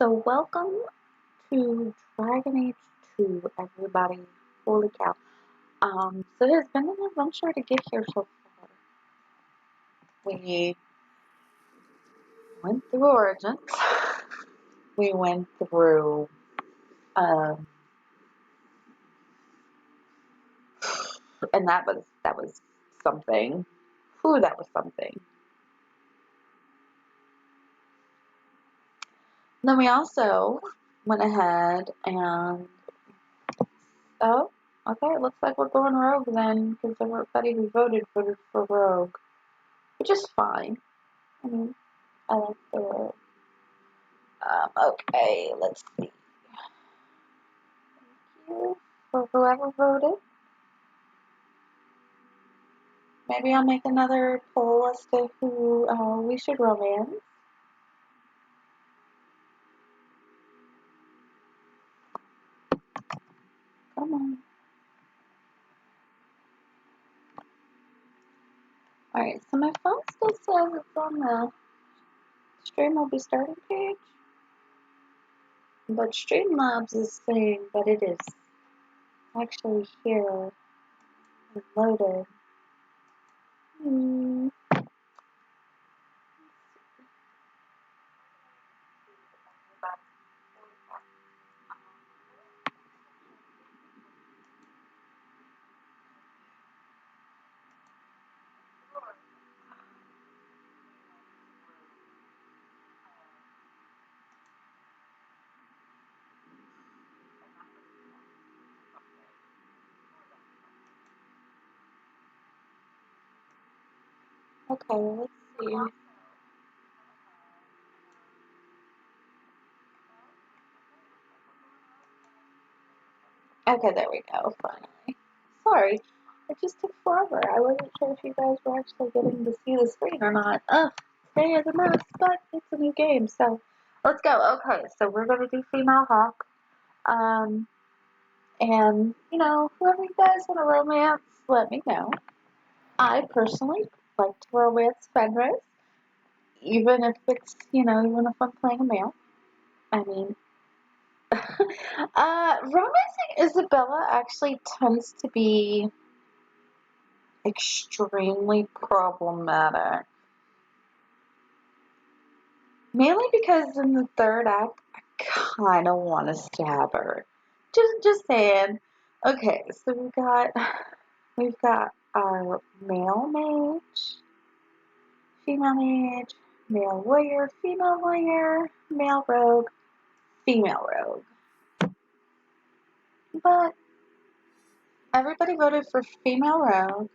So welcome to Dragon Age 2, everybody. Holy cow. So it has been an adventure to get here so far. We went through Origins. We went through, and that was something. Whew, that was something. Then we also went ahead and, oh, okay, it looks like we're going rogue then, because everybody who voted for rogue, which is fine. I mean, I like the rogue. Okay, let's see. Thank you for whoever voted. Maybe I'll make another poll as to who we should romance. Come on. Alright, so my phone still says it's on the stream will be starting page. But Streamlabs is saying that it is actually here and loaded. Okay, let's see. Okay, there we go, finally. Sorry, it just took forever. I wasn't sure if you guys were actually getting to see the screen or not. Ugh, today is a mess, but it's a new game, so let's go. Okay, so we're going to do female Hawke. And, you know, whoever you guys want to romance, let me know. I personally like to romance Fenris, even if it's, you know, even if I'm playing a male. I mean, romancing Isabela actually tends to be extremely problematic. Mainly because in the third act, I kind of want to stab her. Just saying. Okay, so we've got our male mage, female mage, male warrior, male rogue, female rogue. But everybody voted for female rogue.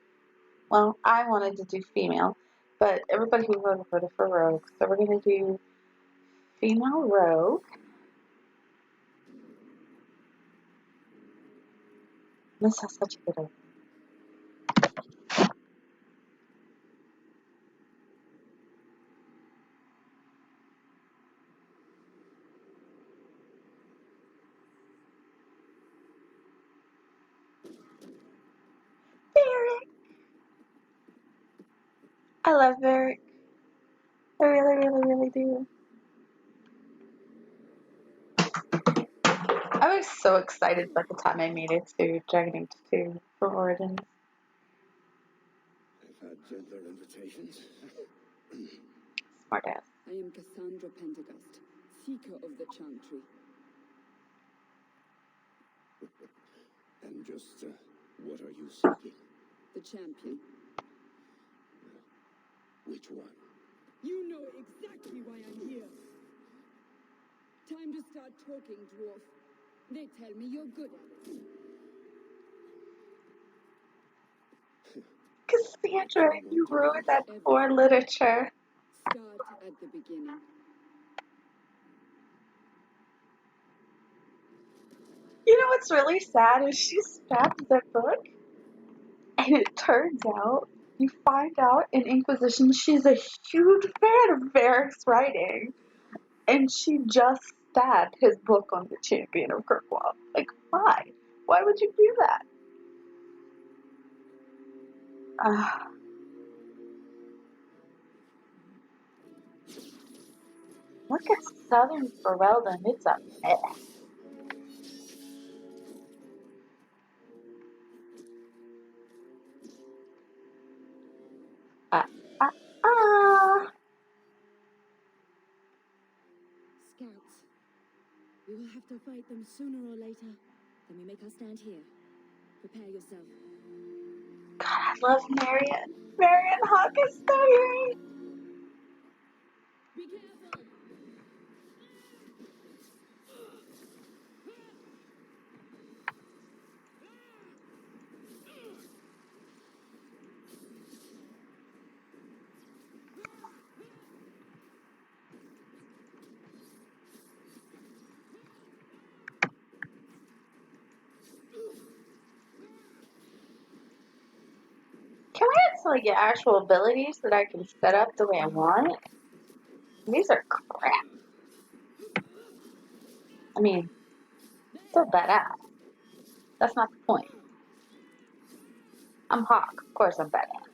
Well, I wanted to do female, but everybody who voted for rogue. So we're going to do female rogue. This has such a good opening. Varric! I love Varric. I really do. I was so excited by the time I made it to Dragon Age 2 for Origins. I've had gentler invitations. Smart ass. I am Cassandra Pendergast, seeker of the Chantry. And just, what are you seeking? The champion. Which one? You know exactly why I'm here. Time to start talking, dwarf. They tell me you're good at it. Cassandra, you ruined that poor literature. Start at the beginning. You know what's really sad is she stabs that book, and it turns out, you find out in Inquisition she's a huge fan of Varric's writing, and she just stabbed his book on the Champion of Kirkwall. Like, why? Why would you do that? Look at southern Ferelden. It's a mess. Ah, ah, ah. Scouts. We will have to fight them sooner or later. Then we make our stand here. Prepare yourself. God, I love Marion. Marion Hawke is so great. Be careful! Can I actually get actual abilities that I can set up the way I want? These are crap. I mean, still badass. That's not the point. I'm Hawke. Of course I'm badass.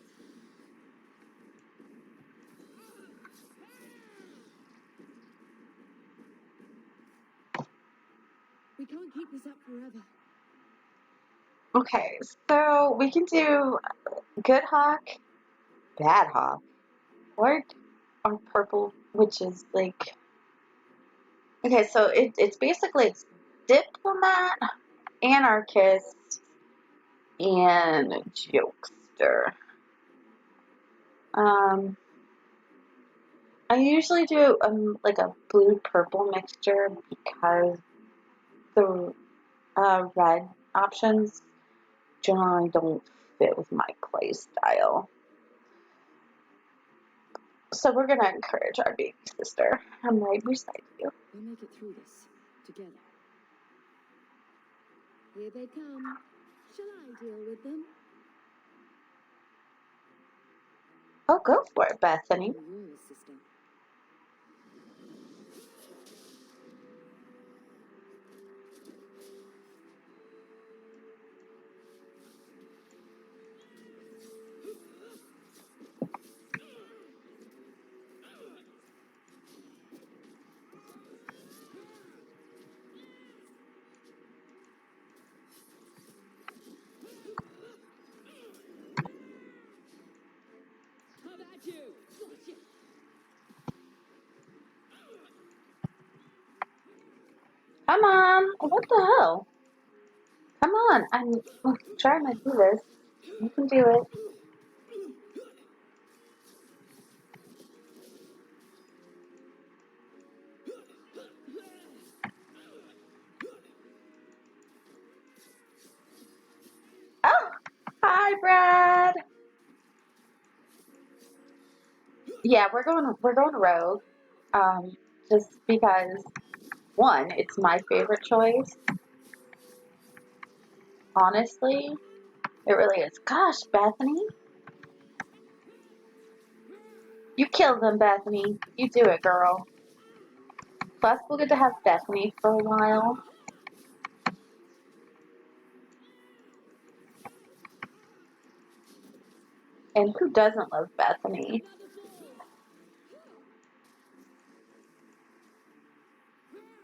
We can't keep this up forever. Okay, so we can do good Hawke, bad Hawke, or purple, which is like... Okay, so it's basically it's diplomat, anarchist, and jokester. I usually do like a blue-purple mixture because the red options generally don't fit with my play style. So we're gonna encourage our baby sister. I'm right beside you. We'll make it through this together. Here they come. Shall I deal with them? Oh, go for it, Bethany. All yours, sister. How about you? Gotcha. Come on. What the hell? Come on. I'm trying to do this. You can do it. Oh, hi, Brad. Yeah, we're going rogue. Just because one, it's my favorite choice. Honestly, it really is. Gosh, Bethany, you killed them, Bethany. You do it, girl. Plus, we'll get to have Bethany for a while. And who doesn't love Bethany?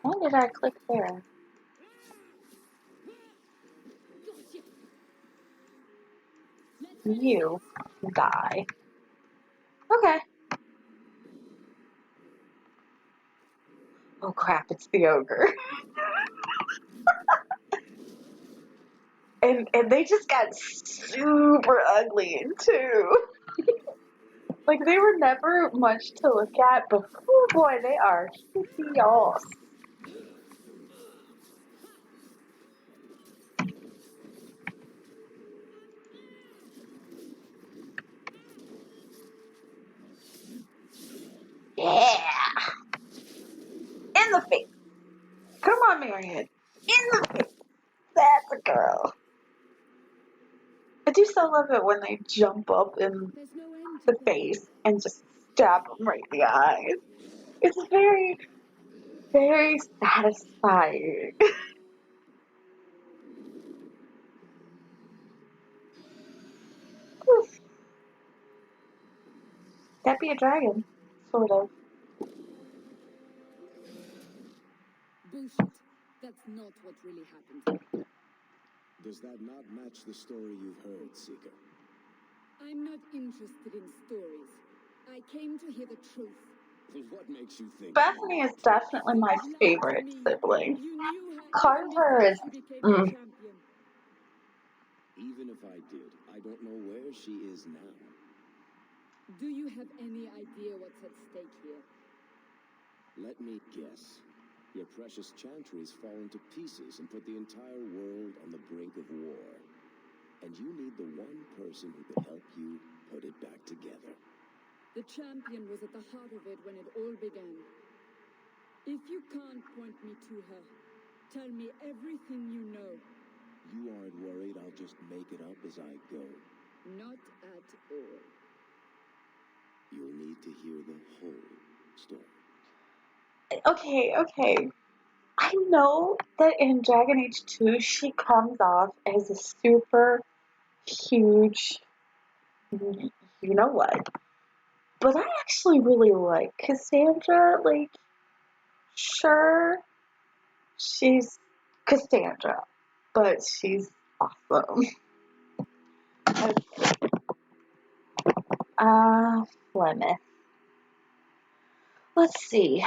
Why did I click there? You die. Okay. Oh crap, it's the ogre. And they just got super ugly too. Like they were never much to look at, but oh boy, they are hideous. Yeah. In the face. Come on, Marion. In the face. That's a girl. I do so love it when they jump up in There's no end to the face and just stab them right in the eyes. It's very, very satisfying. That'd be a dragon, sort of. Bullshit. That's not what really happened. Does that not match the story you've heard, Seeker? I'm not interested in stories. I came to hear the truth. What makes you think Bethany is definitely my You lied to favorite me. sibling. You knew her Carver even is. before she became the champion. Even if I did, I don't know where she is now. Do you have any idea what's at stake here? Let me guess. Your precious chantry's fallen to pieces and put the entire world on the brink of war. And you need the one person who could help you put it back together. The champion was at the heart of it when it all began. If you can't point me to her, tell me everything you know. You aren't worried I'll just make it up as I go? Not at all. You'll need to hear the whole story. Okay. I know that in Dragon Age 2 she comes off as a super huge, you know what. But I actually really like Cassandra. Like, sure, she's Cassandra, but she's awesome. Okay. Plymouth. Let's see.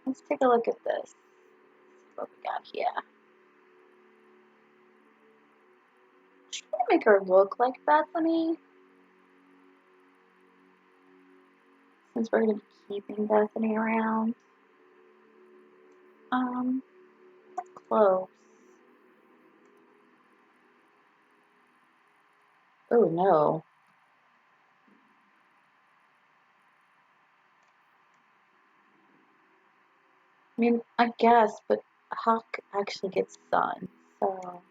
Let's take a look at this. What we got here. Try to make her look like Bethany. Since we're going to be keeping Bethany around. That's close. Oh no. I mean, I guess, but Hawke actually gets sun, so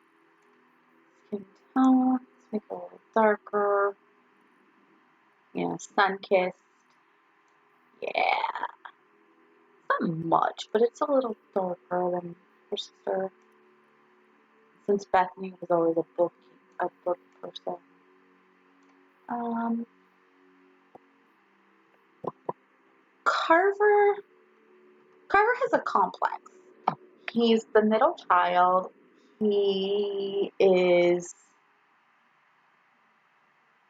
skin tone, let's make it a little darker. Yeah, sun-kissed. Yeah. Not much, but it's a little darker than her sister. Since Bethany was always a book person. Carver has a complex. He's the middle child. He is,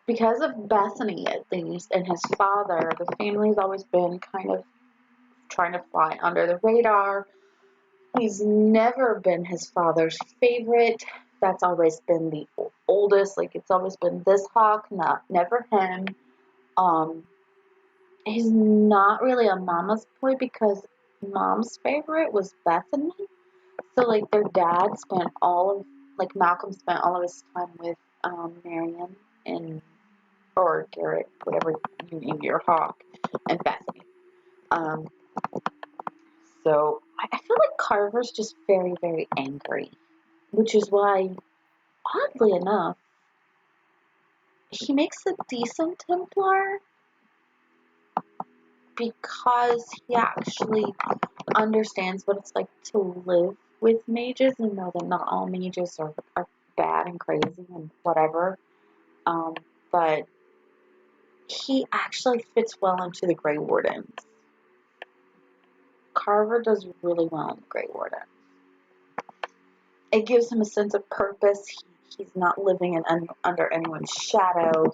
because of Bethany at least, and his father, the family's always been kind of trying to fly under the radar. He's never been his father's favorite. That's always been the oldest. Like, it's always been this Hawke, never him. He's not really a mama's boy because mom's favorite was Bethany. So, like, their dad spent Malcolm spent all of his time with Marion or Garrett, whatever you name your Hawke, and Bethany. So I feel like Carver's just very, very angry, which is why, oddly enough, he makes a decent Templar because he actually understands what it's like to live with mages and know that not all mages are bad and crazy and whatever. But he actually fits well into the Grey Wardens. Carver does really well in the Grey Wardens. It gives him a sense of purpose. He's not living under anyone's shadow.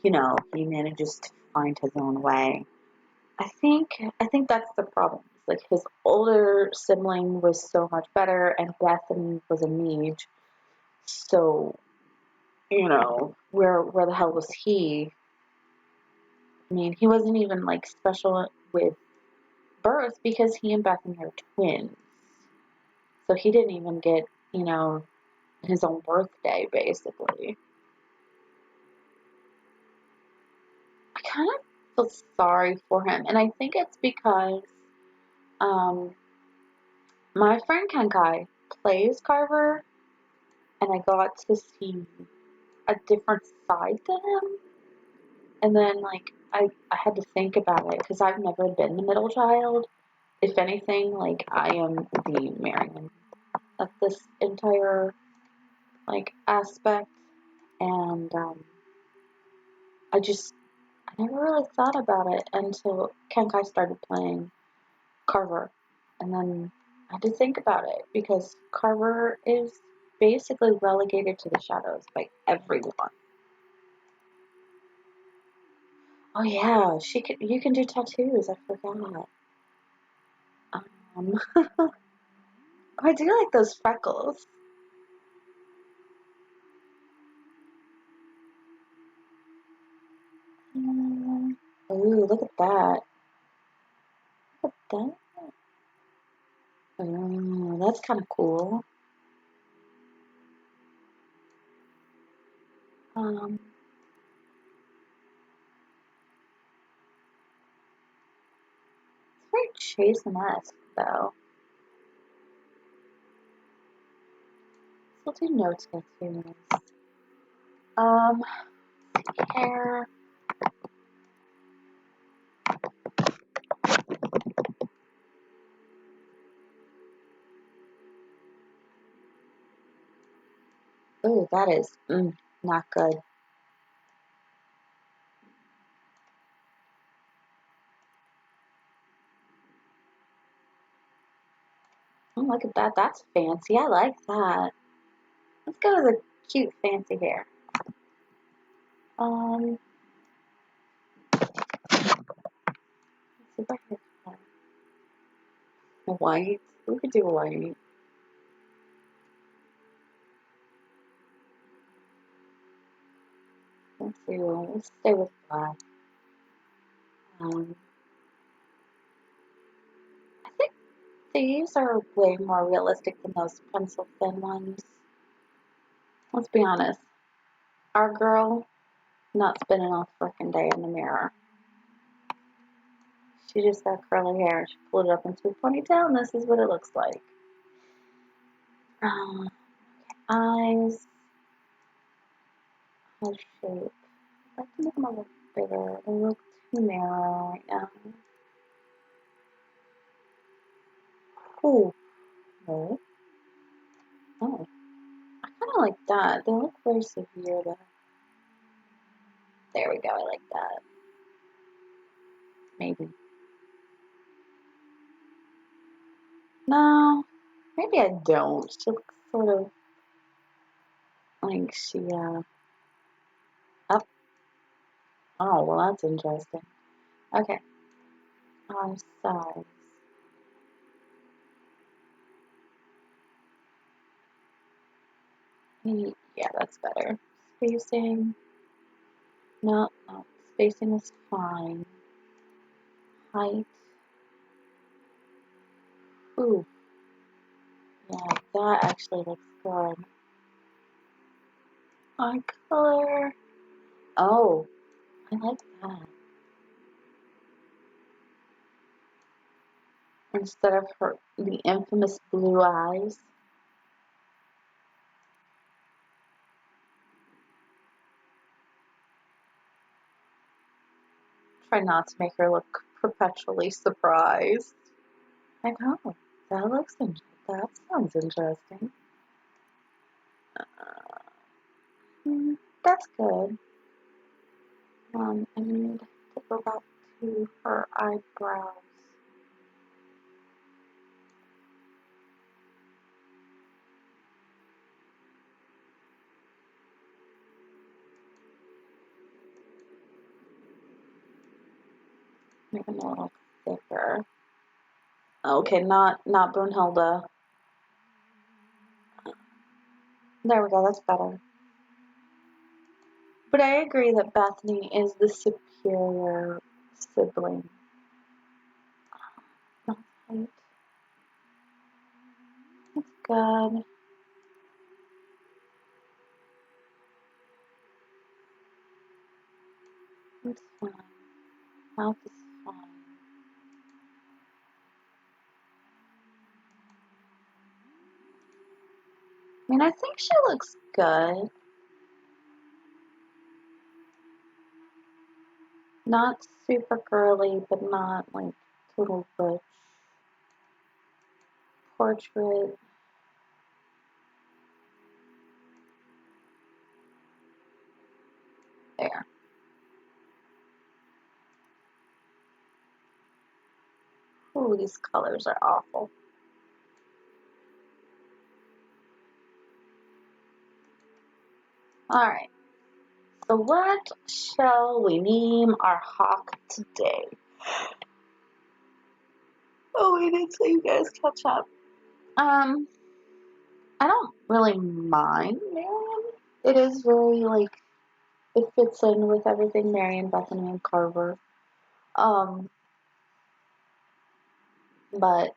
He manages to find his own way. I think that's the problem. Like, his older sibling was so much better, and Bethany was a mage. So, where the hell was he? I mean, he wasn't even like special with birth because he and Bethany are twins. So he didn't even get, his own birthday, basically. I kind of feel sorry for him, and I think it's because my friend Kenkai plays Carver, and I got to see a different side to him, and then, like, I had to think about it, because I've never been the middle child. If anything, like, I am the Marion of this entire, like, aspect, and I I never really thought about it until Kenkai started playing Carver. And then I had to think about it because Carver is basically relegated to the shadows by everyone. Oh yeah, you can do tattoos, I forgot. I do like those freckles. Ooh, look at that. Look at that. Oh, that's kind of cool. Um, it's very Jason-esque, though. So I'll do no tattoos. Hair. Ooh, that is not good. Oh, look at that. That's fancy. I like that. Let's go with a cute, fancy hair. Let's see if I can white. We could do white. Let's stay with black. I think these are way more realistic than those pencil thin ones. Let's be honest. Our girl not spending a freaking day in the mirror. She just got curly hair. She pulled it up into a ponytail, and this is what it looks like. Eyes. Head shape. I'd like to make them a little bigger. They look too narrow right now. Ooh. No. Oh. I kind of like that. They look very severe though. There we go. I like that. Maybe. No. Maybe I don't. She looks sort of like she, up. Oh, well, that's interesting. Okay. Size. Yeah, that's better. Spacing. No. Spacing is fine. Height. Ooh. Yeah, that actually looks good. Eye color. Oh, I like that. Instead of the infamous blue eyes. Try not to make her look perpetually surprised. Like, oh, that sounds interesting. That's good. I need to go back to her eyebrows. Make them a little thicker. Okay, not Brunhilde. There we go, that's better. But I agree that Bethany is the superior sibling. Not height. That's good. That's fine. Mouth is fine. I mean, I think she looks good. Not super girly, but not like total butch. Portrait. There. Ooh, these colors are awful. Alright. So what shall we name our Hawke today? Oh, we did so you guys catch up. I don't really mind Marion. It is very, like, it fits in with everything Marion, Bethany, and Carver. But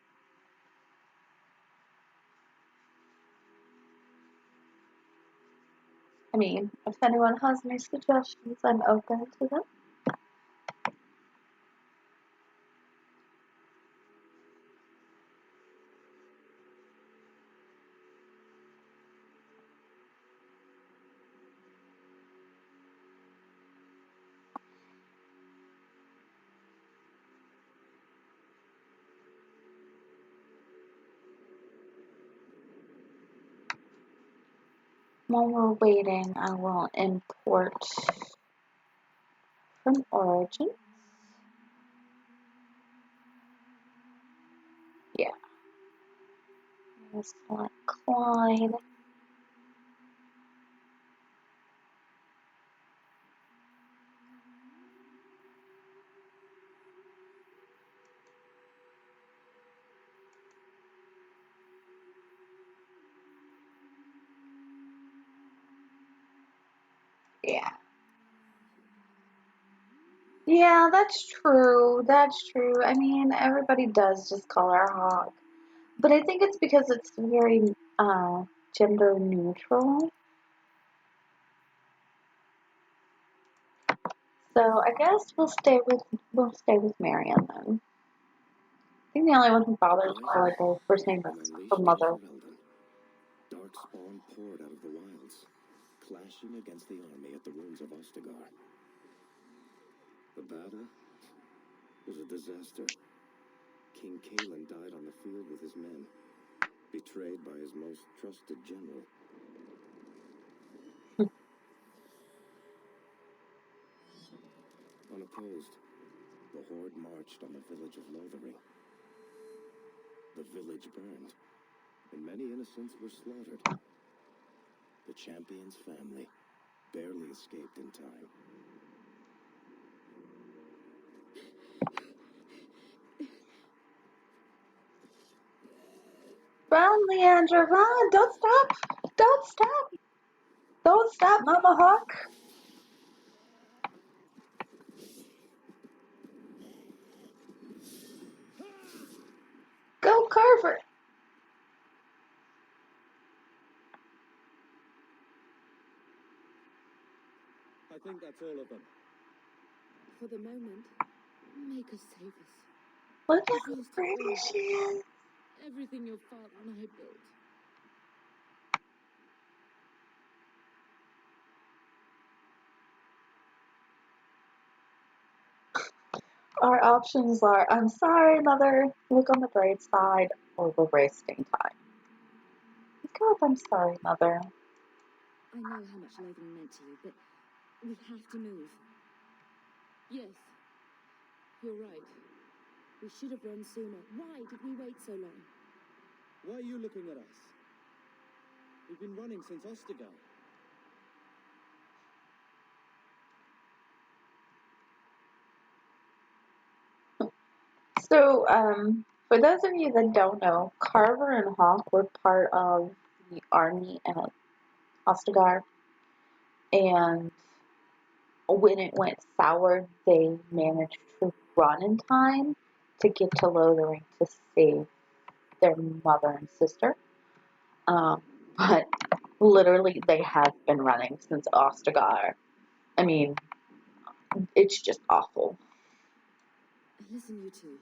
I mean, if anyone has any suggestions, I'm open to them. While we're waiting, I will import from Origin. Yeah. Let's select Clyde. Yeah. Yeah, that's true. That's true. I mean, everybody does just call her Hawke. But I think it's because it's very gender neutral. So I guess we'll stay with Marion then. I think the only one who bothers her like her first name is her mother. Darkspawn poured out of the wilds, clashing against the army at the ruins of Ostagar. The battle was a disaster. King Kalen died on the field with his men, betrayed by his most trusted general. Unopposed, the horde marched on the village of Lothering. The village burned, and many innocents were slaughtered. The champion's family barely escaped in time. Run, Leandra, run! Don't stop! Don't stop! Don't stop, Mama Hawke! Go, Carver! I think that's all of them. For the moment, make us save us. Look at how pretty she is. Everything your father and I built. Our options are, I'm sorry, Mother, look on the bright side, or we're wasting time. God, I'm sorry, Mother. I know how much Lothering meant to you, but we have to move. Yes, you're right. We should have run sooner. Why did we wait so long? Why are you looking at us? We've been running since Ostagar. So, for those of you that don't know, Carver and Hawke were part of the army at Ostagar, and when it went sour, they managed to run in time to get to Lothering to save their mother and sister. But literally, they have been running since Ostagar. I mean, it's just awful. Listen, you two.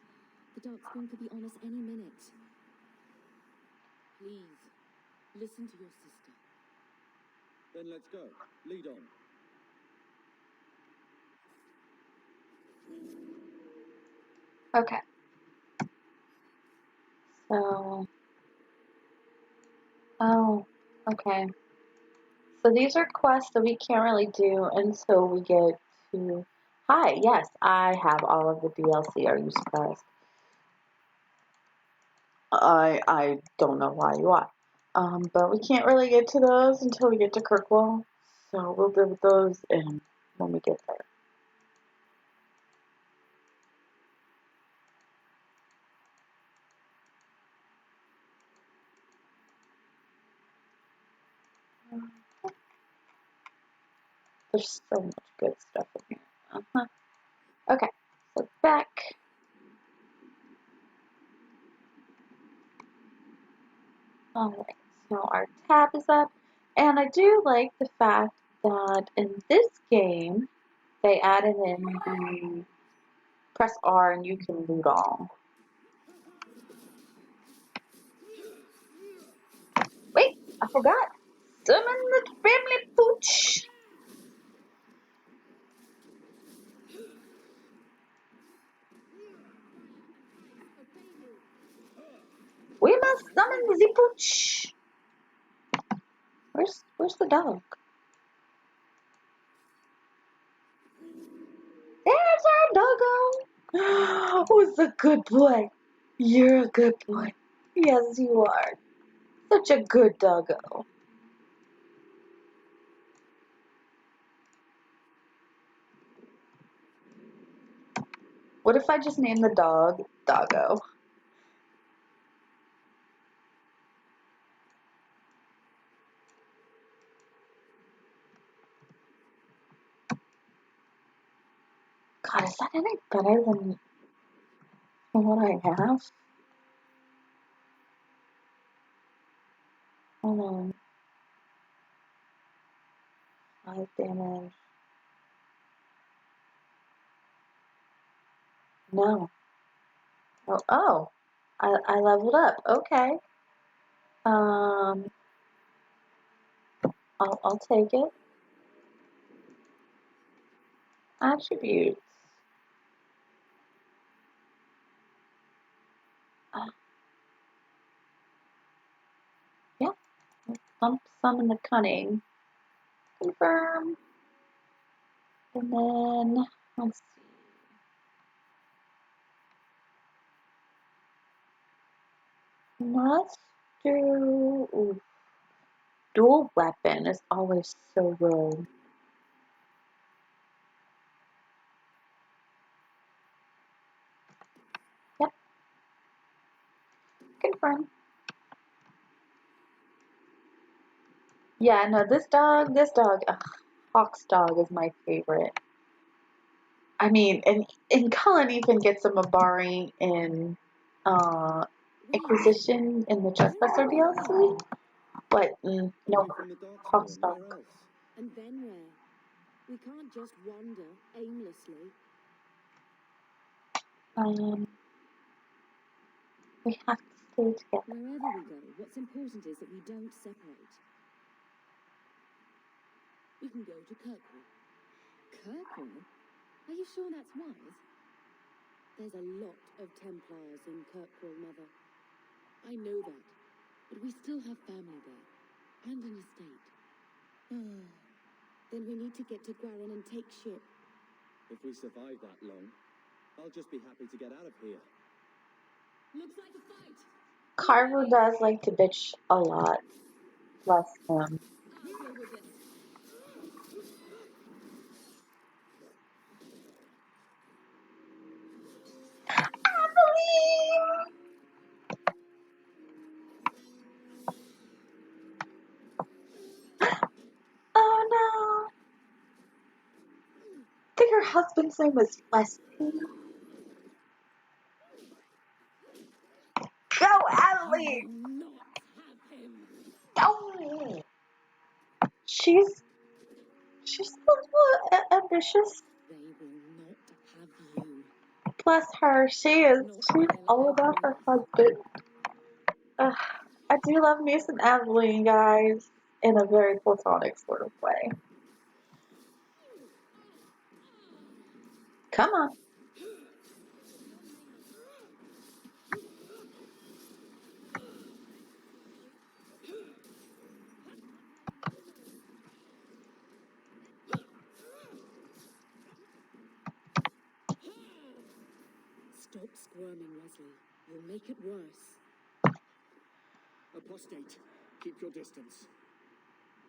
The Darkspawn could be on us any minute. Please, listen to your sister. Then let's go. Lead on. Okay. So, oh, okay. So these are quests that we can't really do until we get to... Hi, yes, I have all of the DLC. Are you surprised? I don't know why you are. But we can't really get to those until we get to Kirkwall. So we'll deal with those when we get there. There's so much good stuff in here. Okay, so back. Alright, so our tab is up. And I do like the fact that in this game, they added in the press R and you can loot all. Wait, I forgot. Summon the family pooch. We must summon the pooch. Where's the dog? There's our doggo. Who's a good boy? You're a good boy. Yes, you are. Such a good doggo. What if I just name the dog Doggo? God, is that any better than what I have? Hold on. 5 damage. No. Oh. I leveled up. Okay. I'll take it. Attributes. Yeah. Lump sum in the cunning. Confirm. And then let's see. Let's do dual weapon is always so good. Yep. Confirm. Yeah, no, this dog, Hawke's dog is my favorite. I mean, and Cullen even gets a Mabari in Inquisition in the Trespasser DLC, but no, Away from the Hawke's Darkspawn, where dog. else? And then where? We can't just wander aimlessly. We have to stay together. Wherever we go, what's important is that we don't separate. We can go to Kirkwall. Kirkwall? Are you sure that's wise? There's a lot of Templars in Kirkwall, Mother. I know that, but we still have family there, and an estate. Then we need to get to Gwaran and take ship. If we survive that long, I'll just be happy to get out of here. Looks like a fight! Carver does like to bitch a lot. Bless him. I'll deal with this. Aveline! Oh no! I think her husband's name is Wesley. Go, Aveline! Not have him. Go! She's so ambitious. They will not have you. Bless her. She's all about her husband. I do love me some Aveline, guys, in a very platonic sort of way. Come on. Stop squirming, Wesley. You'll make it worse. Apostate, keep your distance.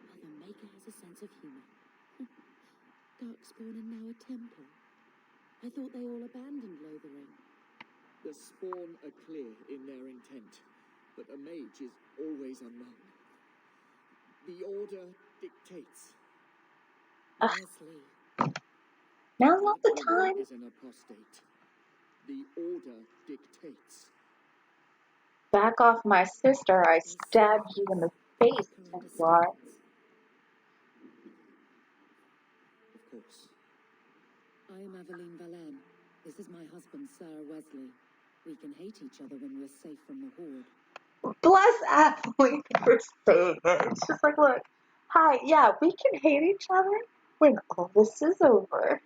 Well, the Maker has a sense of humor. Darkspawn and now a temple. I thought they all abandoned Lothering. The spawn are clear in their intent, but a mage is always unknown. The Order dictates. Wesley. Now's not the That woman time. is an apostate. The Order dictates. Back off my sister. I stabbed you in the face, Maker Templar. understands. Of course. I am Aveline Valenne. This is my husband, Sir Wesley. We can hate each other when we're safe from the Horde. Bless Aveline for saying it. It's just like, look, hi, yeah, we can hate each other when all this is over.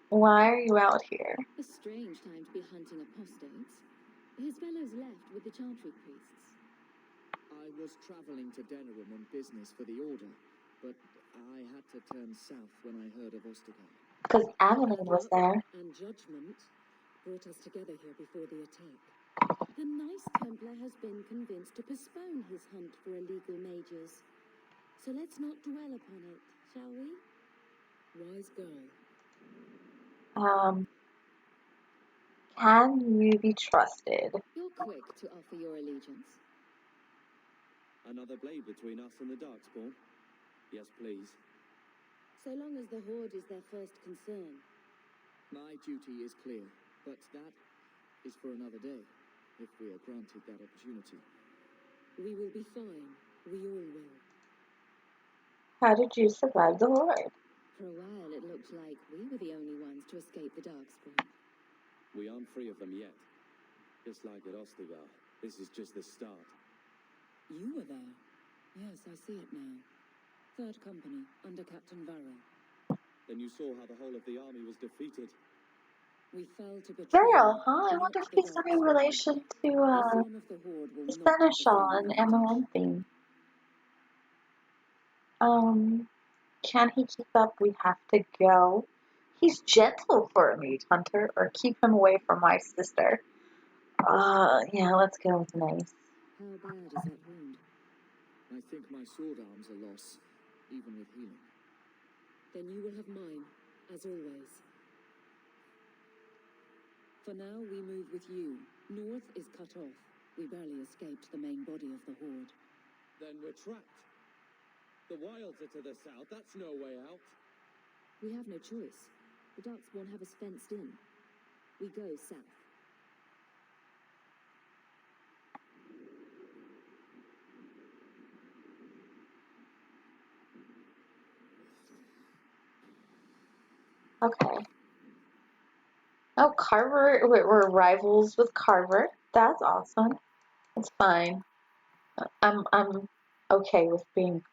Why are you out here? A strange time to be hunting apostates. His fellows left with the chantry priests. I was traveling to Denerim on business for the Order, but I had to turn south when I heard of Ostagar. Because Aveline was there. And judgment brought us together here before the attack. The nice Templar has been convinced to postpone his hunt for illegal mages. So let's not dwell upon it, shall we? Wise girl. Can you be trusted? You're quick to offer your allegiance. Another blade between us and the Darkspawn? Yes, please. So long as the Horde is their first concern. My duty is clear, but that is for another day, if we are granted that opportunity. We will be fine. We all will. How did you survive the Horde? For a while, it looked like we were the only ones to escape the Darkspawn. We aren't free of them yet. Just like at Ostagar, this is just the start. You were there. Yes, I see it now. Third Company, under Captain Varric. Then you saw how the whole of the army was defeated. We fell to betrayal. Girl, huh? I not wonder if the he's in Darkspawn. relation to This arm of the Horde will not have the Seneschal same and advantage. Amaranthine. Can he keep up? We have to go. He's gentle for a mage hunter, or keep him away from my sister. Yeah, let's go with an ace. How bad is that wound? I think my sword arm's a loss, even with healing. Then you will have mine, as always. For now, we move with you. North is cut off. We barely escaped the main body of the Horde. Then we're trapped. The wilds are to the south. That's no way out. We have no choice. The Darkspawn have us fenced in. We go south. Okay. Oh, Carver. We're rivals with Carver. That's awesome. It's fine. I'm okay with being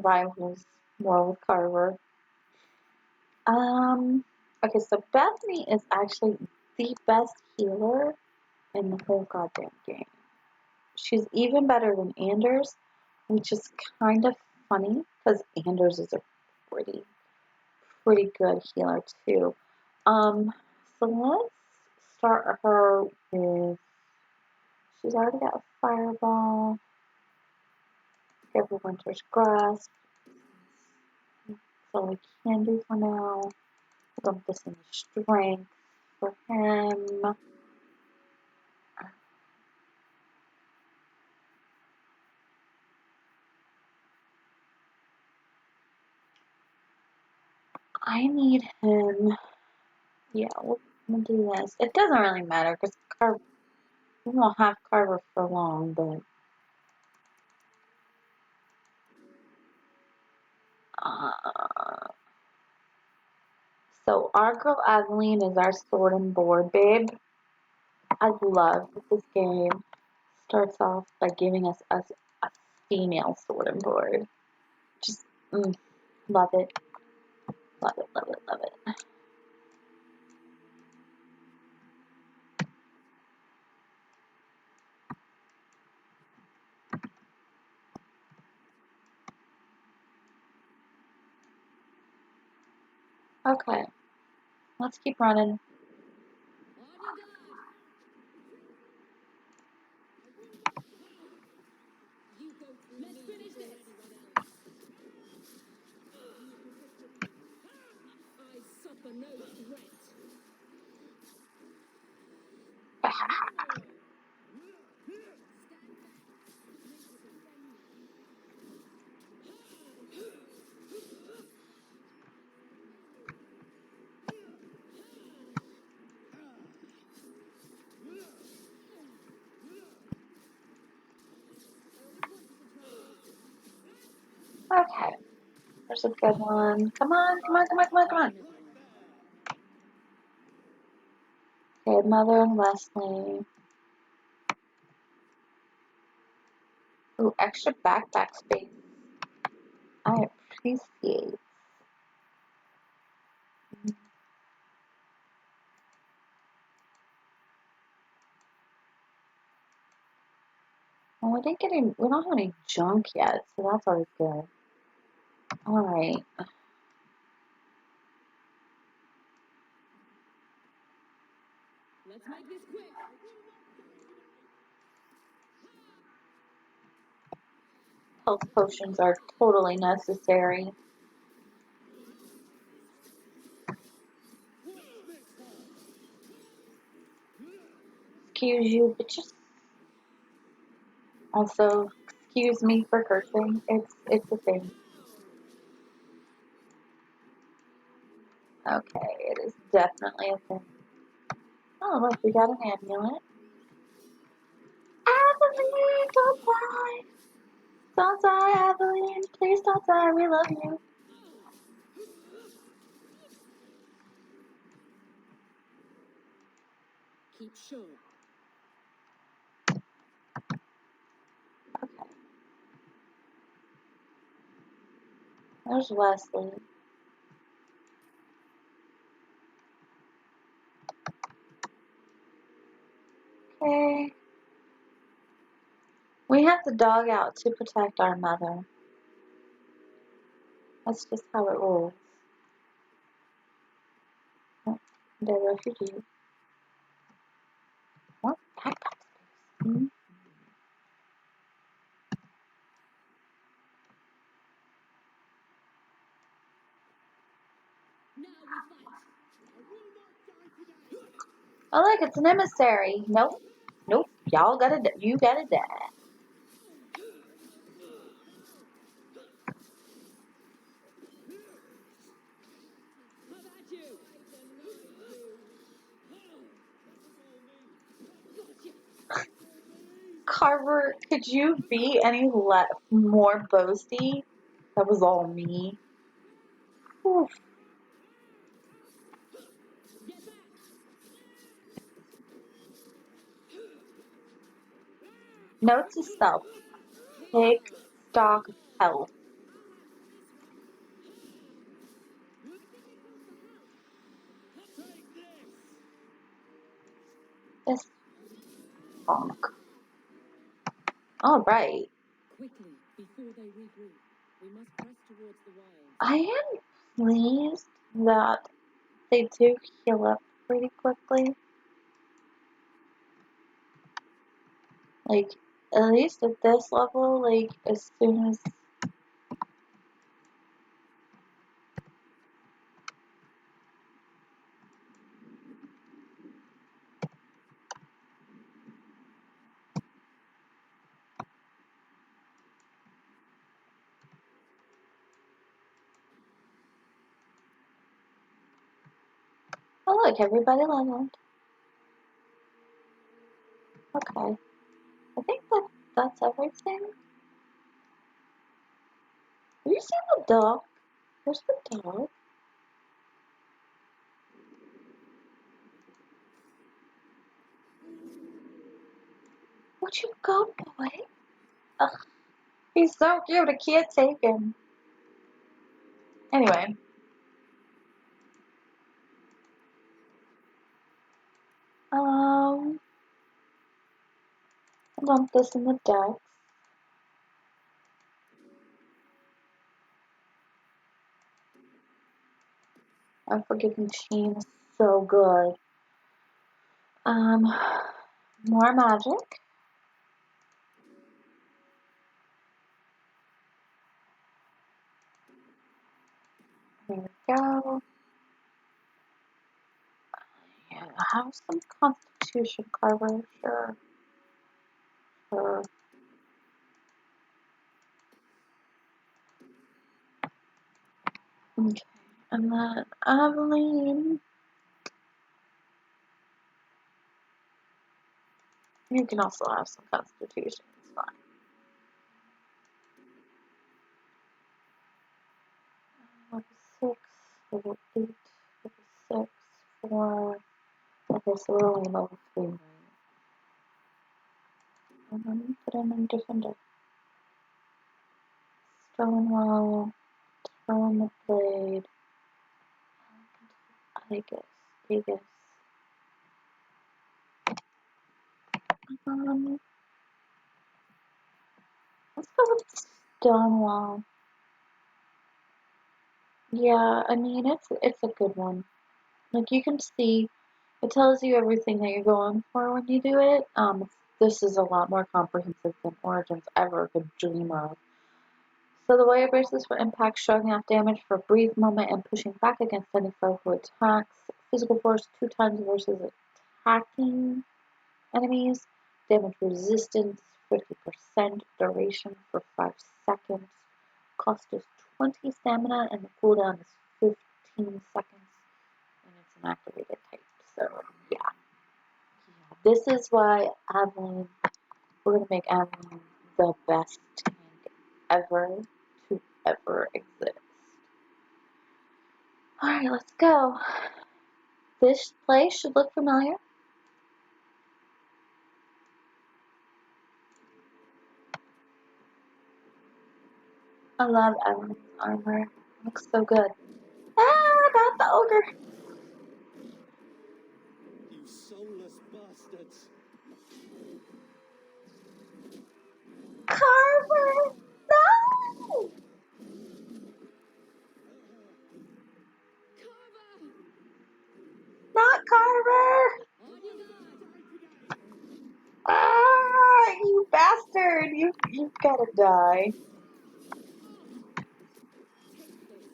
rivals more with Carver. Okay, so Bethany is actually the best healer in the whole goddamn game. She's even better than Anders, which is kind of funny because Anders is a pretty good healer too. So let's start her with. She's already got a fireball. Careful Winter's Grasp. That's all we can do for now. We'll dump this in strength for him. I need him. Yeah, we'll do this. It doesn't really matter because we won't have Carver for long, but so our girl Aveline is our sword and board babe. I love that this game starts off by giving us a female sword and board. Just love it. Love it, love it, love it. Okay. Let's keep running. On your guard. You go through. Let's finish this. I suffer no threat. Okay. There's a good one. Come on, come on, come on, come on, come on. Okay, Mother and Leslie. Ooh, extra backpack space. I appreciate. Well, we don't have any junk yet, so that's always good. Alright. Let's make this quick. Health potions are totally necessary. Excuse you, bitches. Also, excuse me for cursing. It's a thing. Okay, it is definitely a thing. Oh, look, we got an amulet. Aveline, don't die! Don't die, Aveline. Please don't die. We love you. Keep sure. Okay. There's Leslie. Okay. We have the dog out to protect our mother. That's just how it rolls. Oh, the refugee. What backpack space? Hmm? Now we fight. Oh look, it's an emissary. Nope. Nope. You gotta die. How about you? Carver, could you be any more boasty? That was all me. Oof. Get back. Note to self. Take stock of health. This honk. Alright. Quickly, before they regroup. We must press towards the wilds. I am pleased that they do heal up pretty quickly. Like, at least at this level, like, as soon as... Oh look, everybody leveled. Okay. I think that's everything. Have you seen the dog? Where's the dog? Where'd you go, boy? Ugh. He's so cute, I can't take him. Anyway. Dump this in the deck. Unforgiving Sheen is so good. More magic. There we go. Yeah, have some constitution cover, sure. Sure. Okay. And then Aveline. You can also have some constitution, it's fine. Level 6, level 8, level 6, 4. Okay, so we're only level 3, right? And then put in a defender. Stonewall, turn the blade, Aegis. Um, let's go with Stonewall. Yeah, I mean it's a good one. Like you can see, it tells you everything that you're going for when you do it. This is a lot more comprehensive than Origins ever could dream of. So the warrior braces for impact, shrugging off damage for a brief moment, and pushing back against any foe who attacks. Physical force 2 times versus attacking enemies. Damage resistance 50%. Duration for 5 seconds. Cost is 20 stamina, and the cooldown is 15 seconds. And it's an activated type. So yeah. This is why Aveline, we're gonna make Aveline the best tank ever to ever exist. Alright, let's go. This place should look familiar. I love Aveline's armor. It looks so good. Ah, not the ogre. You soulless bastards! Carver! No! Carver! Not Carver! On your guard! Ah, you bastard! You've gotta die. Take this.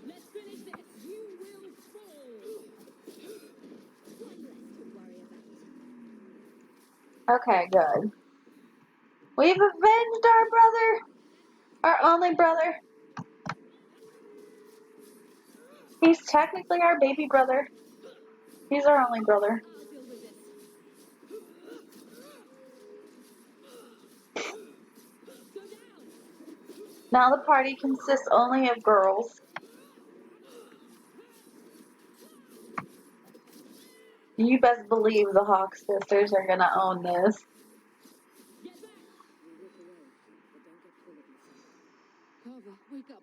Let's finish this. You will fall. One less to worry about. Okay, good. We've avenged our brother! Our only brother. He's technically our baby brother. He's our only brother. I'll deal with this. Go down. Now the party consists only of girls. You best believe the Hawke sisters are gonna own this. Get back. We'll walk away, but don't get full of yourself. Carver, wake up.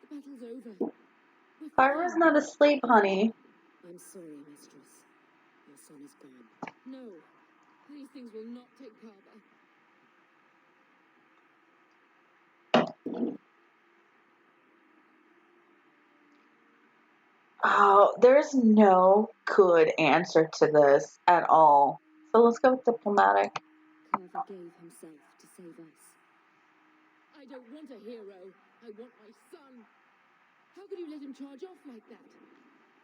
The battle's over. We're Carver's fine. not asleep, honey. I'm sorry, mistress. Your son is gone. No, these things will not take Carver. Oh, there's no good answer to this at all. So let's go with diplomatic. Carver gave himself to save us. I don't want a hero. I want my son. How could you let him charge off like that?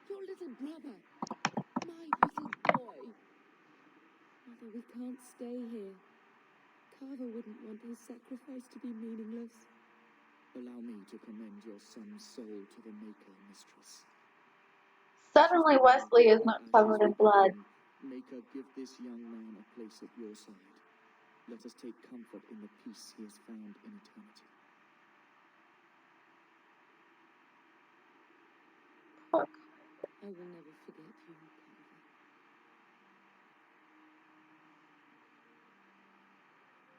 Your little brother. My little boy. Mother, we can't stay here. Carver wouldn't want his sacrifice to be meaningless. Allow me to commend your son's soul to the Maker, mistress. Suddenly Wesley is not covered in blood. Maker, give this young man a place at your side. Let us take comfort in the peace he has found in eternity. I will never forget you, Carver.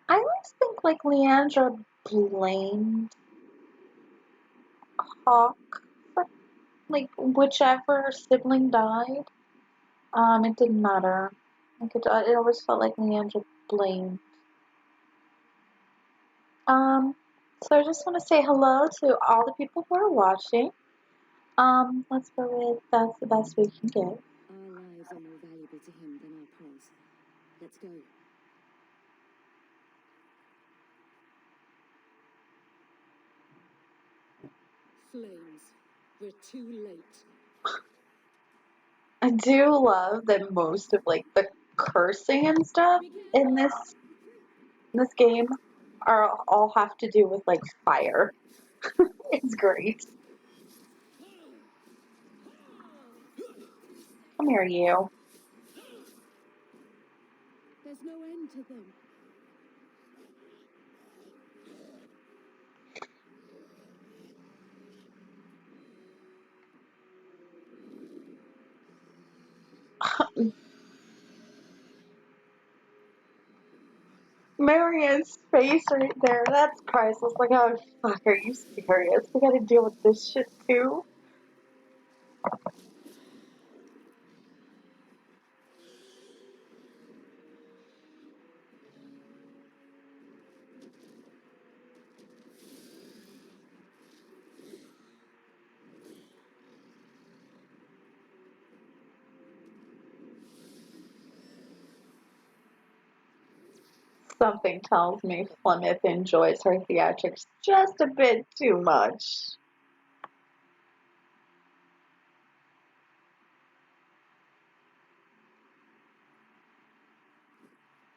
I always think like Leandra blamed Hawke for like whichever sibling died. It didn't matter. Like it always felt like Leandra blamed. So I just want to say hello to all the people who are watching. Let's go with that's the best we can give. Our lives are more valuable to him than our pearls. Let's go. Flames, we're too late. I do love that most of like the cursing and stuff in this game are all have to do with like fire. It's great. Come here, you. There's no end to them. Marian's face right there, that's priceless. Like, oh fuck, are you serious? We gotta deal with this shit too? Something tells me Plymouth enjoys her theatrics just a bit too much.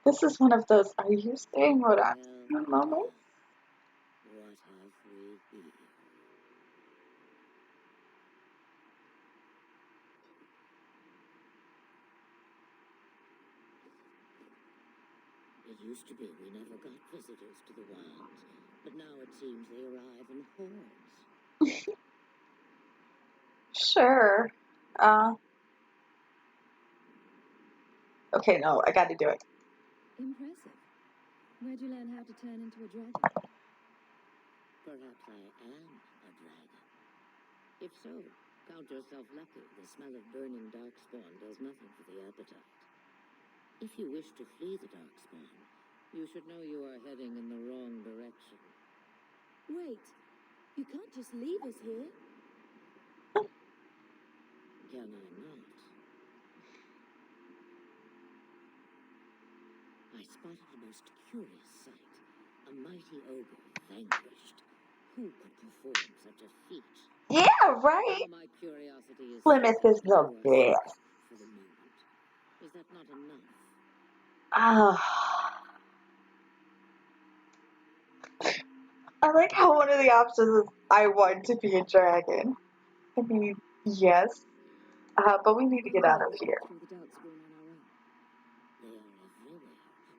This is one of those are you saying what I'm saying moments? What have we here? It used to be we never got visitors to the wilds, but now it seems they arrive in hordes. Sure. Okay, no, I gotta do it. Impressive. Where'd you learn how to turn into a dragon? Perhaps I am a dragon. If so, count yourself lucky. The smell of burning darkspawn does nothing for the appetite. If you wish to flee the darkspawn, you should know you are heading in the wrong direction. Wait, you can't just leave us here. Can I not? I spotted a most curious sight. A mighty ogre vanquished. Who could perform such a feat? Yeah, right. All my curiosity is Plymouth is the satisfied best. for the moment. Is that not enough? I like how one of the options is I want to be a dragon. I mean, yes. But we need to get out of here. Through the darkspawn on our own. They are everywhere,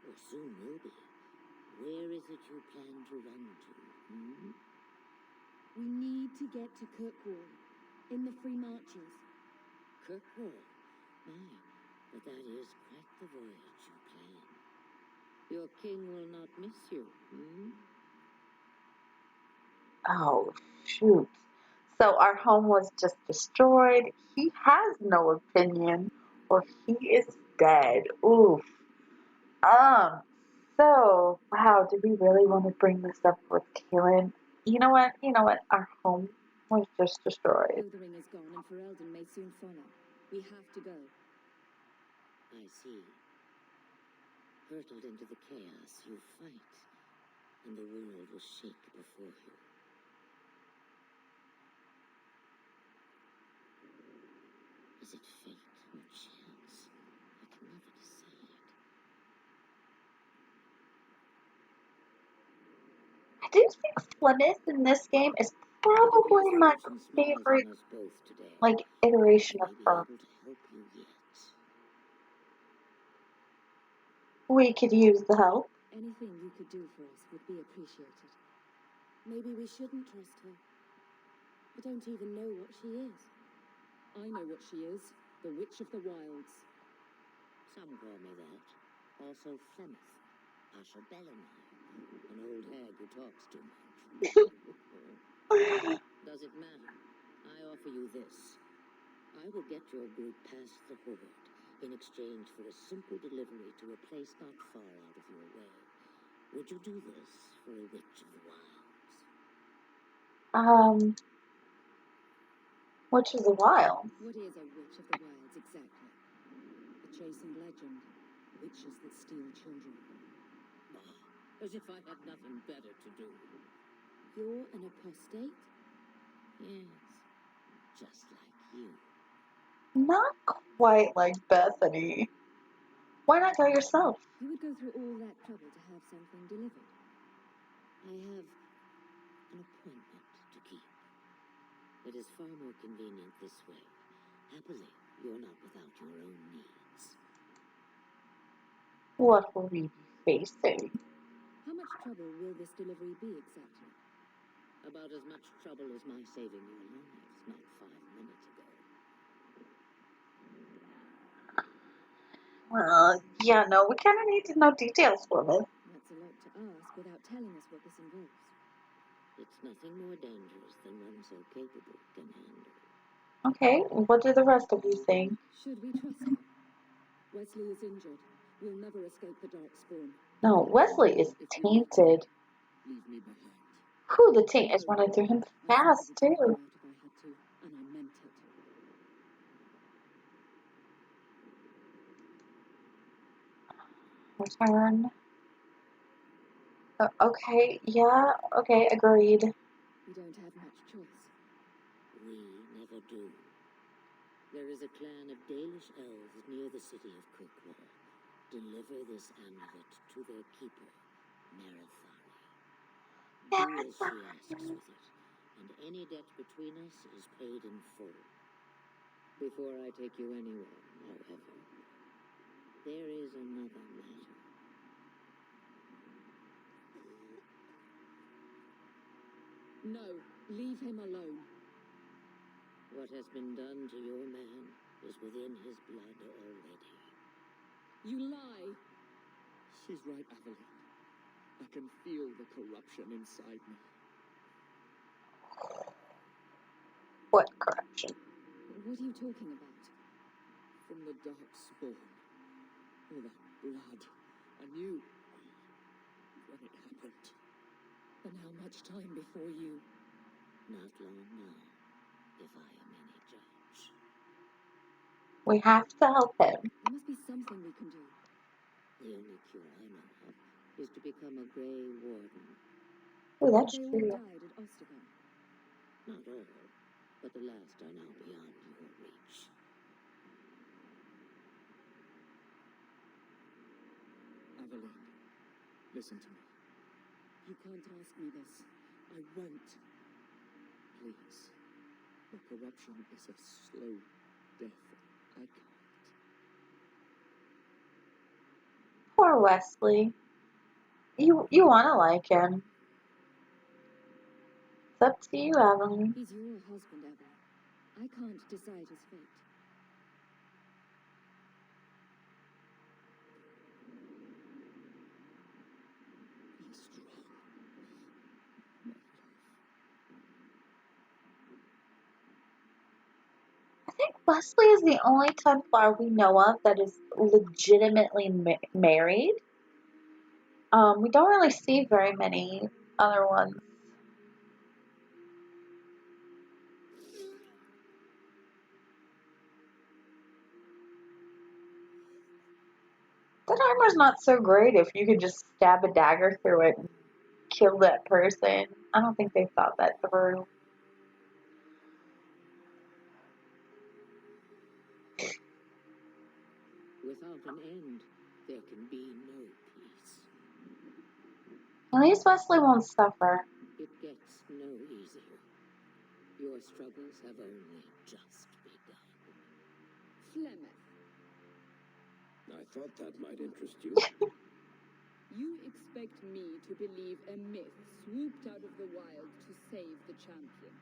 or soon will be. Where is it you plan to run to? Hmm? We need to get to Kirkwall, in the Free Marches. Kirkwall? My, but that is quite the voyage you plan. Your king will not miss you, hmm? Oh, shoot. So our home was just destroyed. He has no opinion, or he is dead. Oof. So, wow, do we really want to bring this up with Kaylin? You know what? Our home was just destroyed. Lothering is gone and Ferelden may soon follow. We have to go. I see. Hurtled into the chaos, you fight, and the world will shake before you. Is it fate or chance? I can never decide. I do think Plymouth in this game is probably my favorite, like, iteration of her. We could use the help. Anything you could do for us would be appreciated. Maybe we shouldn't trust her. I don't even know what she is. I know what she is. The Witch of the Wilds. Some call me that. Also Fenris. Isabela, an old hag who talks too much. Does it matter? I offer you this. I will get your group past the horde in exchange for a simple delivery to a place not far out of your way. Would you do this for a Witch of the Wilds? Witch of the Wild. What is a witch of the wilds exactly? A chasing legend. Witches that steal children. As if I had nothing better to do. You're an apostate? Yes, just like you. Not quite like Bethany. Why not go yourself? You would go through all that trouble to have something delivered? I have an appointment to keep. It is far more convenient this way. Happily, you're not without your own needs. What will we be facing? How much trouble will this delivery be exactly? About as much trouble as my saving your lives not 5 minutes ago. Well, yeah, no, we kind of need to know details for it. That's a lot to ask without telling us what this involves. It's nothing more dangerous than one so capable can handle. Okay, what do the rest of you think? Should we trust him? Wesley is injured. We'll never escape the dark spawn. No, Wesley is tainted. Leave me behind. Whew, the taint is running through him fast, I would take him too. out if I had to, and I meant it. Return. Okay, yeah, okay, agreed. We don't have much choice. We never do. There is a clan of Dalish elves near the city of Kirkwall. Deliver this amulet to their keeper, Marithari. Do as she asks with it, and any debt between us is paid in full. Before I take you anywhere, however, there is another matter. No, leave him alone. What has been done to your man is within his blood already. You lie. She's right, Aveline. I can feel the corruption inside me. What corruption? What are you talking about? From the dark spawn. All that blood. I knew when it happened. And how much time before you? Not long now, if I am any judge. We have to help him. There must be something we can do. The only cure I know of is to become a Grey Warden. Oh, that's They all true. died at Ostagon. Not all, but the last are now beyond your reach. Aveline, listen to me. You can't ask me this. I won't. Please. The corruption is a slow death. I can't. Poor Wesley. You want to like him. It's up to you, Aveline. He's your husband, Aveline. I can't decide his fate. Be strong. I think Wesley is the only Templar we know of that is legitimately married. We don't really see very many other ones. That armor's not so great if you could just stab a dagger through it and kill that person. I don't think they thought that through. Without an end, there can be no peace. At least Wesley won't suffer. It gets no easier. Your struggles have only just begun. Flemeth, I thought that might interest you. you expect me to believe a myth swooped out of the wild to save the champion?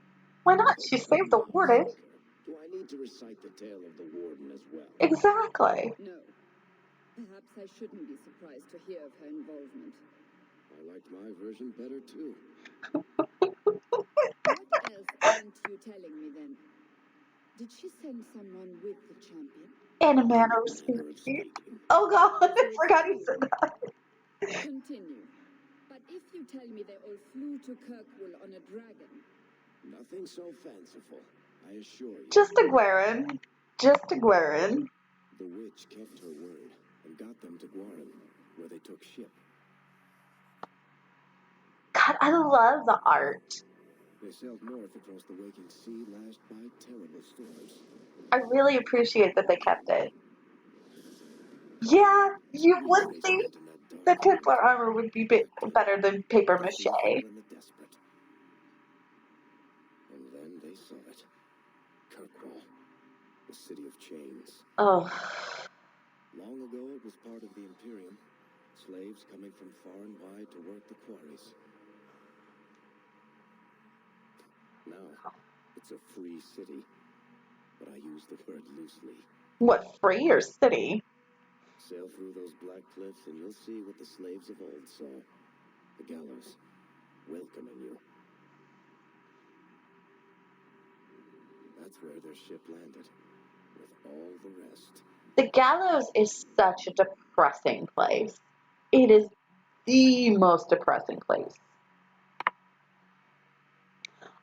Why not? She saved the warden. Do I need to recite the tale of the warden as well? Exactly. No. Perhaps I shouldn't be surprised to hear of her involvement. I liked my version better too. What else aren't you telling me then? Did she send someone with the champion? And a manner of speaking. Oh god, I forgot he said that. Continue. But if you tell me they all flew to Kirkwall on a dragon... Nothing so fanciful. I assure you. Just a Guerin. Just a Guerin. The witch kept her word and got them to Guarin, where they took ship. God, I love the art. They sailed north across the waking sea, lashed by terrible storms. I really appreciate that they kept it. Yeah, you We would faced think into that the dark Templar world, armor would be protected better than paper by the mache. faithful and the desperate. And then they saw it. Kirkwall, the city of chains. Oh, Long ago, it was part of the Imperium. Slaves coming from far and wide to work the quarries. Now, it's a free city, but I use the word loosely. what, free or city? Sail through those black cliffs and you'll see what the slaves of old saw. The gallows, welcoming you. That's where their ship landed, with all the rest. The gallows is such a depressing place. It is the most depressing place.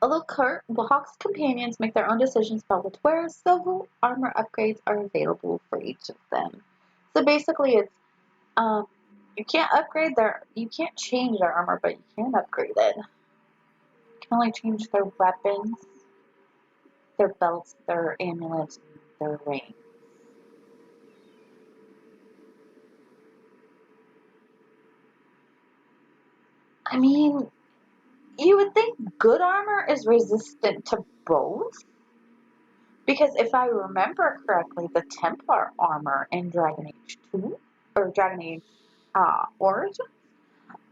Although Hawke's companions make their own decisions about what to wear, several armor upgrades are available for each of them. So basically, it's you can't change their armor, but you can upgrade it. You can only change their weapons, their belts, their amulets, and their rings. I mean, you would think good armor is resistant to both. Because if I remember correctly, the Templar armor in Dragon Age 2, or Dragon Age Origin,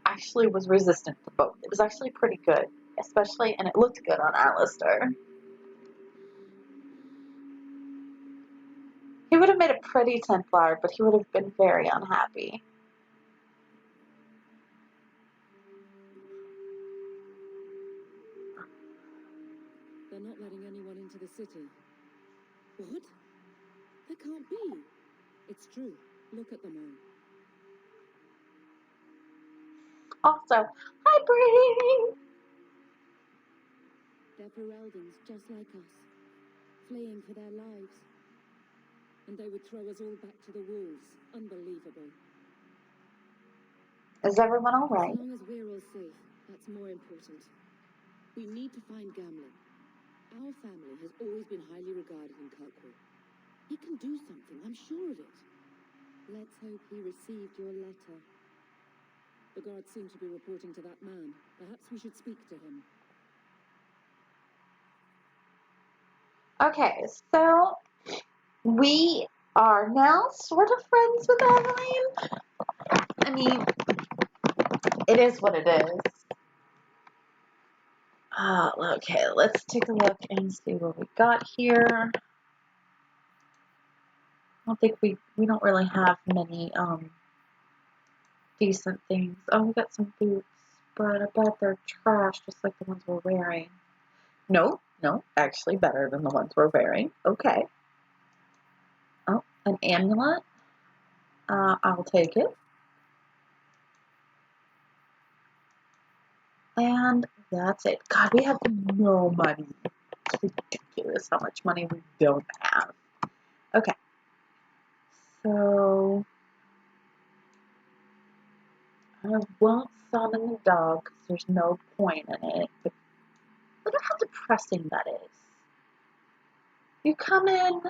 actually was resistant to both. It was actually pretty good, especially, and it looked good on Alistair. He would have made a pretty Templar, but he would have been very unhappy. They're not letting anyone into the city. What? That can't be. It's true. Look at them all. Also, hi Bree! They're Fereldens, just like us, fleeing for their lives. And they would throw us all back to the wolves. Unbelievable. Is everyone alright? As long as we're all safe, that's more important. We need to find Gamlen. Our family has always been highly regarded in Kirkwall. He can do something, I'm sure of it. Let's hope he received your letter. The guards seem to be reporting to that man. Perhaps we should speak to him. Okay, so we are now sort of friends with Aveline. I mean, it is what it is. Okay, let's take a look and see what we got here. I don't think we don't really have many decent things. Oh, we got some boots, but I bet they're trash, just like the ones we're wearing. No, actually better than the ones we're wearing. Okay. Oh, an amulet. I'll take it. And that's it. God, we have no money. It's ridiculous how much money we don't have. Okay. So I won't summon the dog because there's no point in it. But look at how depressing that is. You come in,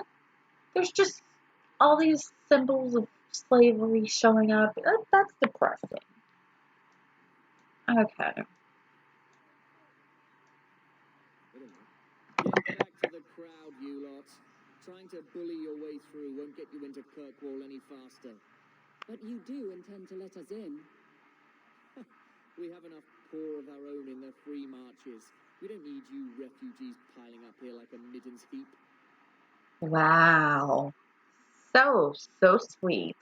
there's just all these symbols of slavery showing up. That's depressing. Okay. Get back to the crowd, you lot. Trying to bully your way through won't get you into Kirkwall any faster. But you do intend to let us in. We have enough poor of our own in the free marches. We don't need you refugees piling up here like a middens heap. Wow. So sweet.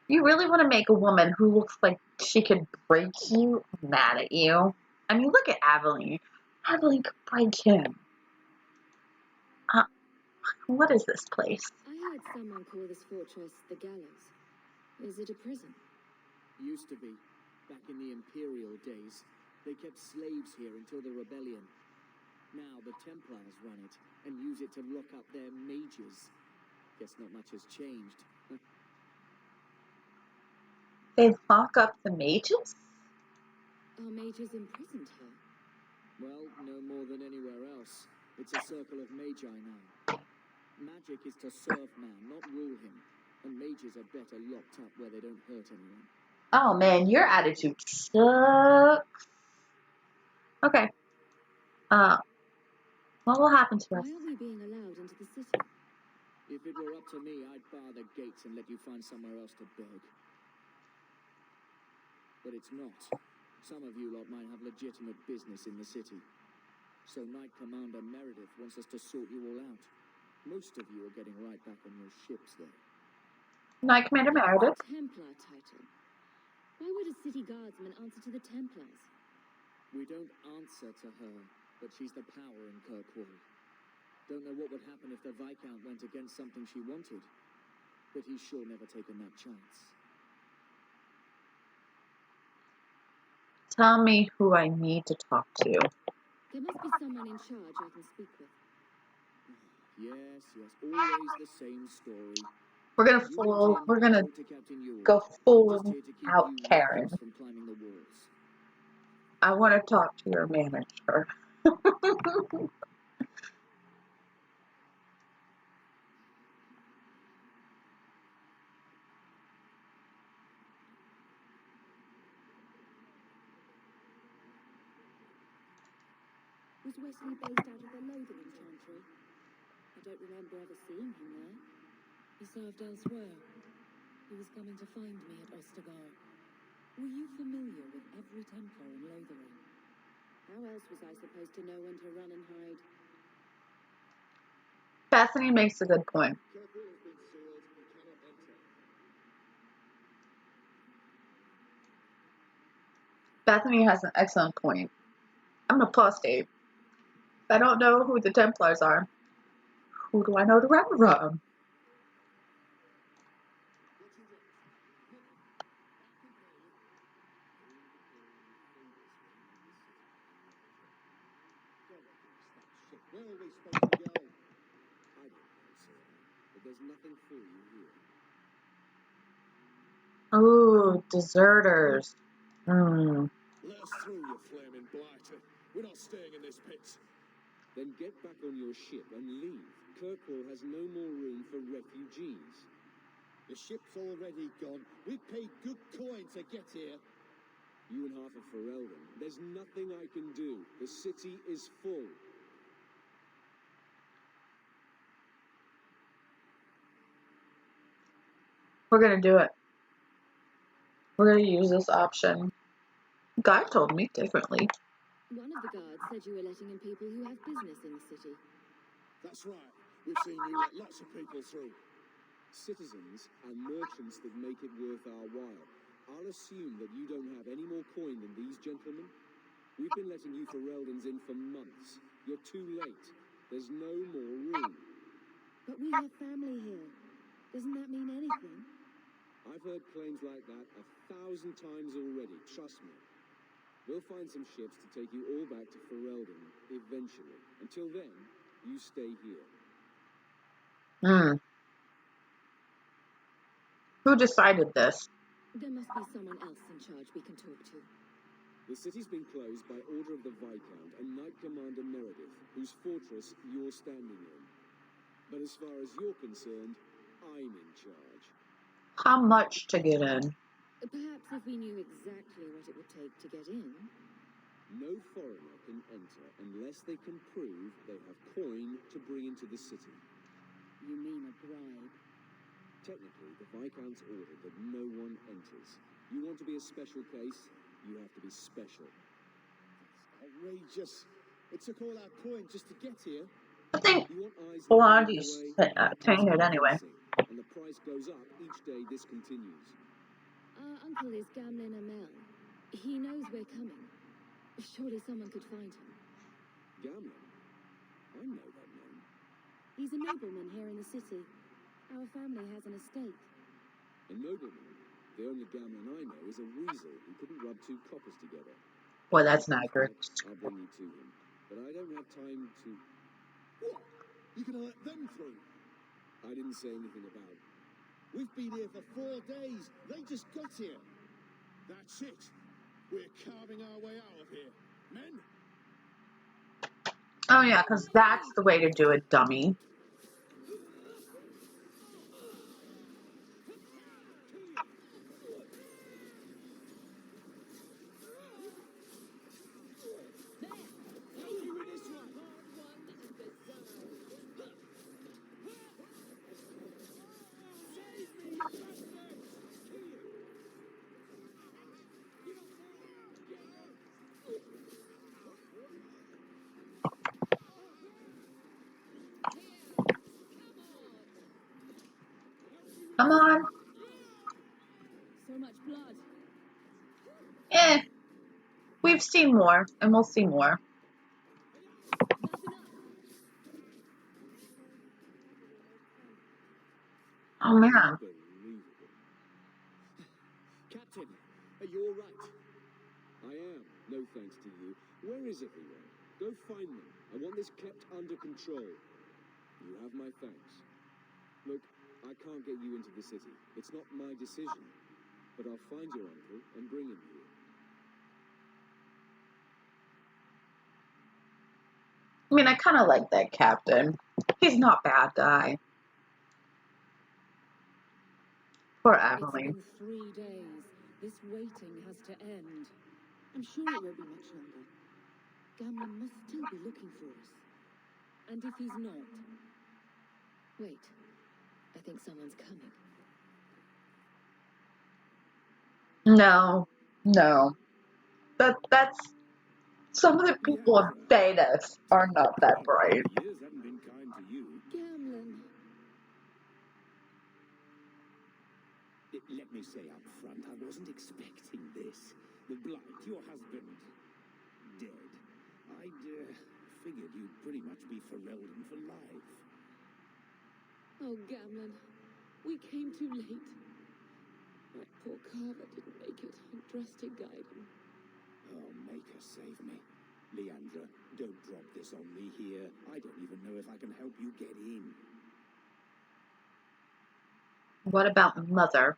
You really want to make a woman who looks like she could break you mad at you? I mean, look at Aveline. Aveline could break him. What is this place? I heard someone call this fortress the Gallows. Is it a prison? Used to be, back in the Imperial days. They kept slaves here until the rebellion. Now the Templars run it and use it to lock up their mages. Guess not much has changed. They lock up the mages? Our mages imprisoned here. Well, no more than anywhere else. It's a circle of magi now. Magic is to serve man, not rule him. And mages are better locked up where they don't hurt anyone. Oh man, your attitude sucks. Okay. What will happen to Why us? aren't we being allowed into the city? If it were up to me, I'd bar the gates and let you find somewhere else to beg. But it's not. Some of you lot might have legitimate business in the city. So Knight Commander Meredith wants us to sort you all out. Most of you are getting right back on your ships, though. Knight Commander Meredith. Templar title. Why would a city guardsman answer to the Templars? We don't answer to her, but she's the power in Kirkwall. Don't know what would happen if the Viscount went against something she wanted, but he's sure never taken that chance. Tell me who I need to talk to. There must be someone in charge I can speak with. Yes, always the same story. We're gonna go full out Karen. From climbing the walls. I want to talk to your manager. Was Wesley based out of the Lothering Chantry? I don't remember ever seeing him there. He served elsewhere. He was coming to find me at Ostergar. Were you familiar with every Templar in Lothering? How else was I supposed to know when to run and hide? Bethany makes a good point. Kirkwall has been sealed. You cannot enter. Bethany has an excellent point. I'm an apostate. If I don't know who the Templars are, who do I know to run from? Where are we supposed to go? I don't know, sir, but there's nothing for you here. Ooh, deserters. Let us through, you flaming blighter. We're not staying in this pit. Then get back on your ship and leave. Kirkwall has no more room for refugees. The ship's already gone. We paid good coin to get here. You and half of Ferelden. There's nothing I can do. The city is full. We're gonna do it. We're gonna use this option. Guy told me differently. One of the guards said you were letting in people who have business in the city. That's right. We've seen you let lots of people through. Citizens and merchants that make it worth our while. I'll assume that you don't have any more coin than these gentlemen. We've been letting you Fereldens in for months. You're too late. There's no more room. But we have family here. Doesn't that mean anything? I've heard claims like that 1,000 times already, trust me. We'll find some ships to take you all back to Ferelden, eventually. Until then, you stay here. Who decided this? There must be someone else in charge we can talk to. The city's been closed by order of the Viscount and Knight Commander Meredith, whose fortress you're standing in. But as far as you're concerned, I'm in charge. How much to get in? Perhaps if we knew exactly what it would take to get in. No foreigner can enter unless they can prove they have coin to bring into the city. You mean a bribe? Technically, the Viscount's ordered that no one enters. You want to be a special case, you have to be special. That's outrageous. It took all our coin just to get here. I think You want eyes Blondie's that's tainted anyway. and the price goes up each day this continues. Our uncle is Gamlin Amel. He knows we're coming. Surely someone could find him. Gamlin? I know that name. He's a nobleman here in the city. Our family has an estate. A nobleman? The only Gamlin I know is a weasel who couldn't rub two coppers together. Well, that's not good. I'll bring you to him. but I don't have time to... What? You gonna let them through? I didn't say anything about it. We've been here for 4 days. They just got here. That's it. We're carving our way out of here. Men? Oh yeah, because that's the way to do it, dummy. Come on. So much blood. We've seen more, and we'll see more. That's enough. Oh man. Unbelievable. Captain, are you all right? I am, no thanks to you. Where is everyone? Go find them. I want this kept under control. You have my thanks. Look, I can't get you into the city. It's not my decision. But I'll find your uncle and bring him here. I mean, I kind of like that captain. He's not a bad guy. Poor It's Aveline. been 3 days. This waiting has to end. I'm sure it won't be much longer. Gamlen must still be looking for us. And if he's not... Wait. I think someone's coming. No. That's some of the people of Thanos are not that bright. Years haven't been kind to you. Gamlen. Let me say up front, I wasn't expecting this. The Blight, your husband, dead. I'd figured you'd pretty much be Ferelden for life. Oh, Gamlen. We came too late. That poor carver didn't make it. I'm dressed to guide him. Oh, make her save me. Leandra, don't drop this on me here. I don't even know if I can help you get in. What about Mother?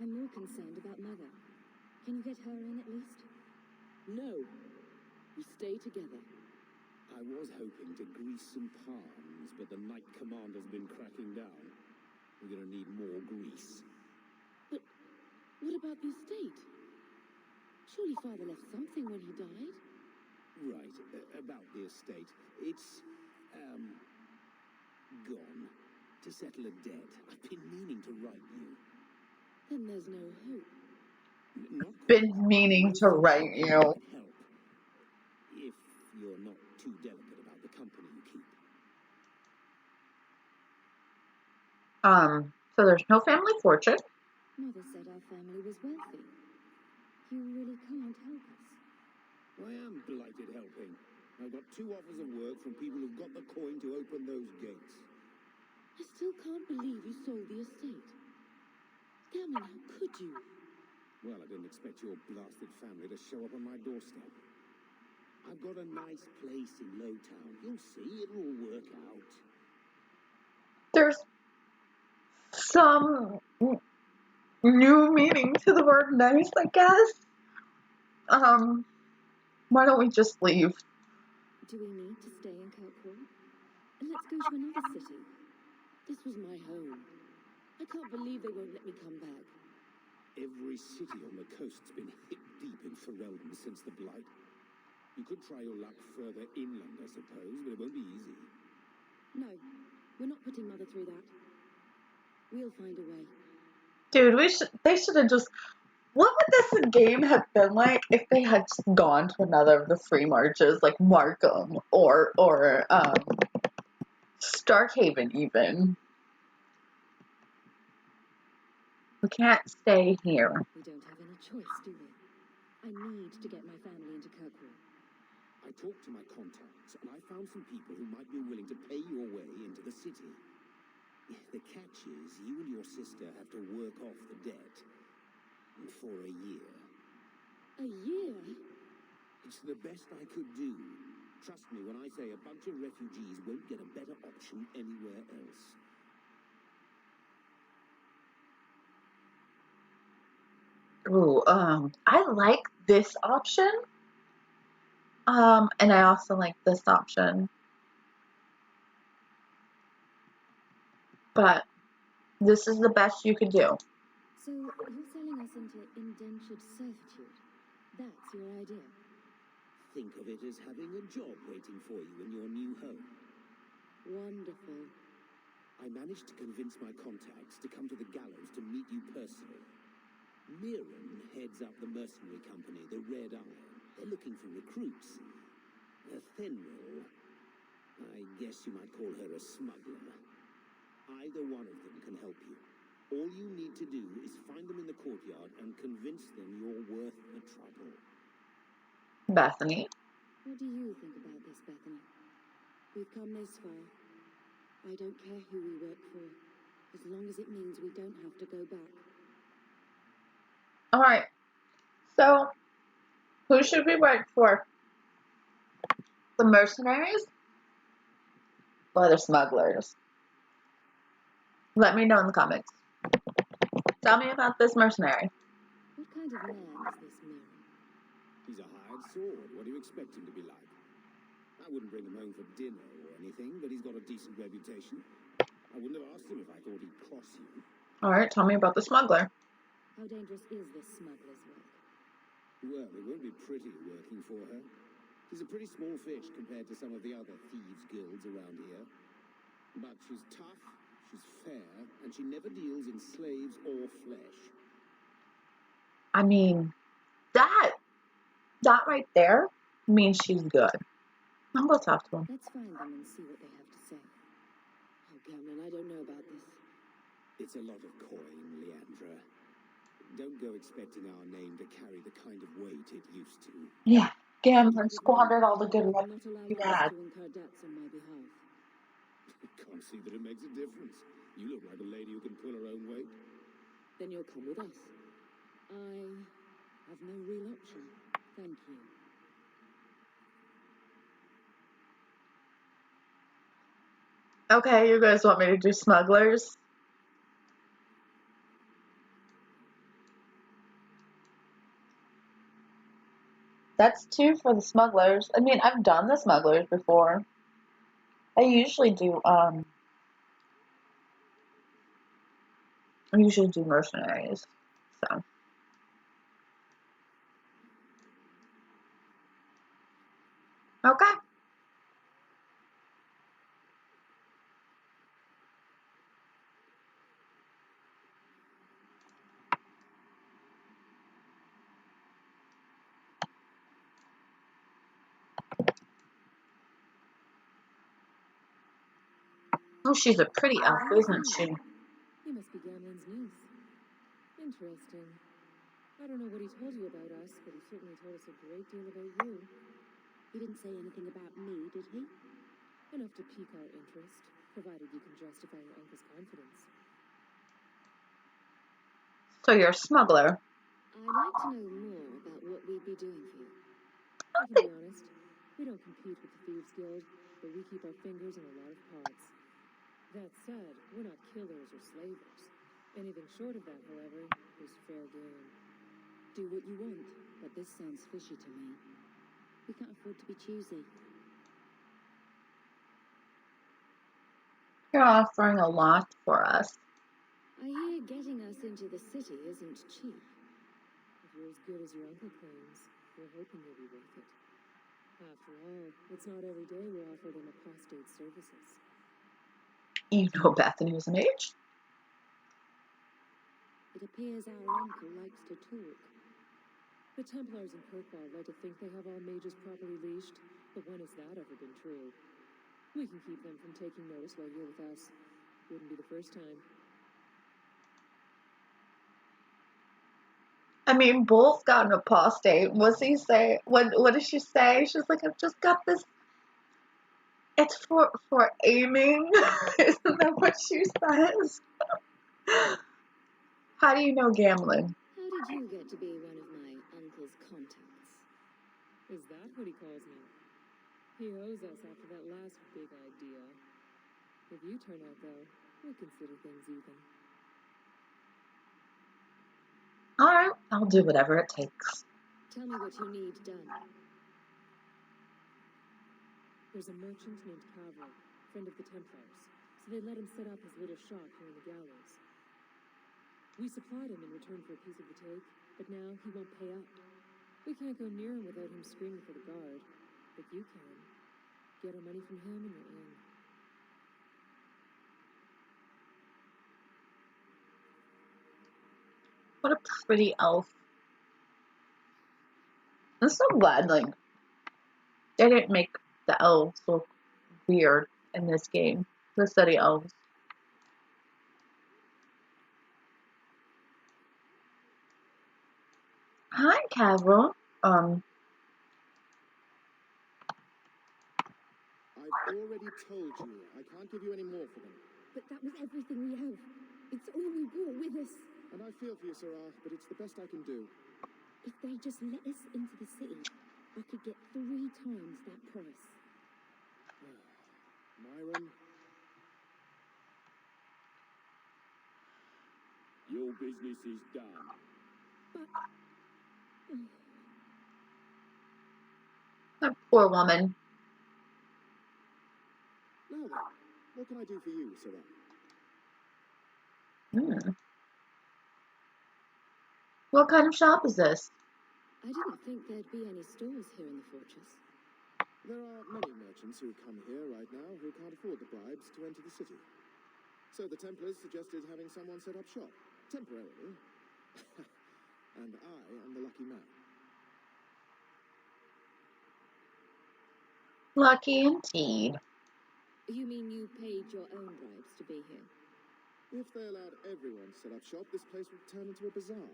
I'm more concerned about Mother. Can you get her in at least? No. We stay together. I was hoping to grease some palms, but the Knight Commander's been cracking down. We're gonna need more grease. But what about the estate? Surely Father left something when he died? Right, about the estate. It's, gone. To settle a debt. I've been meaning to write you. Then there's no hope. Not Been meaning to write you. help. If you're not too delicate about the company you keep. So there's no family fortune. Mother said our family was wealthy. You really can't help us. I am delighted helping. I've got 2 offers of work from people who've got the coin to open those gates. I still can't believe you sold the estate. Gamlen, how could you? Well, I didn't expect your blasted family to show up on my doorstep. I've got a nice place in Lowtown. You'll see, it'll all work out. There's some new meaning to the word nice, I guess. Why don't we just leave? Do we need to stay in Kirkwall? Let's go to another city. This was my home. I can't believe they won't let me come back. Every city on the coast's been hip deep in Ferelden since the Blight. You could try your luck further inland, I suppose, but it won't be easy. No, we're not putting Mother through that. We'll find a way. Dude, they should have just... What would this game have been like if they had just gone to another of the free marches, like Markham or Starkhaven even? We can't stay here. We don't have any choice, do we? I need to get my family into Kirkwall. I talked to my contacts, and I found some people who might be willing to pay your way into the city. The catch is, you and your sister have to work off the debt for a year. A year? It's the best I could do. Trust me when I say a bunch of refugees won't get a better option anywhere else. Ooh, I like this option. And I also like this option. But this is the best you could do. So, you're selling us into indentured servitude? That's your idea? Think of it as having a job waiting for you in your new home. Wonderful. I managed to convince my contacts to come to the gallows to meet you personally. Mirren heads up the mercenary company, the Red Iron. They're looking for recruits. Fenris, I guess you might call her a smuggler. Either one of them can help you. All you need to do is find them in the courtyard and convince them you're worth the trouble. Bethany. What do you think about this, Bethany? We've come this far. I don't care who we work for, as long as it means we don't have to go back. Alright. So, who should we work for? The mercenaries? Or the smugglers? Let me know in the comments. Tell me about this mercenary. What kind of man is this Mirren? He's a hired sword. What do you expect him to be like? I wouldn't bring him home for dinner or anything, but he's got a decent reputation. I wouldn't have asked him if I thought he'd cross you. Alright, tell me about the smuggler. How dangerous is this smuggler's work? Well, it won't be pretty working for her. She's a pretty small fish compared to some of the other thieves' guilds around here. But she's tough, she's fair, and she never deals in slaves or flesh. I mean, that right there means she's good. I'll go talk to him. Let's find them and see what they have to say. Oh, Cameron, I don't know about this. It's a lot of coin, Leandra. Don't go expecting our name to carry the kind of weight it used to. Yeah, Gambling squandered all the good luck Not allow you others had. to incur debts on my behalf. Can't see that it makes a difference. You look like a lady who can pull her own weight. Then you'll come with us. I have no real option. Thank you. Okay, you guys want me to do smugglers? That's 2 for the smugglers. I mean, I've done the smugglers before. I usually do mercenaries. So okay. Oh, she's a pretty elf, isn't she? You must be Gamlen's niece. Interesting. I don't know what he told you about us, but he certainly told us a great deal about you. He didn't say anything about me, did he? Enough to pique our interest, provided you can justify your uncle's confidence. So you're a smuggler. I'd like to know more about what we'd be doing for you. I can be honest, we don't compete with the Thieves Guild, but we keep our fingers in a lot of pots. That said, we're not killers or slavers. Anything short of that, however, is fair game. Do what you want, but this sounds fishy to me. We can't afford to be choosy. You're offering a lot for us. I hear getting us into the city isn't cheap. If you're as good as your uncle claims, we're hoping you'll be worth it. After all, it's not every day we're offered an apostate's services. You know Bethany was an mage. It appears our uncle likes to talk. The Templars in Kirkwall like to think they have all mages properly leashed, but when has that ever been true? We can keep them from taking notice while you're with us. Wouldn't be the first time. I mean, Bull's got an apostate. What's he say? What did she say? She's like, I've just got this. It's for aiming. Isn't that what she says? How do you know gambling? How did you get to be one of my uncle's contacts? Is that what he calls me? He owes us after that last big idea. If you turn out, though, we'll consider things even. Alright, I'll do whatever it takes. Tell me what you need done. There's a merchant named Kirkwall, friend of the Templars, so they let him set up his little shop here in the gallows. We supplied him in return for a piece of the take, but now he won't pay up. We can't go near him without him screaming for the guard, but you can. Get our money from him and you're in. What a pretty elf. I'm so glad, like, they didn't make the elves look weird in this game. The study elves. Hi, Cavil. I've already told you, I can't give you any more for them. But that was everything we have. It's all we brought with us. And I feel for you, Sarah, but it's the best I can do. If they just let us into the city, I could get 3 times that price. Myron, Your business is done. That poor woman. now then, what can I do for you, Sarah? What kind of shop is this? I didn't think there'd be any stores here in the fortress. There are many merchants who come here right now who can't afford the bribes to enter the city. So the Templars suggested having someone set up shop, temporarily. And I am the lucky man. Lucky indeed. You mean you paid your own bribes to be here? If they allowed everyone to set up shop, this place would turn into a bazaar.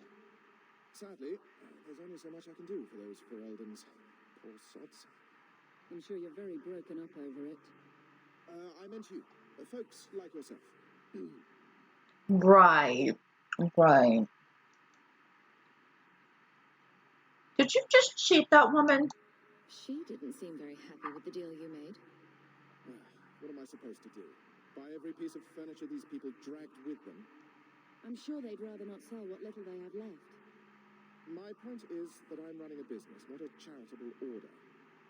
Sadly, there's only so much I can do for those Fereldens. Poor sods. I'm sure you're very broken up over it. I meant you. Folks like yourself. Right. Right. Did you just cheat that woman? She didn't seem very happy with the deal you made. What am I supposed to do? Buy every piece of furniture these people dragged with them? I'm sure they'd rather not sell what little they have left. My point is that I'm running a business, not a charitable order.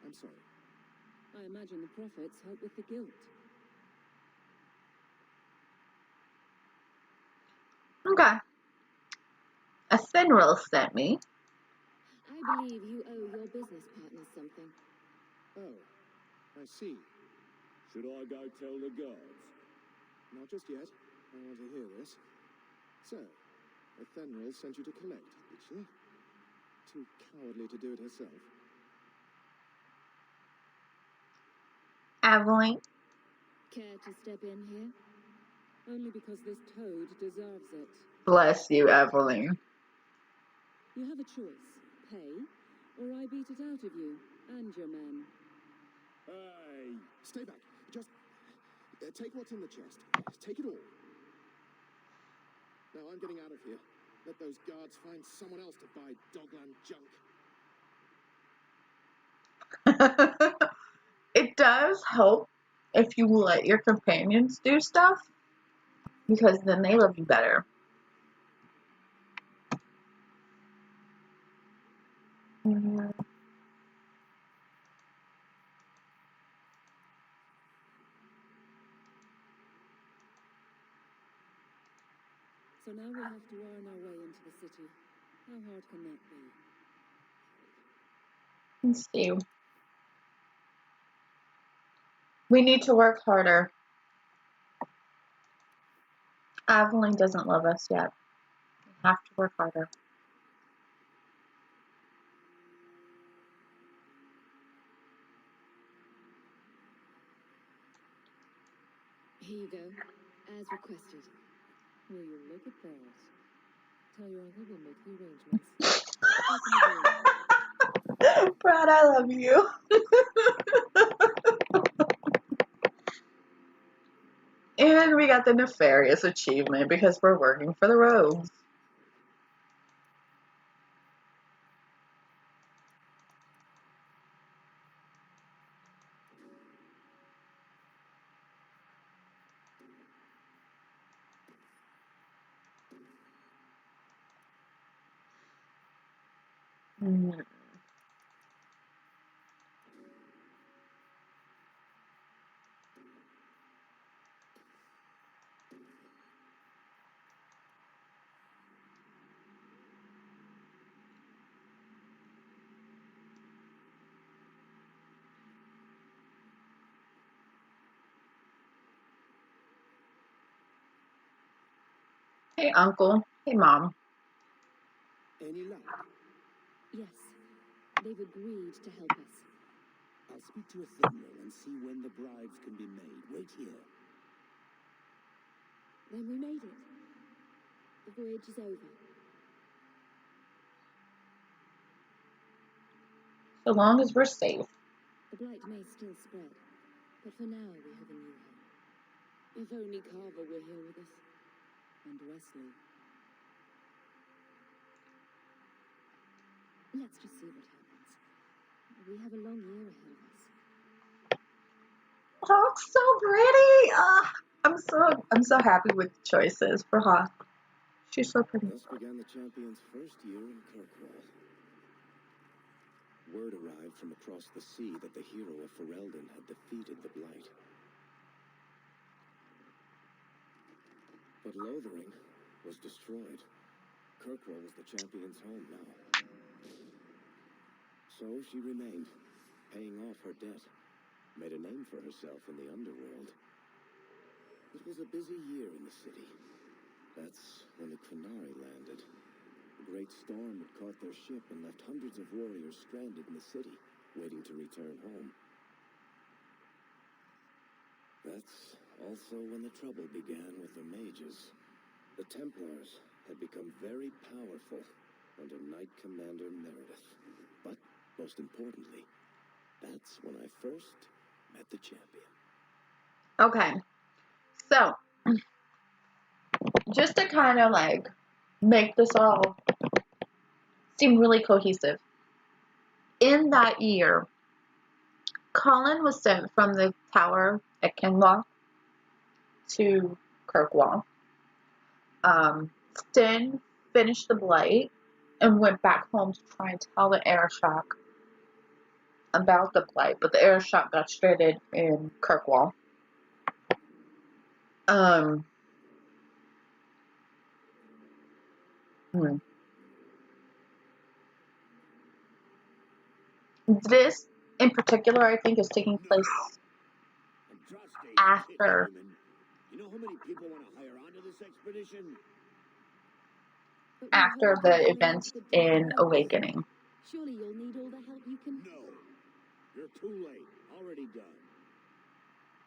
I'm sorry. I imagine the profits help with the guilt. Okay. A Fenris sent me. I believe you owe your business partners something. Oh, I see. Should I go tell the guards? Not just yet. I want to hear this. So, Fenris sent you to collect, did she? Too cowardly to do it herself. Aveline. Care to step in here? Only because this toad deserves it. Bless you, Aveline. You have a choice. Pay, or I beat it out of you and your men. Hey! Stay back. Just take what's in the chest. Take it all. Now I'm getting out of here. Let those guards find someone else to buy dogland junk. It does help if you let your companions do stuff, because then they love you better. So now we'll have to earn our way into the city. How hard can that be? Let's see. We need to work harder. Aveline doesn't love us yet. We have to work harder. Here you go, as requested. Will you look at that? Tell your uncle we'll make the arrangements. Brad, I love you. And we got the nefarious achievement because we're working for the rogues. Mm. Hey, Uncle. Hey, Mom. Any luck? Yes, they've agreed to help us. I'll speak to Ephemeral and see when the bribes can be made. Wait here. Then we made it. The voyage is over. So long as we're safe. The Blight may still spread, but for now we have a new home. If only Carver were here with us. And Wesley. Let's just see what happens. We have a long year ahead of us. Hawke's so pretty. I'm so happy with the choices for Hawke. She's so pretty. Thus began the champion's first year in Kirkwall. Word arrived from across the sea that the hero of Ferelden had defeated the Blight. But Lothering was destroyed. Kirkwall was the champion's home now. So she remained, paying off her debt, made a name for herself in the underworld. It was a busy year in the city. That's when the Qunari landed. A great storm had caught their ship and left hundreds of warriors stranded in the city, waiting to return home. That's also when the trouble began with the mages. The Templars had become very powerful under Knight Commander Meredith. But, most importantly, that's when I first met the champion. Okay. So, just to kind of like make this all seem really cohesive. In that year, Colin was sent from the tower at Kirkwall to Kirkwall. Sten finished the Blight and went back home to try and tell the Airshock about the Blight, but the Airshock got stranded in Kirkwall. This, in particular, I think is taking place after. You know how many people want to hire onto this expedition? After the events in Awakening. Surely you'll need all the help you can. No. You're too late. Already done.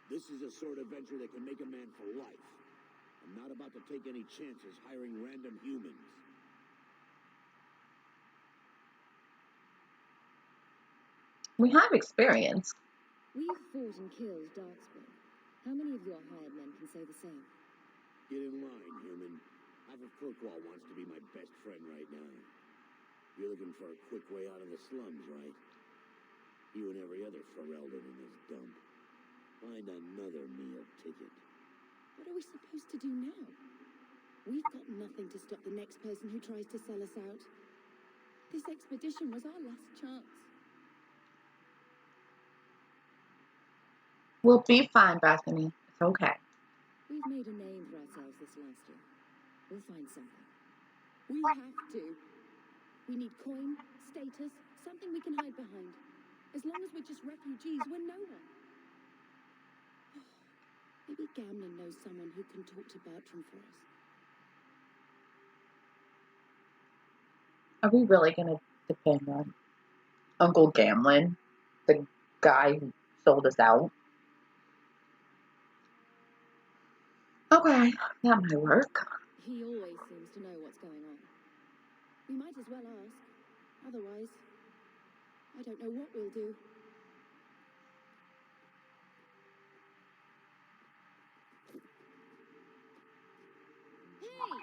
This is a sort of venture that can make a man for life. I'm not about to take any chances hiring random humans. We have experience. We've fought and killed Darkspawn. How many of your hired men can say the same? Get in line, human. Half of Kirkwall wants to be my best friend right now. You're looking for a quick way out of the slums, right? You and every other Ferelden in this dump. Find another meal ticket. What are we supposed to do now? We've got nothing to stop the next person who tries to sell us out. This expedition was our last chance. We'll be fine, Bethany. It's okay. We've made a name for ourselves this last year. We'll find something. We have to. We need coin, status, something we can hide behind. As long as we're just refugees, we're no one. Maybe Gamlin knows someone who can talk to Bertram for us. Are we really going to depend on Uncle Gamlin, the guy who sold us out? Okay, that might work. He always seems to know what's going on. We might as well ask. Otherwise, I don't know what we'll do. Hey!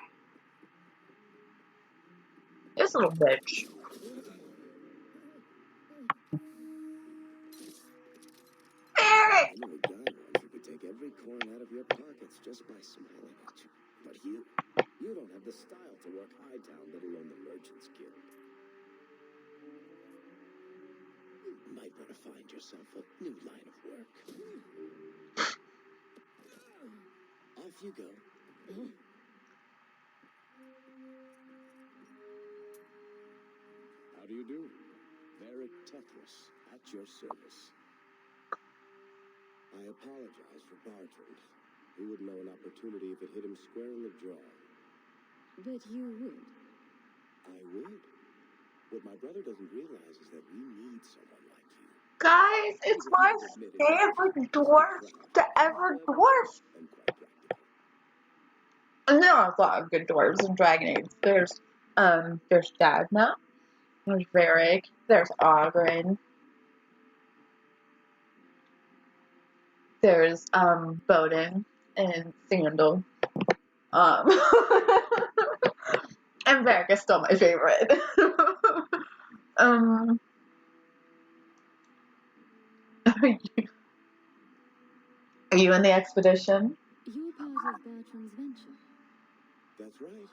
This little bitch. I knew a guy once who could take every coin out of your pockets just by smiling at you. But you don't have the style to work Hightown, let alone the Merchant's Guild. You might want to find yourself a new line of work. Off you go. How do you do? Varric at your service. I apologize for Bartrand. He wouldn't know an opportunity if it hit him square in the jaw. But you would. I would. What my brother doesn't realize is that we need someone like you. Guys, it's my favorite dwarf to ever dwarf. And quite practical. And there are a lot of good dwarves in Dragon Age. There's Dagna, there's Varric, there's Ogren, there's Bowden and Sandal. And Varric is still my favorite. Are you in the expedition? You're part of Bertrand's venture. That's right.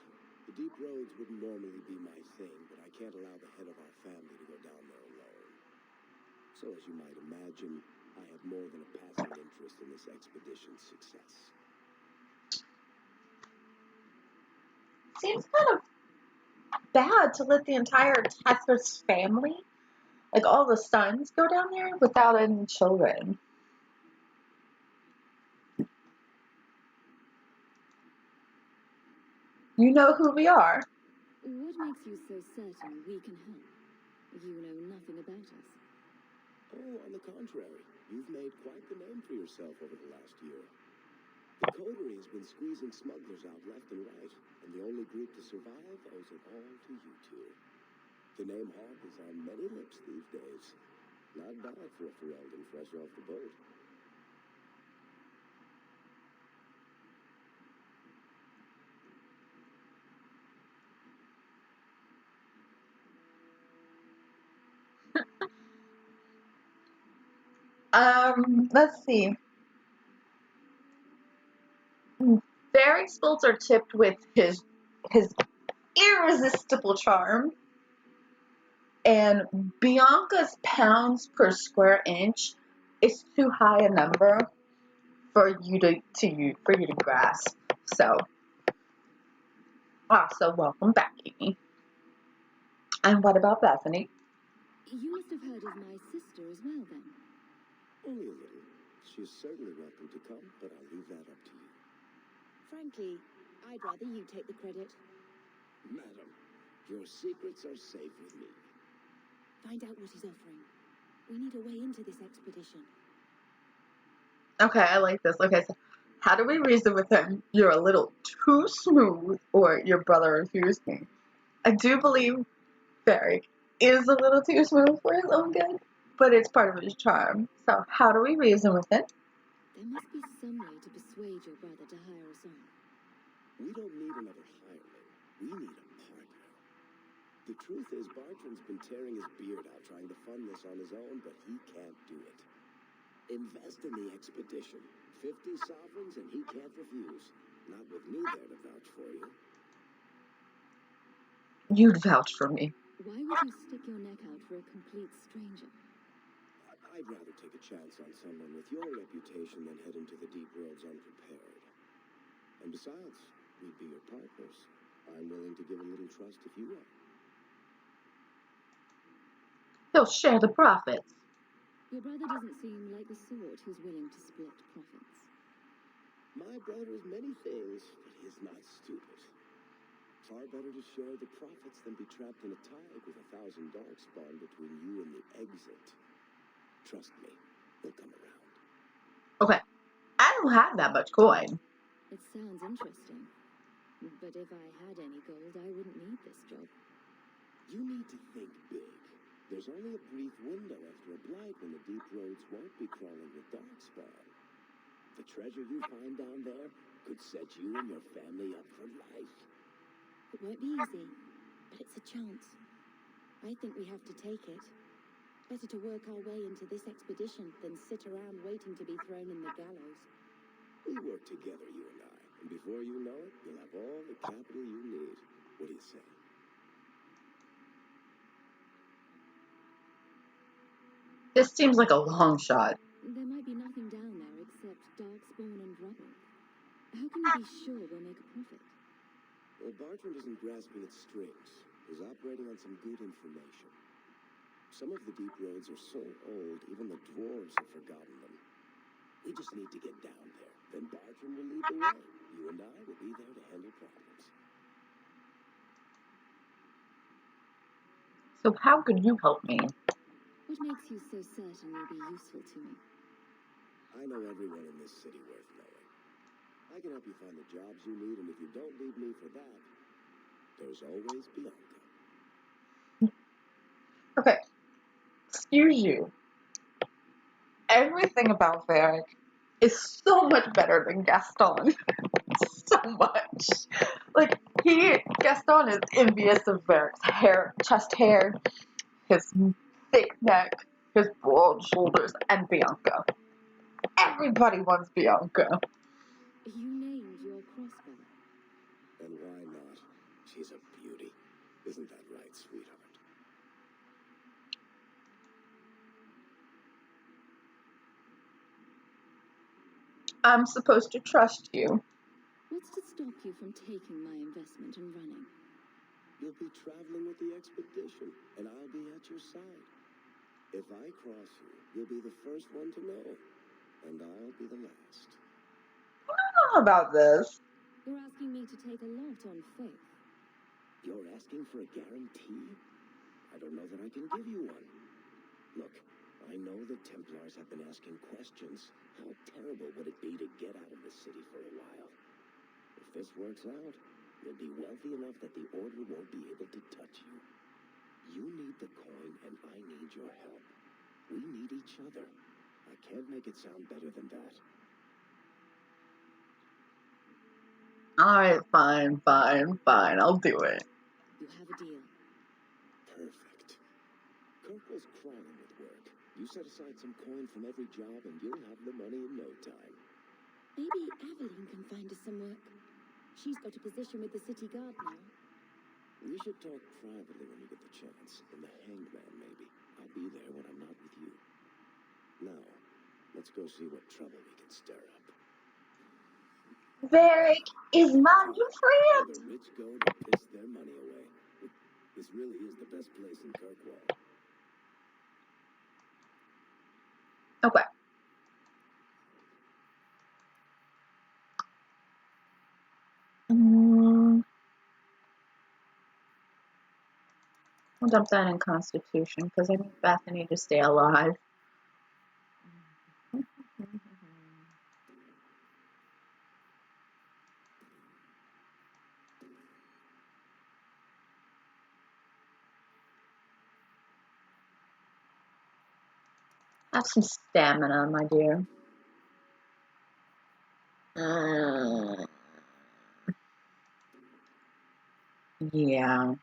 The deep roads wouldn't normally be my thing, but I can't allow the head of our family to go down there alone. So as you might imagine, I have more than a passing interest in this expedition's success. Seems kind of bad to let the entire Tethys family, like all the sons, go down there without any children. You know who we are. What makes you so certain we can help? You know nothing about us. Oh, on the contrary, you've made quite the name for yourself over the last year. The coterie has been squeezing smugglers out left and right, and the only group to survive owes it all to you two. The name Hawke is on many lips these days. Not bad for a Ferelden fresh off the boat. Let's see. Varric's spells are tipped with his irresistible charm, and Bianca's pounds per square inch is too high a number for you to grasp. So, welcome back, Amy. And what about Bethany? You must have heard of my sister as well, then. Only a little. She's certainly welcome to come, but I'll leave that up to you. Frankly, I'd rather you take the credit. Madam, your secrets are safe with me. Find out what he's offering. We need a way into this expedition. Okay, I like this. Okay, so how do we reason with him? You're a little too smooth, or your brother refused me. I do believe Varric is a little too smooth for his own good, but it's part of his charm. So how do we reason with it? There must be some way to persuade your brother to hire us on. We don't need another hireling. We need a partner. The truth is, Bartrand's been tearing his beard out trying to fund this on his own, but he can't do it. Invest in the expedition. 50 sovereigns and he can't refuse. Not with me there to vouch for you. You'd vouch for me. Why would you stick your neck out for a complete stranger? I'd rather take a chance on someone with your reputation than head into the deep roads unprepared. And besides, we'd be your partners. I'm willing to give a little trust if you are. He'll share the profits. Your brother doesn't seem like the sort who's willing to split profits. My brother is many things, but he's not stupid. Far better to share the profits than be trapped in a tide with 1,000 darkspawn between you and the exit. Trust me, they'll come around. Okay, I don't have that much coin. It sounds interesting. But if I had any gold, I wouldn't need this job. You need to think big. There's only a brief window after a blight when the deep roads won't be crawling with darkspawn. The treasure you find down there could set you and your family up for life. It won't be easy, but it's a chance. I think we have to take it. Better to work our way into this expedition than sit around waiting to be thrown in the gallows. We work together, you and I, and before you know it, you'll have all the capital you need. What do you say? This seems like a long shot. There might be nothing down there except darkspawn and rubble. How can you be sure we'll make a profit? Well, Bartrand isn't grasping at strings. He's operating on some good information. Some of the deep roads are so old, even the dwarves have forgotten them. We just need to get down there. Then Bartrand will lead the way. You and I will be there to handle problems. So how could you help me? What makes you so certain you'll be useful to me? I know everyone in this city worth knowing. I can help you find the jobs you need, and if you don't need me for that, there's always Bianca. Okay. Excuse you. Everything about Varric is so much better than Gaston. So much. Like, Gaston is envious of Varric's hair, chest hair, his thick neck, his broad shoulders, and Bianca. Everybody wants Bianca. You named your crossbow. And why not? She's a beauty. Isn't that right, sweetheart? I'm supposed to trust you. What's to stop you from taking my investment and running? You'll be traveling with the expedition, and I'll be at your side. If I cross you, you'll be the first one to know, and I'll be the last. I don't know about this. You're asking me to take a lot on faith. You're asking for a guarantee? I don't know that I can give you one. Look, I know the Templars have been asking questions. How terrible would it be to get out of the city for a while? If this works out, you'll be wealthy enough that the Order won't be able to touch you. You need the coin, and I need your help. We need each other. I can't make it sound better than that. Alright, fine. I'll do it. You have a deal. Perfect. Kirkwall's crawling with work. You set aside some coin from every job, and you'll have the money in no time. Maybe Aveline can find us some work. She's got a position with the city guard now. We should talk privately when you get the chance. In the Hanged Man, maybe. I'll be there when I'm not with you. Now, let's go see what trouble we can stir up. Varric is my new Where friend. the rich go to piss their money away. This really is the best place in Kirkwall. Okay. I'll dump that in Constitution because I need Bethany to stay alive. Have some stamina, my dear. Yeah.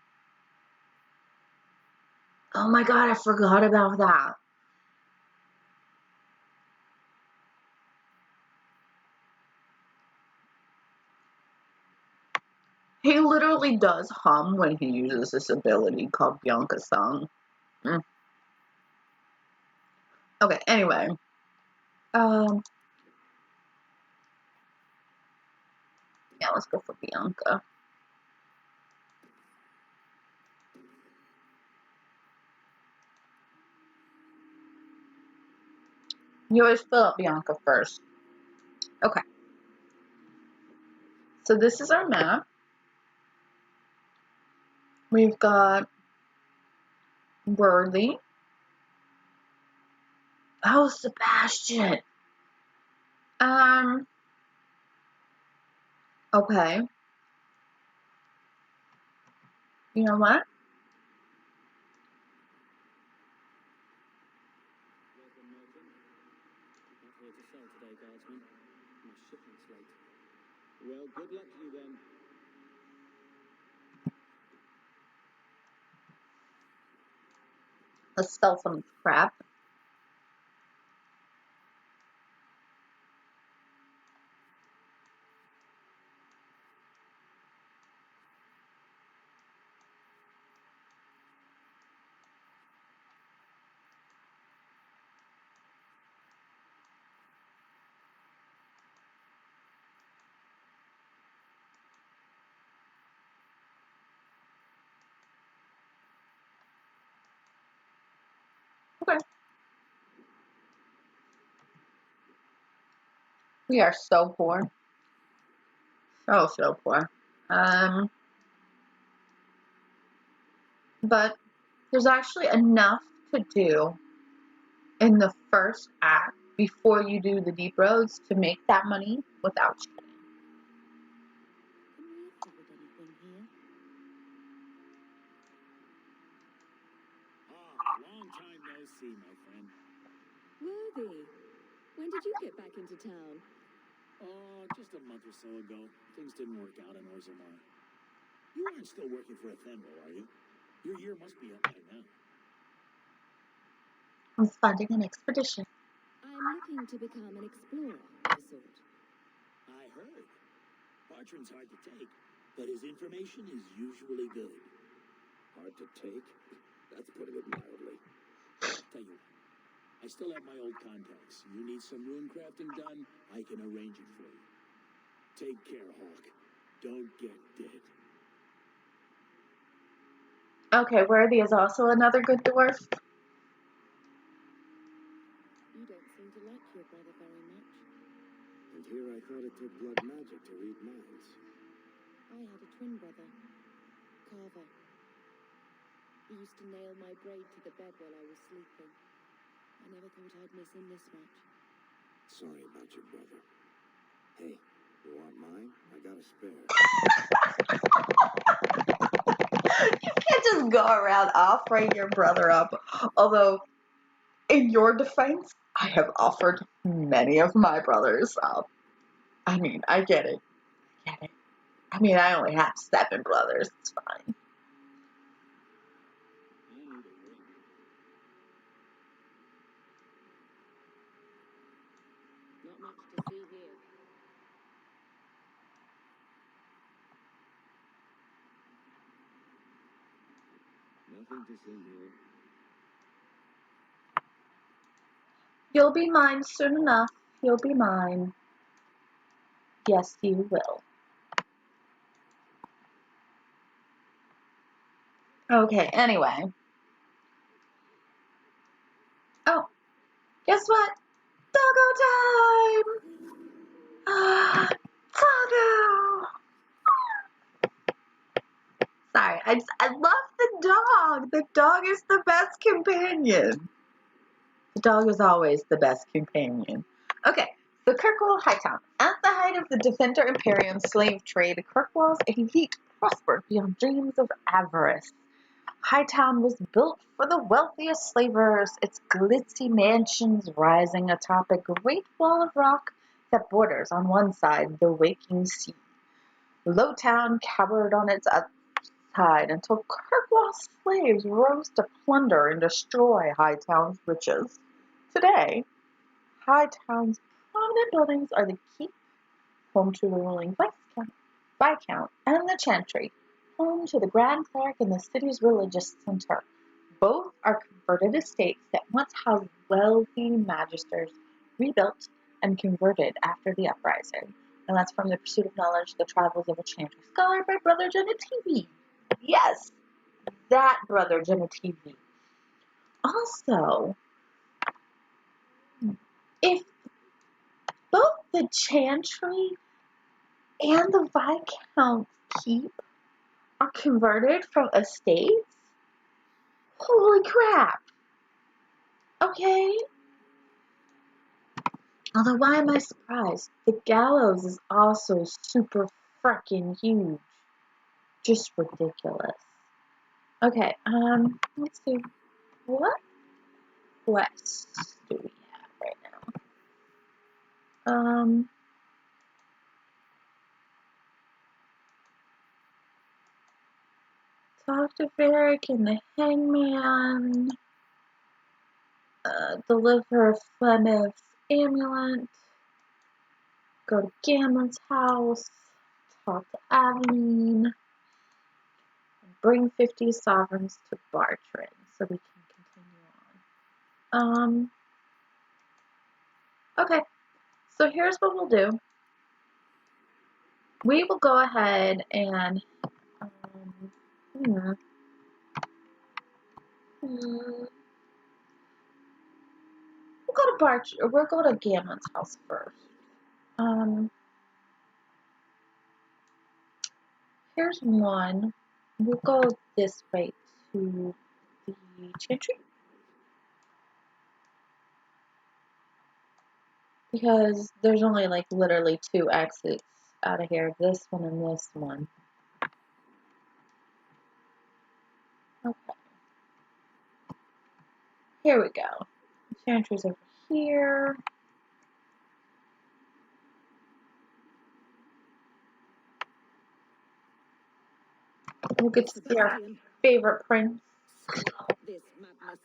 Oh my god, I forgot about that. He literally does hum when he uses this ability called Bianca Song. Okay, anyway. Yeah, let's go for Bianca. You always fill up Bianca first. Okay. So this is our map. We've got Worthy. Oh, Sebastian. Okay. You know what? Welcome, Merton. Not here to sell today, Guardsman. My shipment's late. Well, good luck to you then. Let's sell some crap. Okay. We are so poor. So poor. But there's actually enough to do in the first act before you do the deep roads to make that money without cheating. Can we afford anything here? Long time no see, my friend. Worthy, when did you get back into town? Oh, just a month or so ago. Things didn't work out in Orzammar. You aren't still working for Ephemeral, are you? Your year must be up by now. I'm funding an expedition. I'm looking to become an explorer of a sort. I heard. Bartram's hard to take, but his information is usually good. Hard to take? That's putting it mildly. Tell you what, I still have my old contacts. You need some rune crafting done, I can arrange it for you. Take care, Hawke. Don't get dead. Okay, Worthy is also another good dwarf. You don't seem to like your brother very much. And here I thought it took blood magic to read minds. I had a twin brother, Carver. He used to nail my braid to the bed while I was sleeping. I never thought I'd miss him this much. Sorry about your brother. Hey, you want mine? I got a spare. You can't just go around offering your brother up. Although, in your defense, I have offered many of my brothers up. I mean, I get it. I mean, I only have 7 brothers. It's fine. I need a ring. Not much to see here. Nothing to see here. You'll be mine soon enough. You'll be mine. Yes, you will. Okay, anyway. Oh, guess what? Doggo time! Doggo! Sorry, I love the dog. The dog is the best companion. The dog is always the best companion. Okay, so Kirkwall Hightown. At the height of the Defender Imperium slave trade, Kirkwall's elite prospered beyond dreams of avarice. Hightown was built for the wealthiest slavers, its glitzy mansions rising atop a great wall of rock that borders on one side the waking sea. Lowtown cowered on its other side until Kirkwall's slaves rose to plunder and destroy Hightown's riches. Today, Hightown's prominent buildings are the Keep, home to the ruling Viscount, and the Chantry, home to the Grand Cleric and the city's religious center. Both are converted estates that once housed wealthy magisters, rebuilt and converted after the uprising. And that's from The Pursuit of Knowledge, The Travels of a Chantry Scholar by Brother Genetivi. Yes, that Brother Genetivi. Also, if both the Chantry and the Viscount Keep are converted from estates, holy crap! Okay? Although, why am I surprised? The gallows is also super freaking huge. Just ridiculous. Okay, let's see. What quests do we have right now? Talk to Varric and the Hangman. Deliver Flemeth's amulet. Go to Gammon's house. Talk to Aveline. Bring 50 sovereigns to Bartram so we can continue on. Okay, so here's what we'll do. We will go ahead and We'll go to Gammon's house first. Here's one. We'll go this way to the chantry. Because there's only like literally 2 exits out of here. This one and this one. Okay. Here we go. The chantry's over here. We'll get to see our favorite prince. Stop this madness.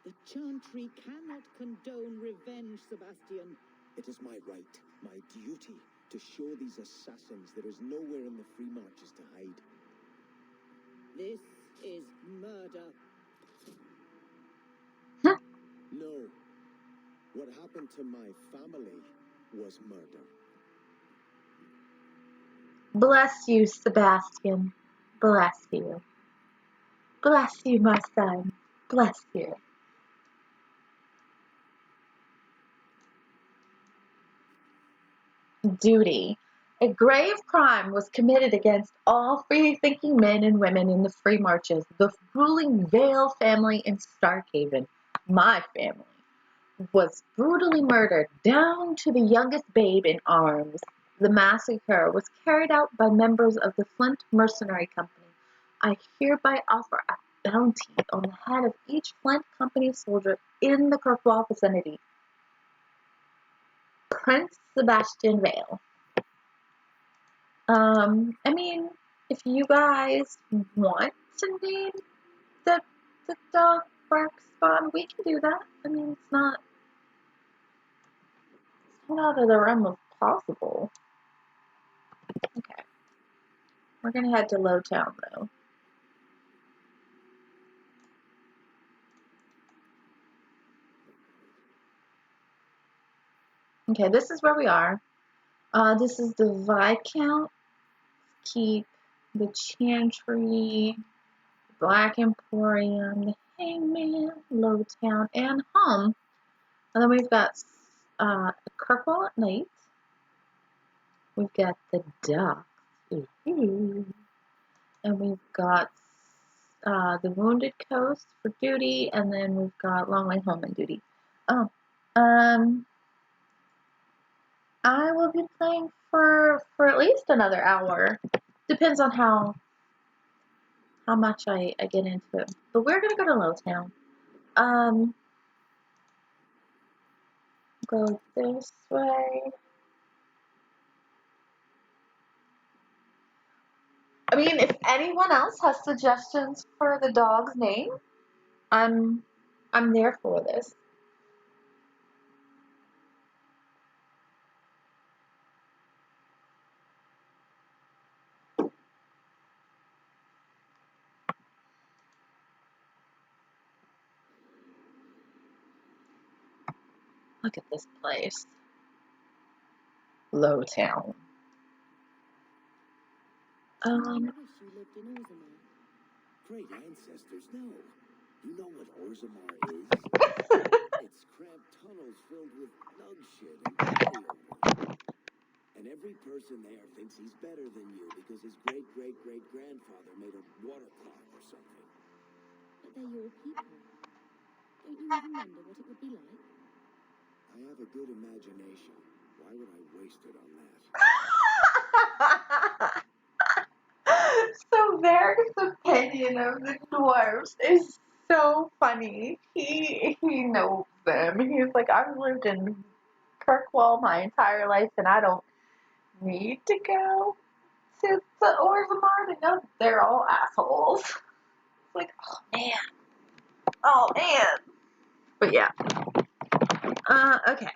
The Chantry cannot condone revenge, Sebastian. It is my right, my duty, to show these assassins there is nowhere in the Free Marches to hide. This is murder. No. What happened to my family was murder. Bless you, Sebastian. Bless you. Bless you, my son. Bless you. Duty. A grave crime was committed against all free-thinking men and women in the Free Marches, the ruling Vale family in Starkhaven. My family was brutally murdered, down to the youngest babe in arms. The massacre was carried out by members of the Flint Mercenary Company. I hereby offer a bounty on the head of each Flint Company soldier in the Kirkwall vicinity. Prince Sebastian Vale. I mean, if you guys want to name the dog Varric spawn, we can do that. I mean, it's not out of the realm of possible. Okay. We're gonna head to Lowtown though. Okay, this is where we are. This is the Viscount Keep, the Chantry, the Black Emporium, the Hangman, Lowtown, and home. And then we've got Kirkwall at night. We've got the docks. And we've got the Wounded Coast for duty, and then we've got Long Way Home and duty. Oh, I will be playing for at least another hour. Depends on how much I get into it. But we're gonna go to Lowtown. Go this way. I mean, if anyone else has suggestions for the dog's name, I'm there for this. Look at this place. Lowtown. I wish you lived in Orzammar. Great ancestors, no. You know what Orzammar is? It's cramped tunnels filled with dog shit and body odor. And every person there thinks he's better than you because his great-great-great-grandfather made a water clock or something. But they're your people. Don't you even wonder what it would be like? I have a good imagination. Why would I waste it on that? So Varric's opinion of the dwarves is so funny. He knows them. He's like, I've lived in Kirkwall my entire life, and I don't need to go to Orzammar to know that they're all assholes. It's like, oh man. But yeah. Okay.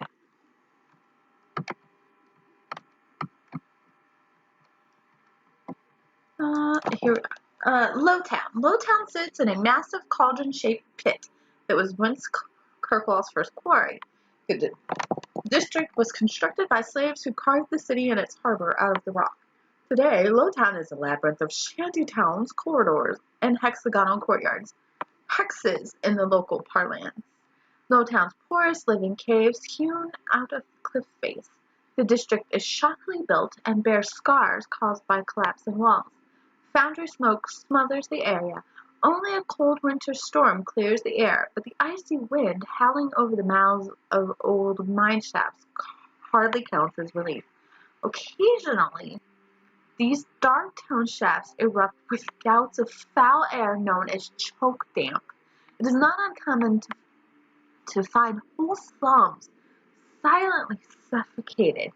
Here we are. Lowtown. Lowtown sits in a massive cauldron-shaped pit that was once Kirkwall's first quarry. The district was constructed by slaves who carved the city and its harbor out of the rock. Today, Lowtown is a labyrinth of shanty towns, corridors, and hexagonal courtyards. Hexes in the local parlance. Lowtown's poorest live in caves hewn out of cliff face. The district is shockily built and bears scars caused by collapsing walls. Foundry smoke smothers the area. Only a cold winter storm clears the air, but the icy wind howling over the mouths of old mine shafts hardly counts as relief. Occasionally, these dark town shafts erupt with gouts of foul air known as choke damp. It is not uncommon to find whole slums silently suffocated,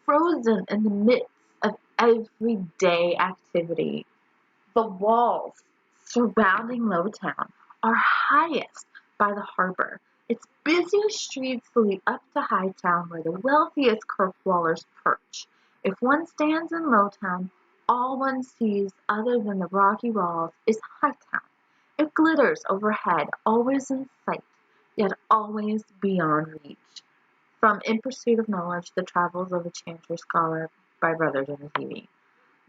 frozen in the midst of everyday activity. The walls surrounding Lowtown are highest by the harbor. Its busiest streets lead up to Hightown, where the wealthiest Kirkwallers perch. If one stands in Lowtown, all one sees, other than the rocky walls, is Hightown. It glitters overhead, always in sight, yet always beyond reach. From In Pursuit of Knowledge, The Travels of a Chantry Scholar by Brothers in the TV.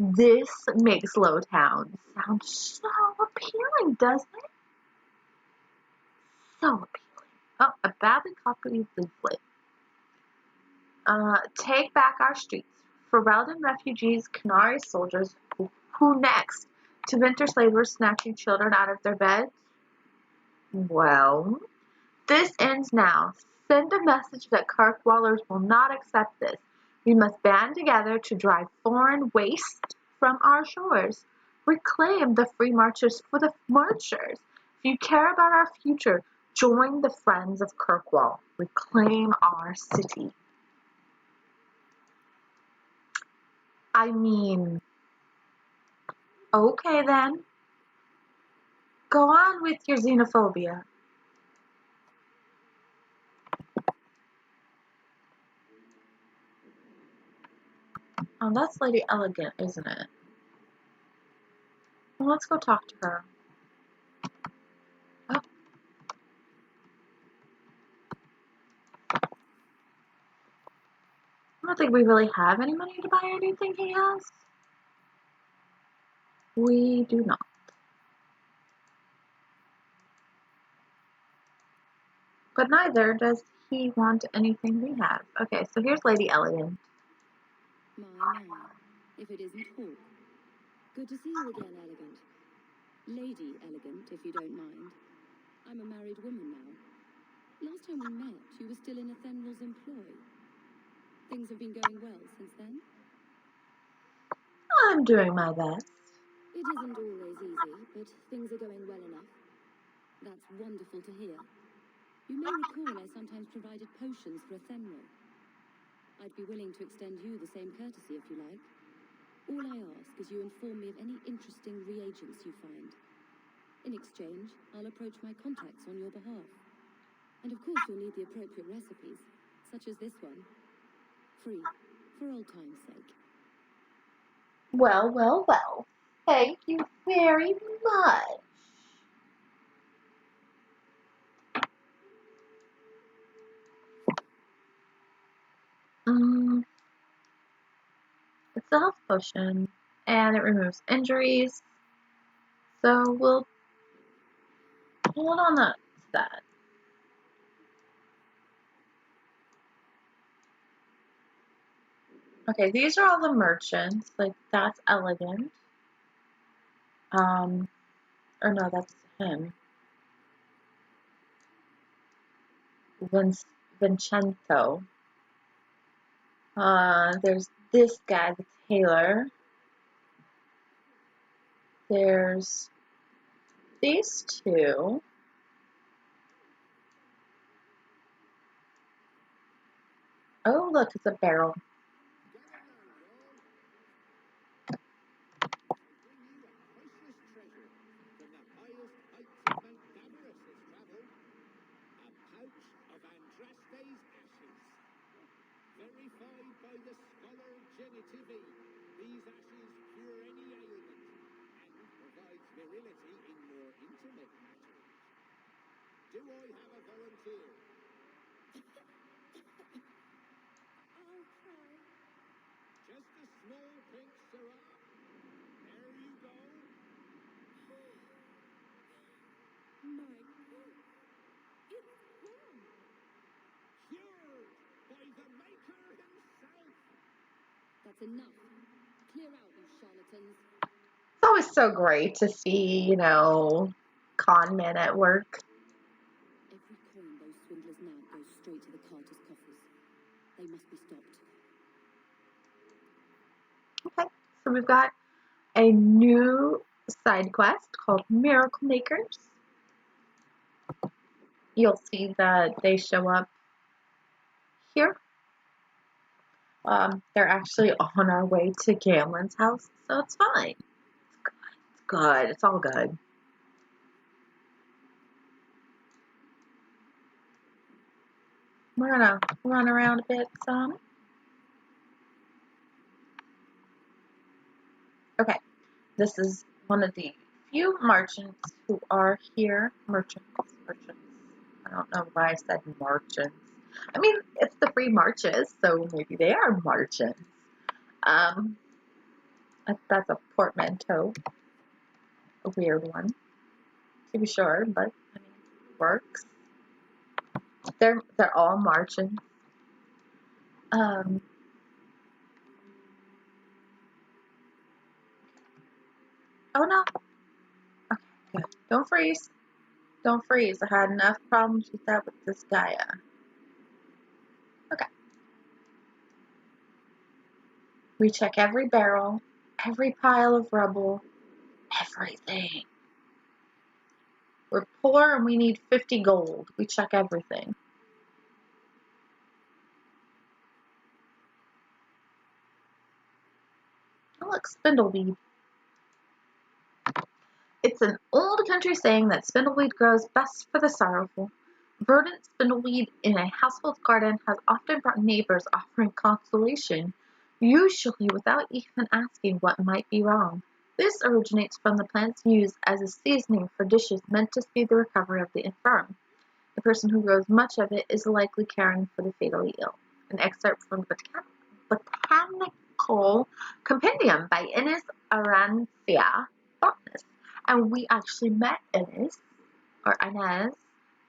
This makes Lowtown sound so appealing, doesn't it? So appealing. Oh, a badly copied leaflet. Take back our streets. Ferelden refugees, Canary soldiers, who next? To winter slavers snatching children out of their beds? Well, this ends now. Send a message that Kirkwallers will not accept this. We must band together to drive foreign waste from our shores. Reclaim the free marchers for the marchers. If you care about our future, join the Friends of Kirkwall. Reclaim our city. I mean, okay then. Go on with your xenophobia. Oh, that's Lady Elegant, isn't it? Well, let's go talk to her. Oh. I don't think we really have any money to buy anything he has. We do not. But neither does he want anything we have. Okay, so here's Lady Elegant. My, if it isn't Hawke. Good to see you again, Elegant. Lady Elegant, if you don't mind. I'm a married woman now. Last time we met, you were still in Fenris's employ. Things have been going well since then? I'm doing my best. It isn't always easy, but things are going well enough. That's wonderful to hear. You may recall I sometimes provided potions for Fenris. I'd be willing to extend you the same courtesy if you like. All I ask is you inform me of any interesting reagents you find. In exchange, I'll approach my contacts on your behalf. And of course you'll need the appropriate recipes, such as this one. Free, for old time's sake. Well, well, well. Thank you very much. It's a health potion, and it removes injuries. So we'll hold on to that. Okay, these are all the merchants. Like, that's Elegant. Or no, that's him. Vincento. There's this guy, the tailor. There's these two. Oh, look, it's a barrel. Verified by the scholar Genitivi, these ashes cure any ailment and provides virility in more intimate matters. Do I have a volunteer? I'll try. Just a small pink syrup. There you go. My God, it's gone. That's enough. Clear out, you charlatans. It's always so great to see, you know, con men at work. Every coin those swindlers nab goes straight to the carter's coffers. They must be stopped. Okay, so we've got a new side quest called Miracle Makers. You'll see that they show up here. They're actually on our way to Gamlen's house, so it's fine. It's good. It's all good. We're gonna run around a bit some. Okay, this is one of the few merchants who are here. Merchants. I don't know why I said merchants. I mean, it's the free marches, so maybe they are merchants. That's a portmanteau. A weird one, to be sure, but I mean, it works. They're all merchants. Oh no. Okay, good. Don't freeze. Don't freeze. I had enough problems with that with this guy. Okay. We check every barrel, every pile of rubble, everything. We're poor and we need 50 gold. We check everything. Oh, look, spindleweed. It's an old country saying that spindleweed grows best for the sorrowful. Verdant spindleweed in a household garden has often brought neighbors offering consolation, usually without even asking what might be wrong. This originates from the plant's use as a seasoning for dishes meant to speed the recovery of the infirm. A person who grows much of it is likely caring for the fatally ill. An excerpt from the Botanical Compendium by Inez Arancia, botanist. And we actually met Inez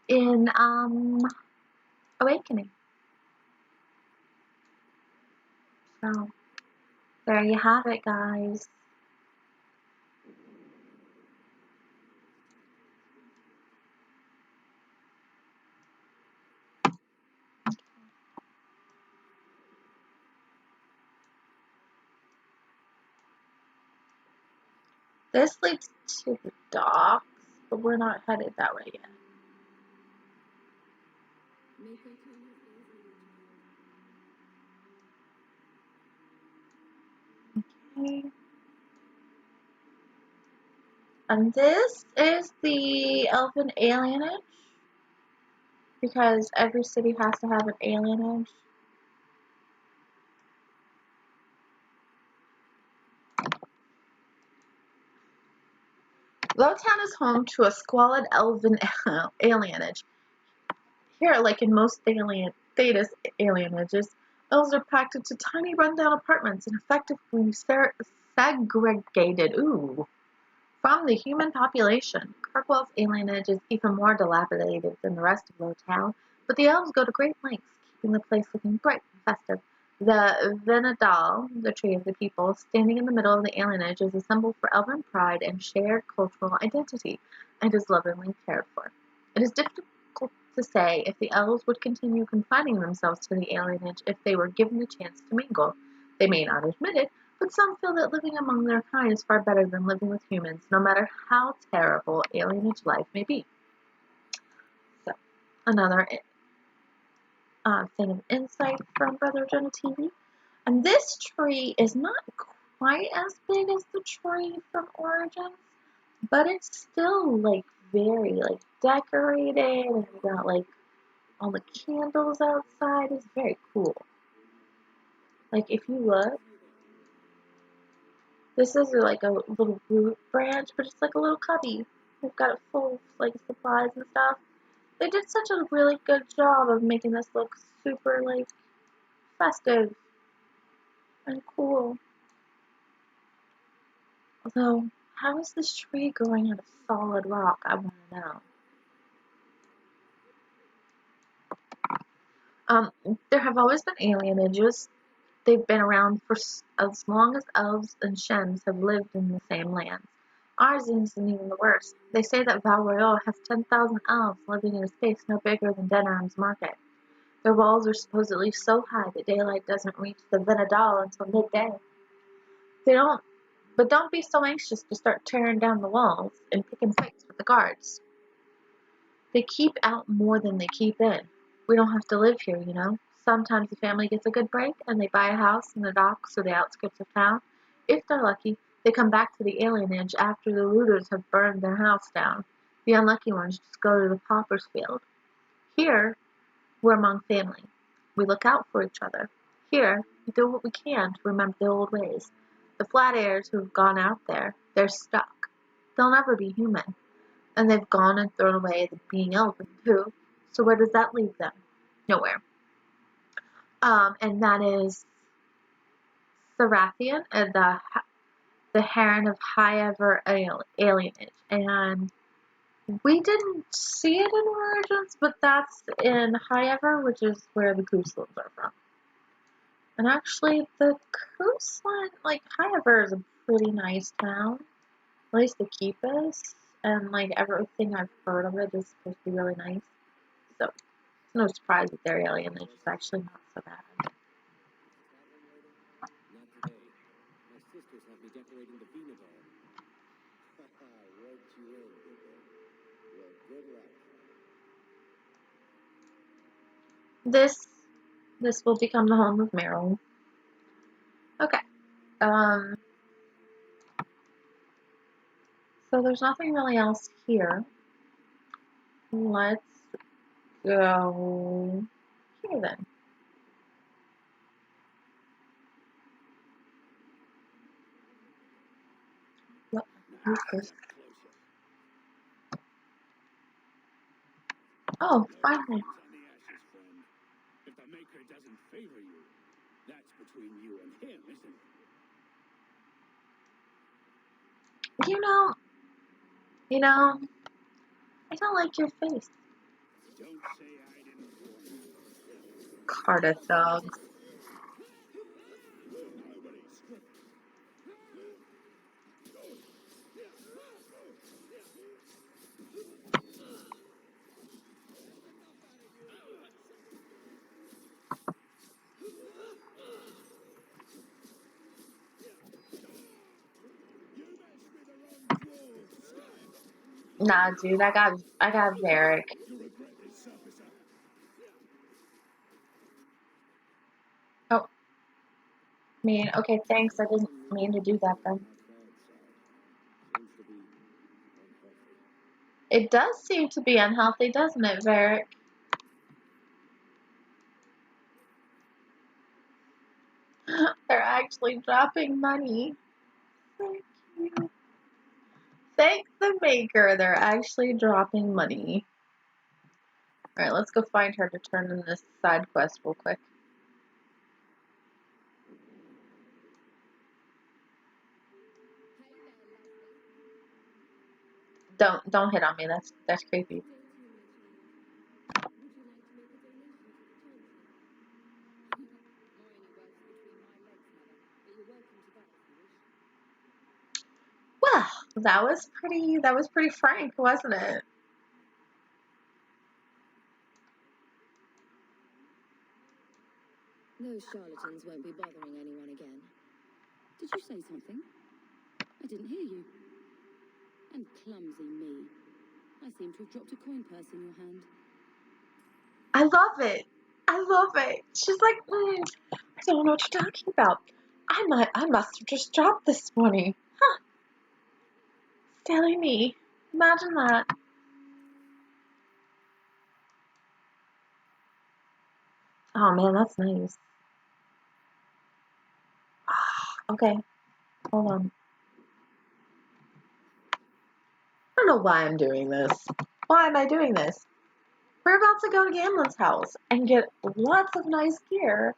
in Awakening. So there you have it, guys. This leads to the docks, but we're not headed that way yet. Okay. And this is the elfin alienage, because every city has to have an alienage. Lowtown is home to a squalid elven alienage. Here, like in most Thetis alienages, elves are packed into tiny rundown apartments and effectively segregated from the human population. Kirkwall's alienage is even more dilapidated than the rest of Lowtown, but the elves go to great lengths, keeping the place looking bright and festive. The Venadal, the tree of the people, standing in the middle of the alienage, is a symbol for elven pride and shared cultural identity, and is lovingly cared for. It is difficult to say if the elves would continue confining themselves to the alienage if they were given the chance to mingle. They may not admit it, but some feel that living among their kind is far better than living with humans, no matter how terrible alienage life may be. So, another thing of insight from Brother Jenna TV. And this tree is not quite as big as the tree from Origins, but it's still like very like decorated, and we got like all the candles outside. It's very cool. Like if you look, this is like a little root branch, but it's like a little cubby. We've got it full of like supplies and stuff. They did such a really good job of making this look super like festive and cool. Although, how is this tree growing out of solid rock? I want to know. There have always been alienages They've been around for as long as elves and shens have lived in the same lands. Ours isn't even the worst. They say that Val has 10,000 elves living in a space no bigger than Denham's Market. Their walls are supposedly so high that daylight doesn't reach the Venedal until midday. But don't be so anxious to start tearing down the walls and picking fights with the guards. They keep out more than they keep in. We don't have to live here, you know. Sometimes the family gets a good break and they buy a house in the docks or the outskirts of town. If they're lucky, they come back to the alienage after the looters have burned their house down. The unlucky ones just go to the pauper's field. Here, we're among family. We look out for each other. Here, we do what we can to remember the old ways. The flat airs who have gone out there, they're stuck. They'll never be human. And they've gone and thrown away the being elven too. So where does that leave them? Nowhere. And that is Sarathian and the Heron of High-Ever Alienage. And we didn't see it in Origins, but that's in High-Ever, which is where the Gooselands are from. And actually, the coastline, like, High-Ever is a pretty nice town. At least the keep is. And, like, everything I've heard of it is supposed to be really nice. So, it's no surprise that their alienage is actually not so bad. Not today. My sisters have me decorating the Venedal. Haha, roped you in, did they? Well, good luck. This will become the home of Meryl. Okay. So there's nothing really else here. Let's go here then. What? Who's this? Oh, finally. If the Maker doesn't favor you, that's between you and him, isn't it? You know, I don't like your face. Don't say I didn't warn you. Cardiff dogs. Nah, dude, I got Varric. Oh, okay, thanks. I didn't mean to do that then. It does seem to be unhealthy, doesn't it, Varric? They're actually dropping money. Thank you. Thank the Maker, they're actually dropping money. Alright, let's go find her to turn in this side quest real quick. Don't hit on me, that's creepy. Well, that was pretty frank, wasn't it? Those charlatans won't be bothering anyone again. Did you say something? I didn't hear you. And clumsy me. I seem to have dropped a coin purse in your hand. I love it. I love it. She's like, I don't know what you're talking about. I must have just dropped this money. Huh. Silly me. Imagine that. Oh man, that's nice. Okay, hold on. I don't know why I'm doing this. Why am I doing this? We're about to go to Gamlen's house and get lots of nice gear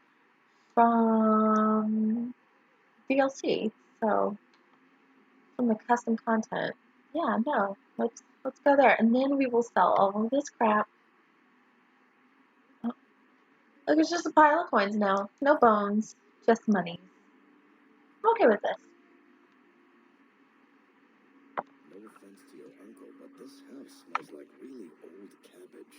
from DLC. So, from the custom content. Yeah, no. Let's go there. And then we will sell all of this crap. Oh, look, it's just a pile of coins now. No bones. Just monies. I'm okay with this. No offense to your uncle, but this house smells like really old cabbage.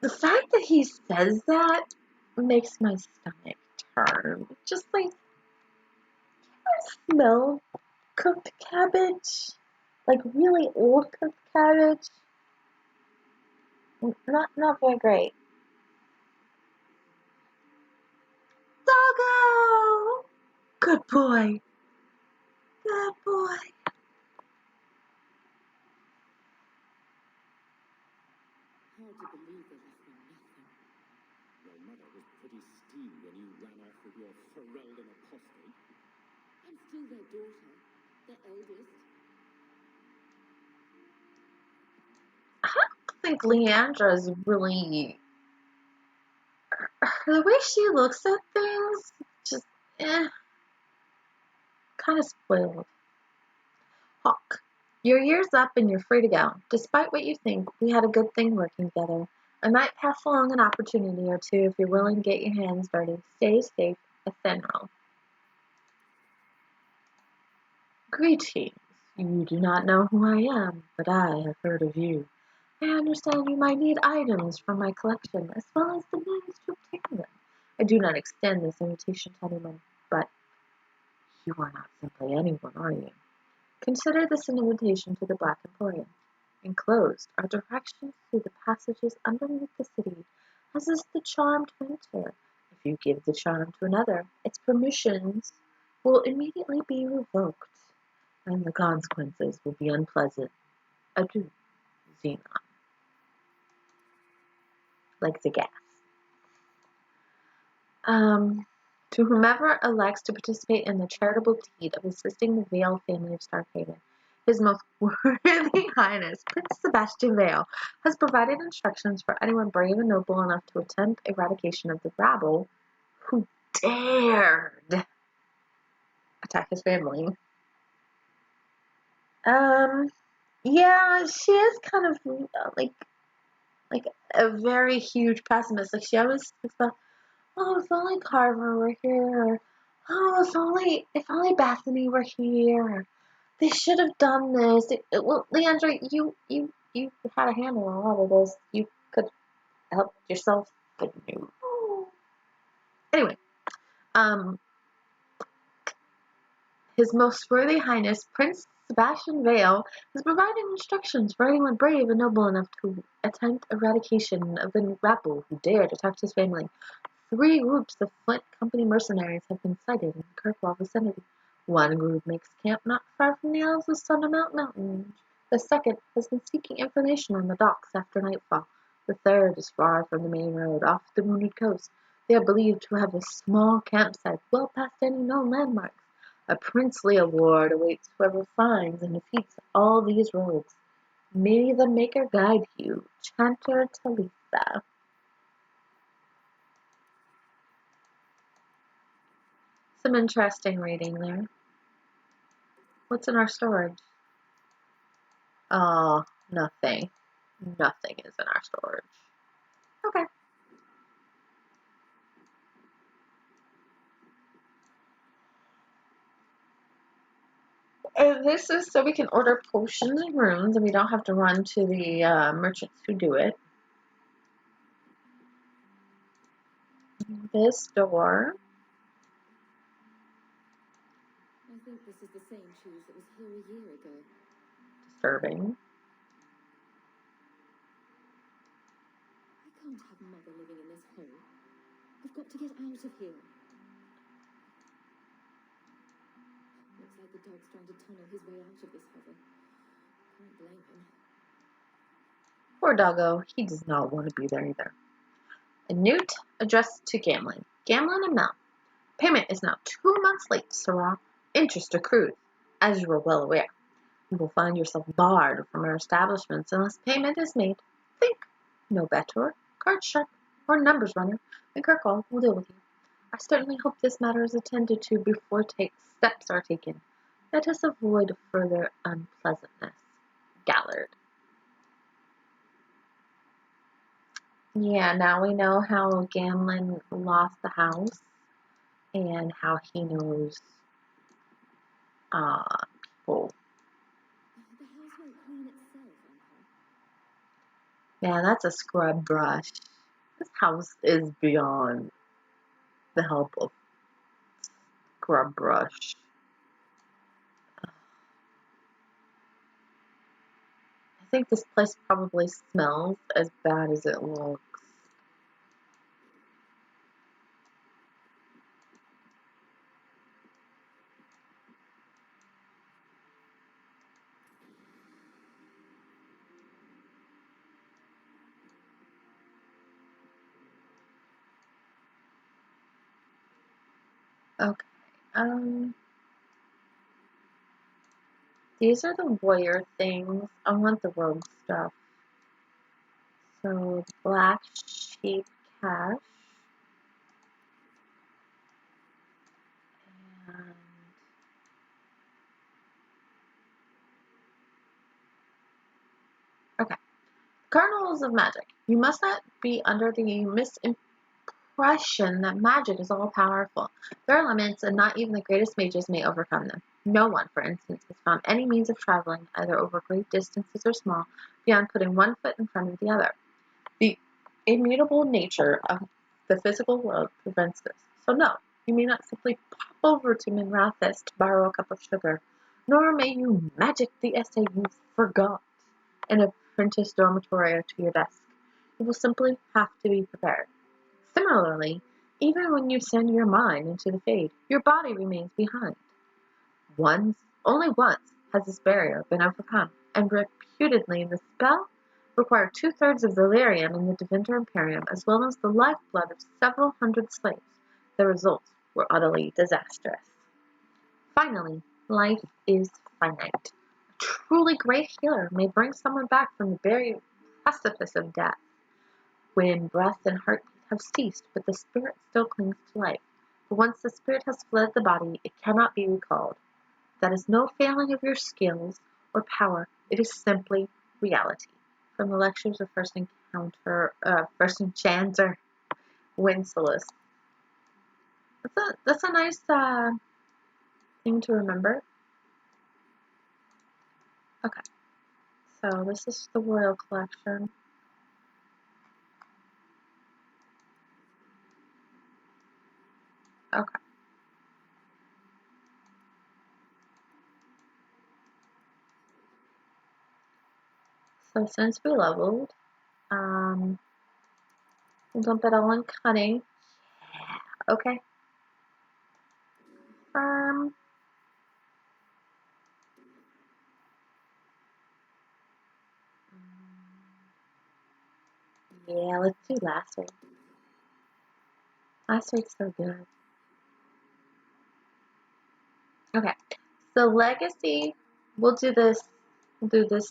The fact that he says that makes my stomach turn. Just like, I smell cooked cabbage. Like really old cooked cabbage. Not very great. Doggo! Good boy. Good boy. Hard to believe they left me nothing. Your mother was pretty steamed when you ran off with your Ferelden apostate. I'm still their daughter, their eldest. I don't think Leandra is really. The way she looks at things, just kind of spoiled. Hawke, your year's up and you're free to go. Despite what you think, we had a good thing working together. I might pass along an opportunity or two if you're willing to get your hands dirty. Stay safe, ephemeral. Greetings. You do not know who I am, but I have heard of you. I understand you might need items from my collection, as well as the means to obtain them. I do not extend this invitation to anyone, but you are not simply anyone, are you? Consider this an invitation to the Black Emporium. Enclosed are directions through the passages underneath the city, as is the charm to enter. If you give the charm to another, its permissions will immediately be revoked, and the consequences will be unpleasant. Adieu, Xenon. Like the gas. To whomever elects to participate in the charitable deed of assisting the Vale family of Starkhaven, His Most Worthy Highness Prince Sebastian Vale has provided instructions for anyone brave and noble enough to attempt eradication of the rabble who dared attack his family. Yeah, she is kind of like a very huge pessimist. Like she always thinks about, oh, if only Carver were here, or oh, if only Bethany were here. They should have done this. Well, Leandra, you had a hand in a lot of this. You could help yourself, but no. Anyway, um, His Most Worthy Highness Prince Sebastian Vale has provided instructions for anyone brave and noble enough to attempt eradication of the rabble who dared attack his family. 3 groups of Flint Company mercenaries have been sighted in the Kirkwall vicinity. One group makes camp not far from the Elves of Sundermount Mountain. The second has been seeking information on the docks after nightfall. The third is far from the main road, off the Mooned Coast. They are believed to have a small campsite well past any known landmarks. A princely award awaits whoever finds and defeats all these rogues. May the Maker guide you, Chanter Talitha. Some interesting reading there. What's in our storage? Oh, nothing. Nothing is in our storage. Okay. This is so we can order potions and runes and we don't have to run to the merchants who do it. This door. I think this is the same cheese that was here a year ago. Disturbing. I can't have Mother living in this hole. We've got to get out of here. Looks like the dog's trying to tunnel his way out of this hovel. Can't blame him. Poor doggo. He does not want to be there either. A note addressed to Gamlin. Gamlin and Mel. Payment is now 2 months late, Sirrah. Interest accrued, as you are well aware. You will find yourself barred from our establishments unless payment is made. Think. No bettor, card sharp, or numbers runner, and Kirkwall will deal with you. I certainly hope this matter is attended to before steps are taken. Let us avoid further unpleasantness. Gallard. Yeah, now we know how Gamlin lost the house. and how he knows people. The house won't clean itself, Uncle. Man, that's a scrub brush. This house is beyond the help of scrub brush. I think this place probably smells as bad as it looks. Okay. These are the warrior things. I want the rogue stuff. So, black sheep cash. And okay. Kernels of magic. You must not be under the misimpression that magic is all powerful. There are limits, and not even the greatest mages may overcome them. No one, for instance, has found any means of traveling, either over great distances or small, beyond putting one foot in front of the other. The immutable nature of the physical world prevents this. So no, you may not simply pop over to Minrathis to borrow a cup of sugar, nor may you magic the essay you forgot in a apprentice dormitory to your desk. You will simply have to be prepared. Similarly, even when you send your mind into the fade, your body remains behind. Only once has this barrier been overcome, and reputedly the spell required 2/3 of the lyrium in the Divinter Imperium, as well as the lifeblood of several hundred slaves. The results were utterly disastrous. Finally, life is finite. A truly great healer may bring someone back from the very precipice of death, when breath and heartbeat have ceased, but the spirit still clings to life. But once the spirit has fled the body, it cannot be recalled. That is no failing of your skills or power. It is simply reality. From the lectures of First Enchanter Wincelis. That's a nice thing to remember. Okay, so this is the Royal Collection. Okay. So since we leveled, we'll dump it all in cunning. Yeah, okay. Firm. Yeah, let's do Lacer. Lacer's so good. Okay, so Legacy, we'll do this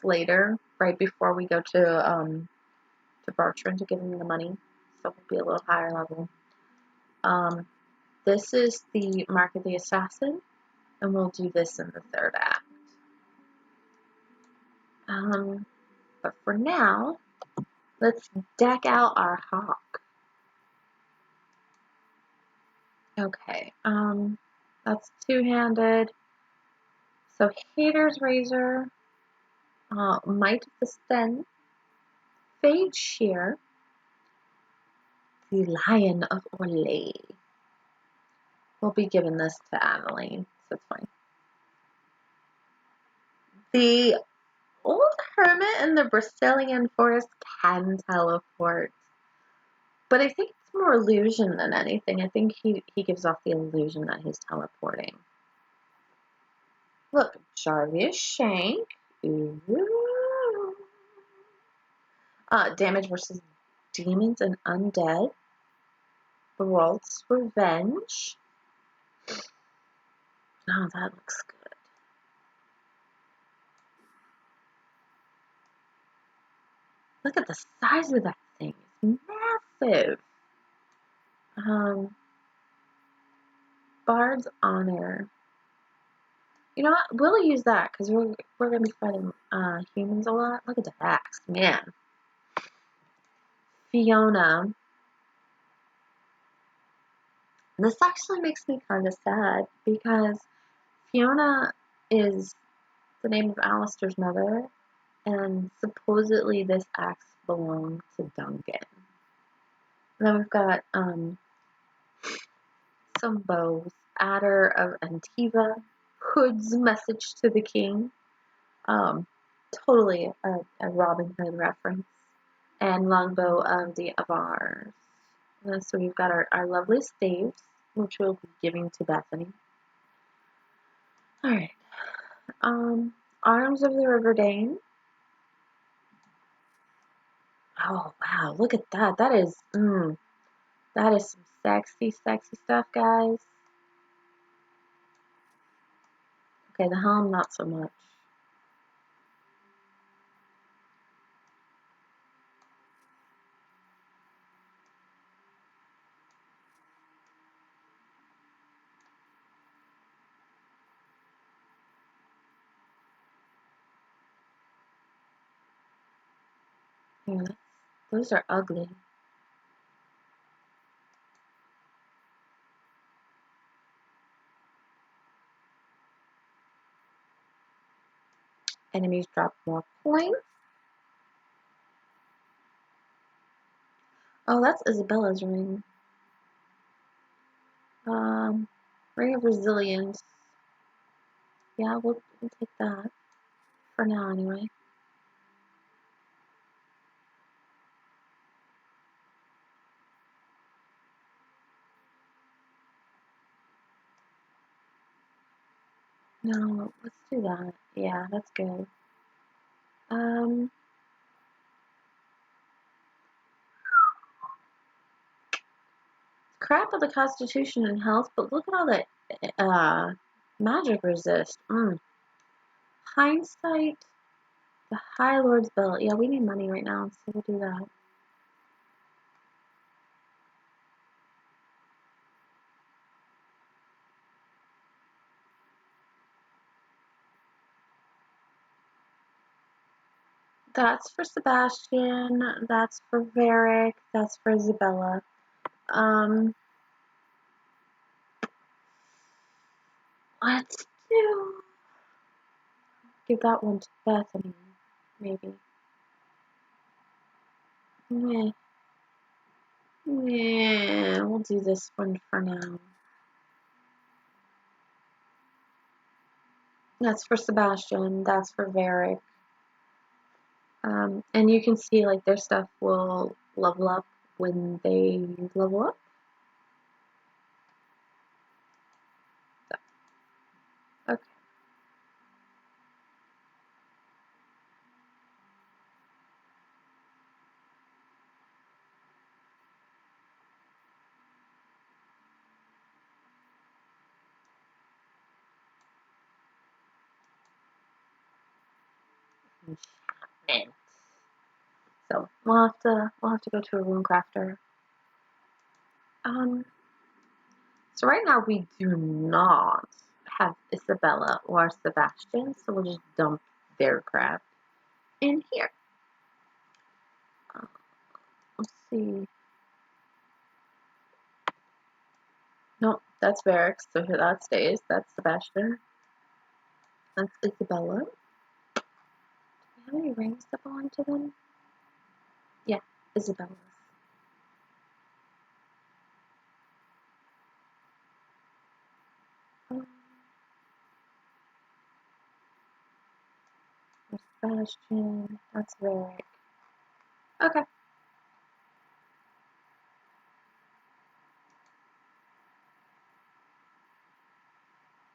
later, right before we go to Bertrand to give him the money. So we'll be a little higher level. This is the Mark of the Assassin, and we'll do this in the third act. But for now, let's deck out our Hawke. Okay, that's two-handed. So Hater's Razor, Might of the Sten, Fade Shear, the Lion of Orlais. We'll be giving this to Aveline, so it's fine. The Old Hermit in the Brazilian forest can teleport, but I think it's more illusion than anything. I think he gives off the illusion that he's teleporting. Look, Jarvis Shank. Ooh. Damage versus demons and undead. Geralt's Revenge. Oh, that looks good. Look at the size of that thing. It's massive. Bard's Honor. You know what? We'll use that because we're gonna be fighting humans a lot. Look at the axe, man. Fiona. This actually makes me kind of sad because Fiona is the name of Alistair's mother, and supposedly this axe belonged to Duncan. And then we've got some bows. Adder of Antiva, Hood's message to the king. Totally a Robin Hood reference. And longbow of the Avars. So we've got our lovely staves, which we'll be giving to Bethany. Alright. Arms of the Riverdane. Oh wow, look at that. That is some sexy stuff, guys. Okay, the helm not so much. Yeah, those are ugly. Enemies drop more points. Oh, that's Isabella's ring. Ring of Resilience. Yeah, we'll take that. For now, anyway. No, let's do that. Yeah, that's good. Crap of the Constitution and health, but look at all that magic resist. Hindsight, the High Lord's Belt. Yeah, we need money right now, so we'll do that. That's for Sebastian, that's for Varric, that's for Isabela. Let's give that one to Bethany, maybe. Yeah, we'll do this one for now. That's for Sebastian, that's for Varric. And you can see like their stuff will level up when they level up. Okay. Enchantment. So we'll have to go to a rune crafter. So right now we do not have Isabela or Sebastian, so we'll just dump their crap in here. Let's see. Nope, that's Varric, so that stays. That's Sebastian. That's Isabela. Do we have any rings that belong to them? Yeah, Isabela's. Sebastian, that's Varric. Okay.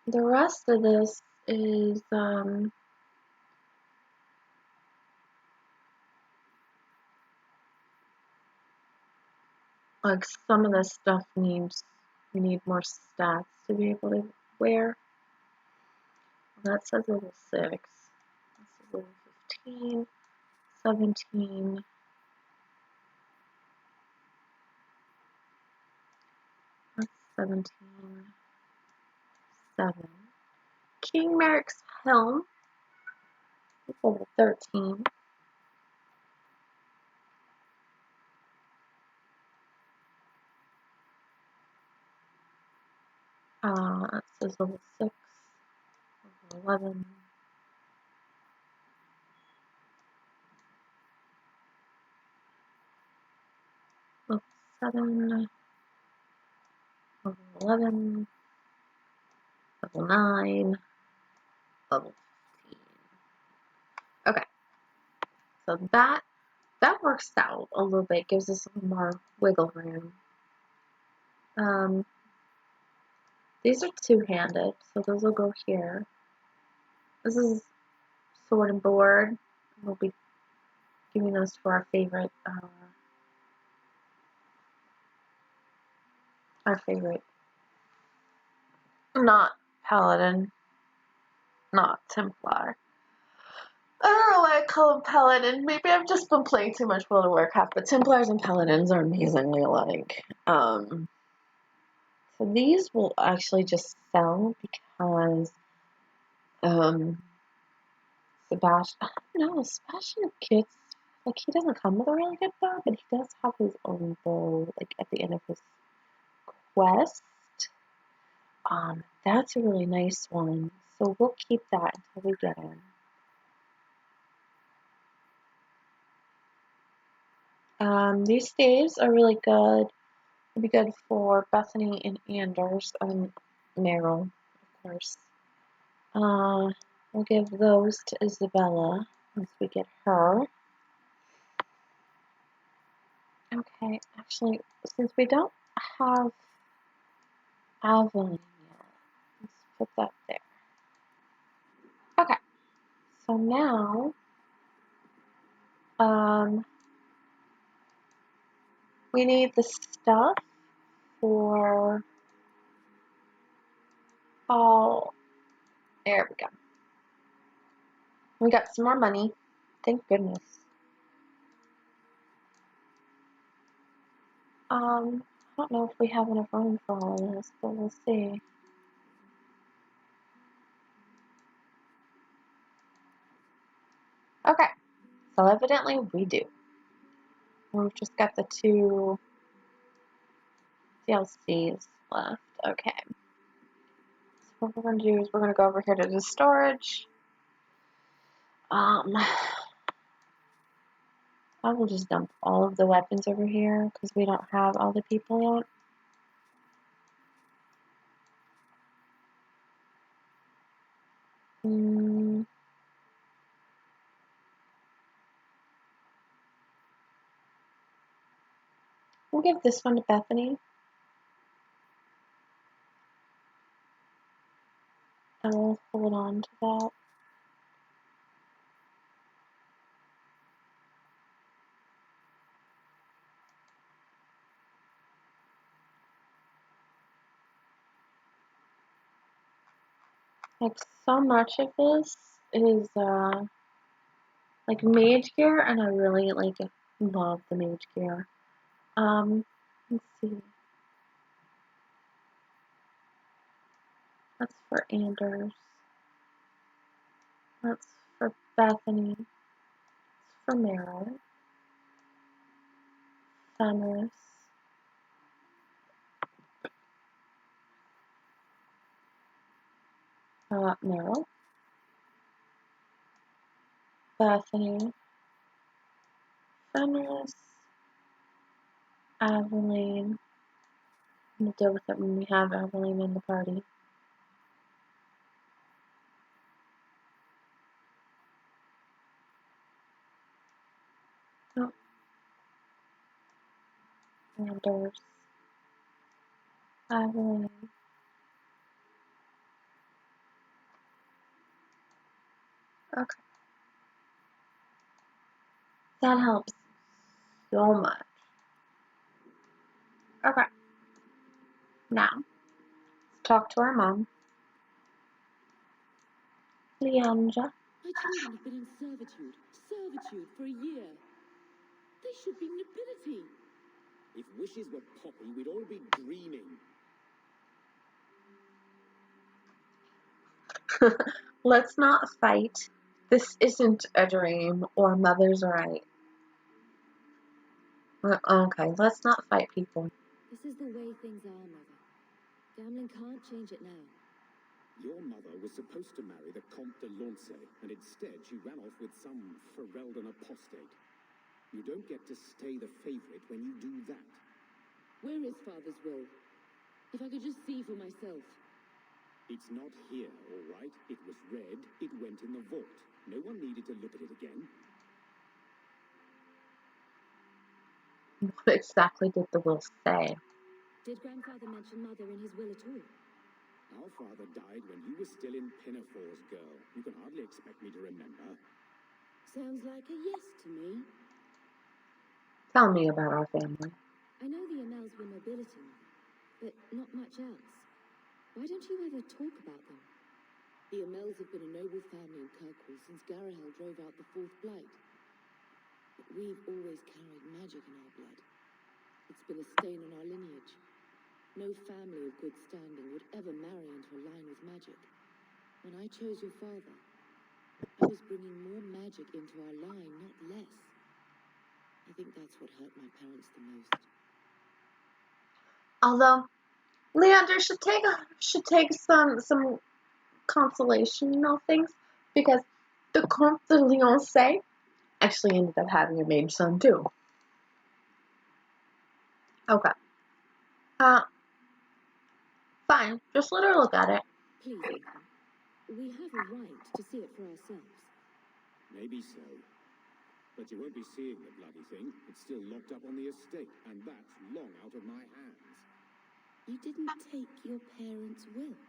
The rest of this is like some of this stuff needs more stats to be able to wear. That says level 6. That says level 15, 17. That's 17. 7. King Merrick's helm. It's level 13. It says level 6, level 11. Level 7, level 11, level 9, level 15. Okay, so that works out a little bit, gives us a little more wiggle room. These are two-handed, so those will go here. This is sword and board. We'll be giving those to our favorite, not paladin, not Templar. I don't know why I call them paladin. Maybe I've just been playing too much World of Warcraft, but Templars and paladins are amazingly alike. So these will actually just sell because Sebastian, I don't know, Sebastian gets, like, he doesn't come with a really good bow, but he does have his own bow, like, at the end of his quest. That's a really nice one, so we'll keep that until we get him. These staves are really good. It'll be good for Bethany and Anders, and Meryl, of course. We'll give those to Isabela once we get her. Okay, actually, since we don't have Aveline yet, let's put that there. Okay, so now, we need the stuff for, oh, there we go. We got some more money, thank goodness. I don't know if we have enough room for all of this, but we'll see. Okay, so evidently we do. We've just got the 2 DLCs left. Okay. So what we're going to do is we're going to go over here to the storage. I will just dump all of the weapons over here because we don't have all the people yet. We'll give this one to Bethany. And we'll hold on to that. Like, so much of this is, like, mage gear, and I really, like, love the mage gear. Let's see. That's for Anders. That's for Bethany. That's for Meryl. Fenris. Meryl. Bethany. Fenris. Aveline. We'll deal with it when we have Aveline in the party. Oh. Anders. Aveline. Okay. That helps so much. Okay. Now, let's talk to our mom. Leandra. My children have been in servitude for a year. They should be nobility. If wishes were poppy, we'd all be dreaming. Let's not fight. This isn't a dream, or Mother's right. Okay, let's not fight people. This is the way things are, Mother. Gamlin can't change it now. Your mother was supposed to marry the Comte de Lancey, and instead she ran off with some Ferelden apostate. You don't get to stay the favorite when you do that. Where is Father's will? If I could just see for myself. It's not here, all right? It was read, it went in the vault. No one needed to look at it again. What exactly did the will say? Did Grandfather mention Mother in his will at all? Our father died when you were still in Pinafores, girl. You can hardly expect me to remember. Sounds like a yes to me. Tell me about our family. I know the Amels were nobility, but not much else. Why don't you ever talk about them? The Amels have been a noble family in Kirkwall since Garahel drove out the fourth Blight. But we've always carried magic in our blood. It's been a stain on our lineage. No family of good standing would ever marry into a line with magic. When I chose your father, I was bringing more magic into our line, not less. I think that's what hurt my parents the most. Although Leandra should take some consolation in all things, because the Comte de Lancey actually ended up having a mage son too. Okay. Fine. Just let her look at it. Please, Uncle. We have a right to see it for ourselves. Maybe so. But you won't be seeing the bloody thing. It's still locked up on the estate, and that's long out of my hands. You didn't take your parents' will.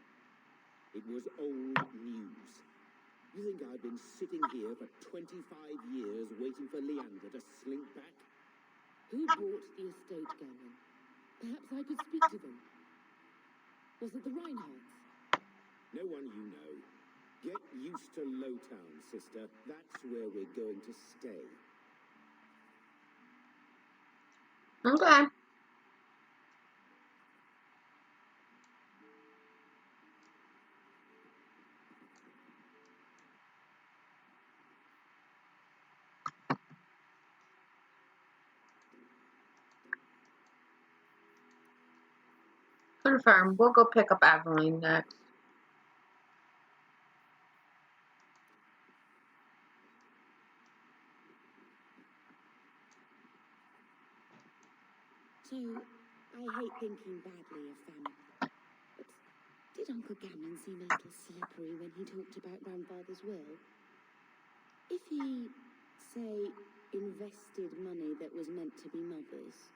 It was old news. You think I've been sitting here for 25 years waiting for Leandra to slink back? Who bought the estate, Gamlin? Perhaps I could speak to them. Was it the Reinhards? No one you know. Get used to Lowtown, sister. That's where we're going to stay. Okay. Confirm. We'll go pick up Aveline next. So, I hate thinking badly of family. But did Uncle Gamlin seem a little slippery when he talked about Grandfather's will? If he, say, invested money that was meant to be Mother's,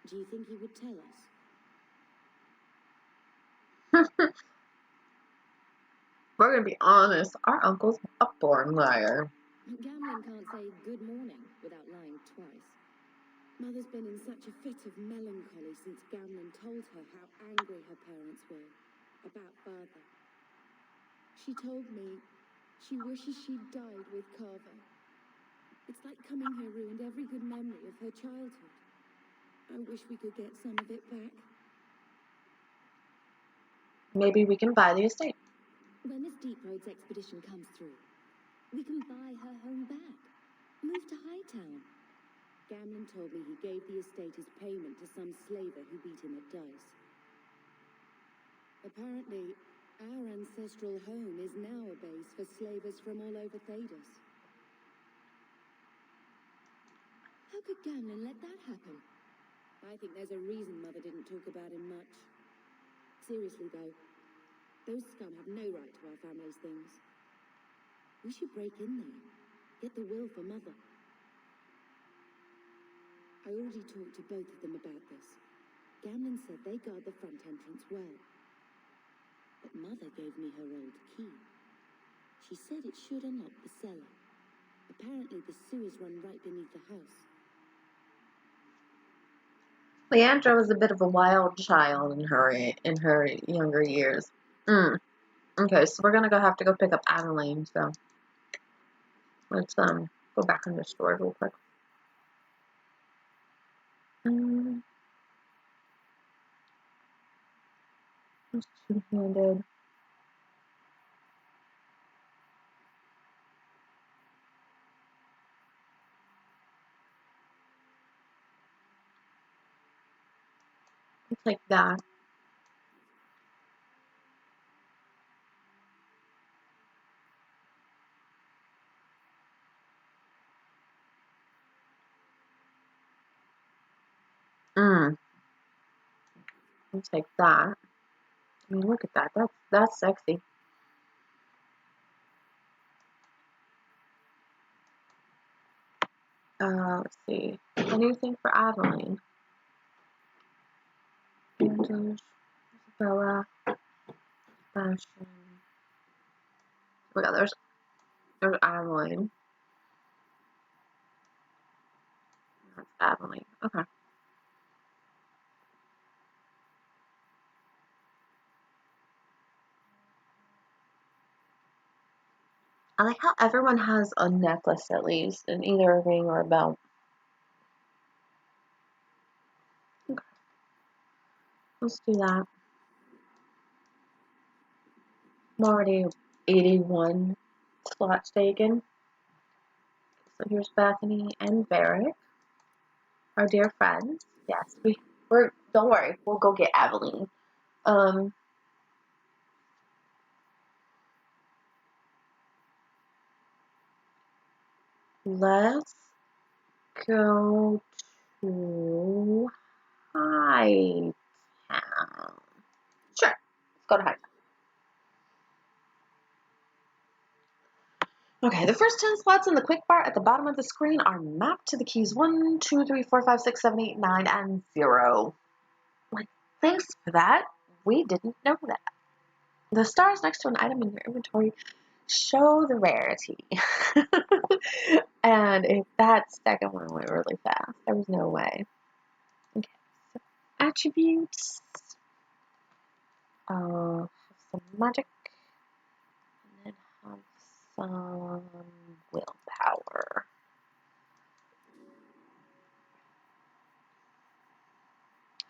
do you think he would tell us? We're gonna be honest. Our uncle's a born liar. Gamlin can't say good morning without lying twice. Mother's been in such a fit of melancholy since Gamlin told her how angry her parents were about Father. She told me she wishes she'd died with Carver. It's like coming here ruined every good memory of her childhood. I wish we could get some of it back. Maybe we can buy the estate. When this Deep Roads expedition comes through, we can buy her home back. Move to Hightown. Gamlin told me he gave the estate as payment to some slaver who beat him at dice. Apparently, our ancestral home is now a base for slavers from all over Thedas. How could Gamlin let that happen? I think there's a reason Mother didn't talk about him much. Seriously, though, those scum have no right to our family's things. We should break in there, get the will for Mother. I already talked to both of them about this. Gamlin said they guard the front entrance well. But Mother gave me her old key. She said it should unlock the cellar. Apparently the sewers run right beneath the house. Leandra was a bit of a wild child in her younger years. Okay, so we're gonna have to go pick up Aveline. So let's go back in the store real quick. Two-handed. Let's take that. I'll take that. I mean, look at that. That's sexy. Let's see. Anything for Aveline? Angels, Isabela, Sebastian. Oh yeah, there's Aveline. That's Aveline. Okay. I like how everyone has a necklace at least, and either a ring or a belt. Okay. Let's do that. I'm already 81 slots taken. So here's Bethany and Varric, our dear friends. Yes, we're don't worry, we'll go get Aveline. Let's go to High Town. Sure, let's go to High Town. Okay, the first 10 slots in the quick bar at the bottom of the screen are mapped to the keys 1, 2, 3, 4, 5, 6, 7, 8, 9, and 0. Like, thanks for that. We didn't know that. The stars next to an item in your inventory show the rarity. And if that second one went really fast, there was no way. Okay, so attributes. Have some magic. And then have some willpower.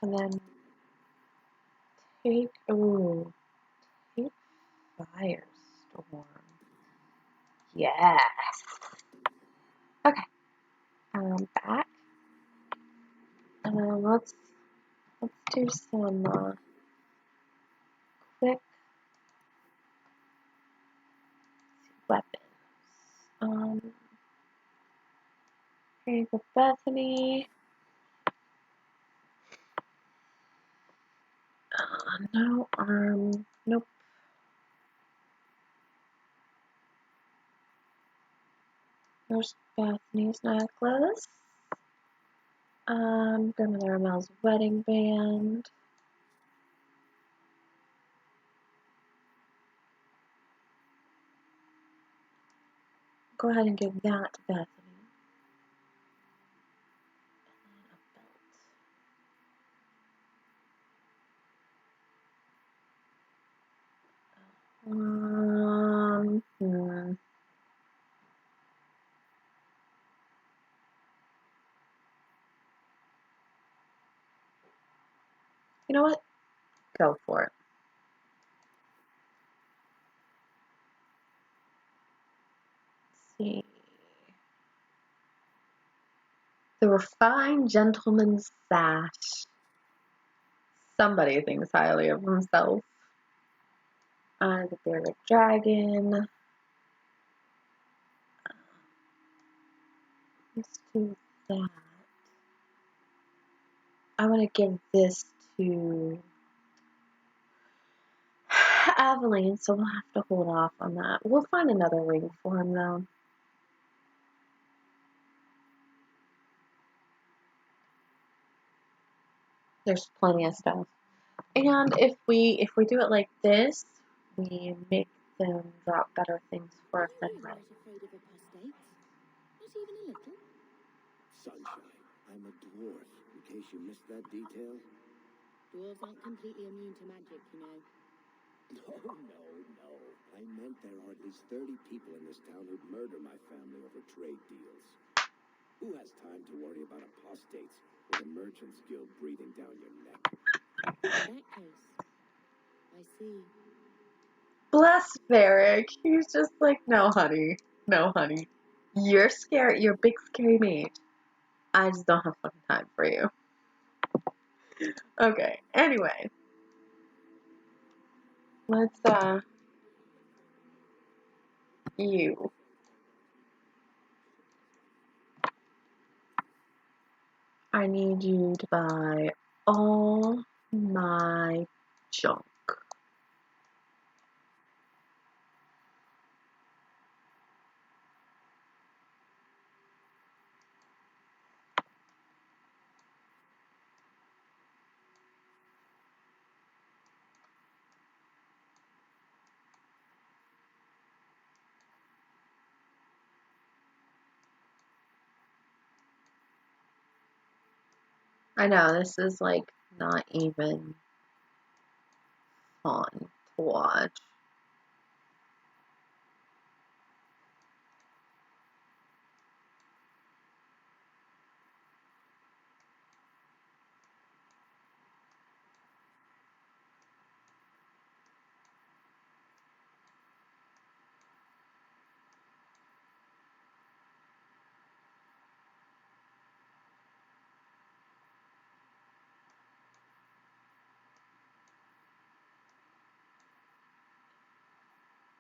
And then take Firestorm. Yes. Okay. Back. Let's do some quick weapons. Here you go, Bethany. No arm. Nope. There's Bethany's necklace. Grandmother Mel's wedding band. Go ahead and give that to Bethany. And a belt. You know what? Go for it. Let's see. The refined gentleman's sash. Somebody thinks highly of himself. The bearded dragon. Let's do that. I want to give this to Aveline, so we'll have to hold off on that. We'll find another ring for him, though. There's plenty of stuff. And if we do it like this, we make them drop better things for us Why are you anyway. not afraid of apostates? Not even a little? Sunshine, I'm a dwarf, in case you missed that detail. Dwarves aren't completely immune to magic, you know. No. I meant there are at least 30 people in this town who'd murder my family over trade deals. Who has time to worry about apostates with a merchant's guild breathing down your neck? In that case, I see. Bless Varric. He's just like, no, honey. No, honey. You're scary. You're a big, scary mage. I just don't have fucking time for you. Okay, anyway. Let's, you. I need you to buy all my junk. I know, this is like not even fun to watch.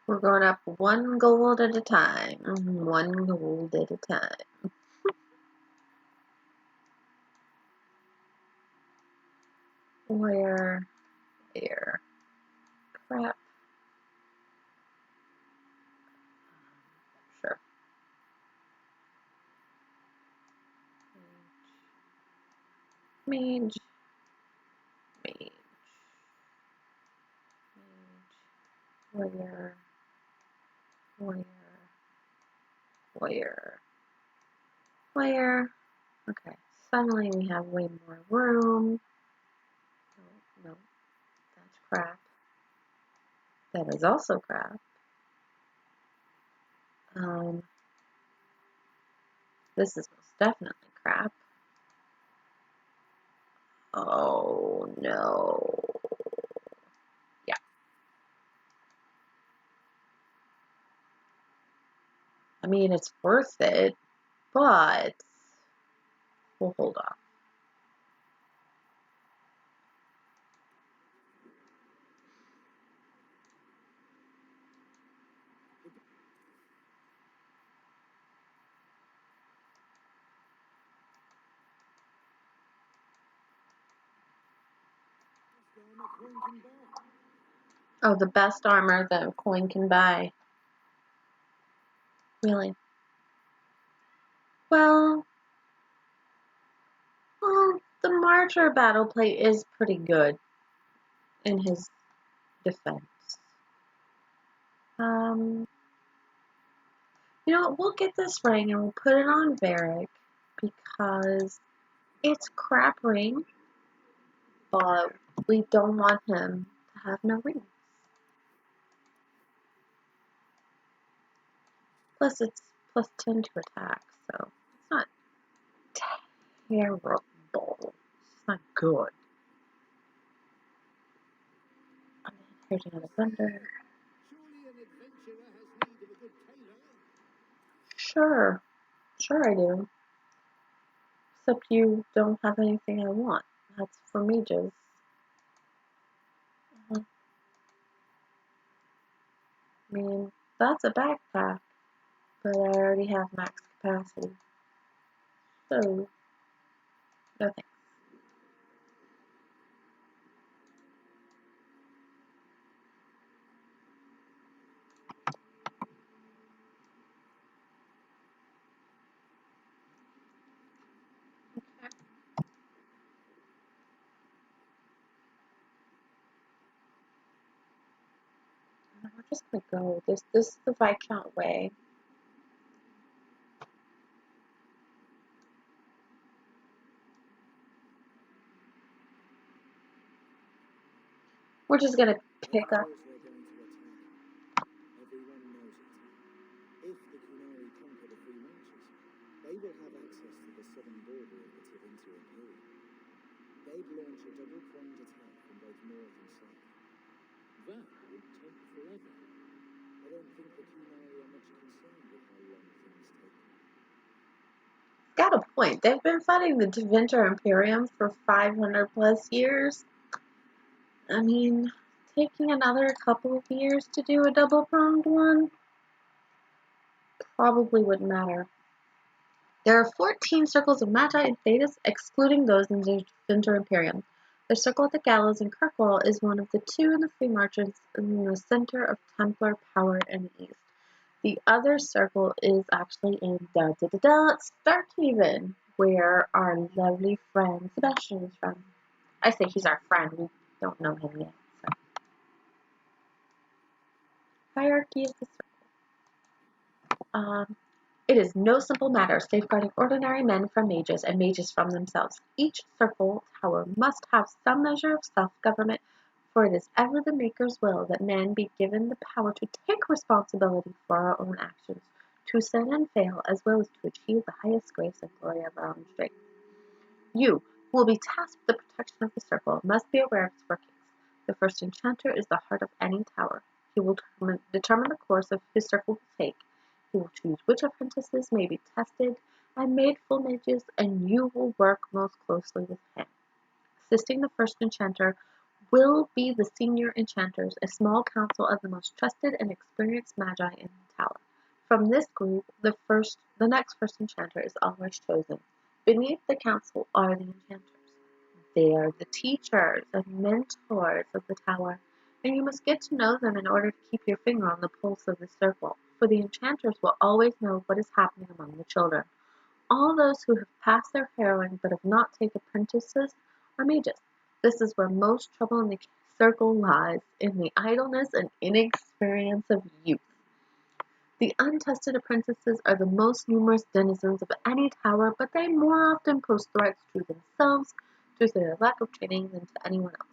We're going up one gold at a time. One gold at a time. Where? Crap. Sure. Mage. Mage. Warrior. Okay. Suddenly we have way more room. No, that's crap. That is also crap. This is most definitely crap. Oh no. Yeah. I mean, it's worth it, but we'll hold off. Oh, the best armor that a coin can buy. Really? Well, the Martyr battle plate is pretty good in his defense. You know what? We'll get this ring and we'll put it on Varric because it's crap ring, but we don't want him to have no rings. Plus, it's plus 10 to attack, so it's not terrible. It's not good. And then here's another thunder. Surely an adventurer has need of a good tailor. Sure I do. Except you don't have anything I want. That's for mages. I mean, that's a backpack, but I already have max capacity. So, no thanks. We're just gonna go. This is the Viscount way. We're just gonna pick up. Everyone knows it. If the Kunari conquer the Free Marches, they will have access to the southern border of the Tevinter Imperium. They'd launch a double-pronged attack from both north and south. That would take forever. I don't think the Kunari are much concerned with how long things take. Got a point. They've been fighting the Tevinter Imperium for 500 plus years. I mean, taking another couple of years to do a double-pronged one probably wouldn't matter. There are 14 circles of Magi and Thetis, excluding those in the Tevinter Imperium. The circle at the gallows in Kirkwall is one of the two in the Free Marches in the center of Templar power in the east. The other circle is actually in Starkhaven, where our lovely friend Sebastian is from. I say he's our friend, we don't know him yet. So. Hierarchy of the circle. It is no simple matter safeguarding ordinary men from mages and mages from themselves. Each circle tower must have some measure of self-government, for it is ever the Maker's will that men be given the power to take responsibility for our own actions, to sin and fail, as well as to achieve the highest grace and glory of our own strength. You, who will be tasked with the protection of the circle, must be aware of its workings. The first enchanter is the heart of any tower. He will determine the course of his circle will take. He will choose which apprentices may be tested and made full mages, and you will work most closely with him. Assisting the first enchanter will be the senior enchanters, a small council of the most trusted and experienced magi in the tower. From this group, the next first enchanter is always chosen. Beneath the council are the enchanters. They are the teachers and mentors of the tower, and you must get to know them in order to keep your finger on the pulse of the circle, for the enchanters will always know what is happening among the children. All those who have passed their harrowing but have not taken apprentices are mages. This is where most trouble in the circle lies, in the idleness and inexperience of youth. The untested apprentices are the most numerous denizens of any tower, but they more often pose threats to themselves due to their lack of training than to anyone else.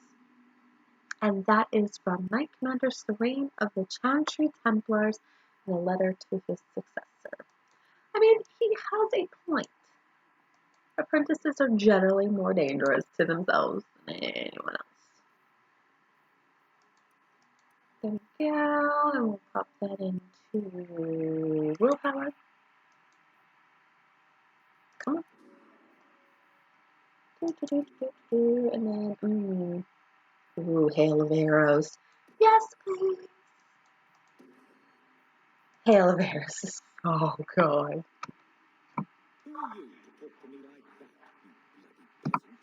And that is from Knight Commander Serene of the Chantry Templars in a letter to his successor. I mean, he has a point. Apprentices are generally more dangerous to themselves than anyone else. There we go, and we'll pop that into willpower. Come on. And then, hail of arrows. Yes, please. Hail of arrows is so good. Who are you to talk to me like that, you bloody peasant?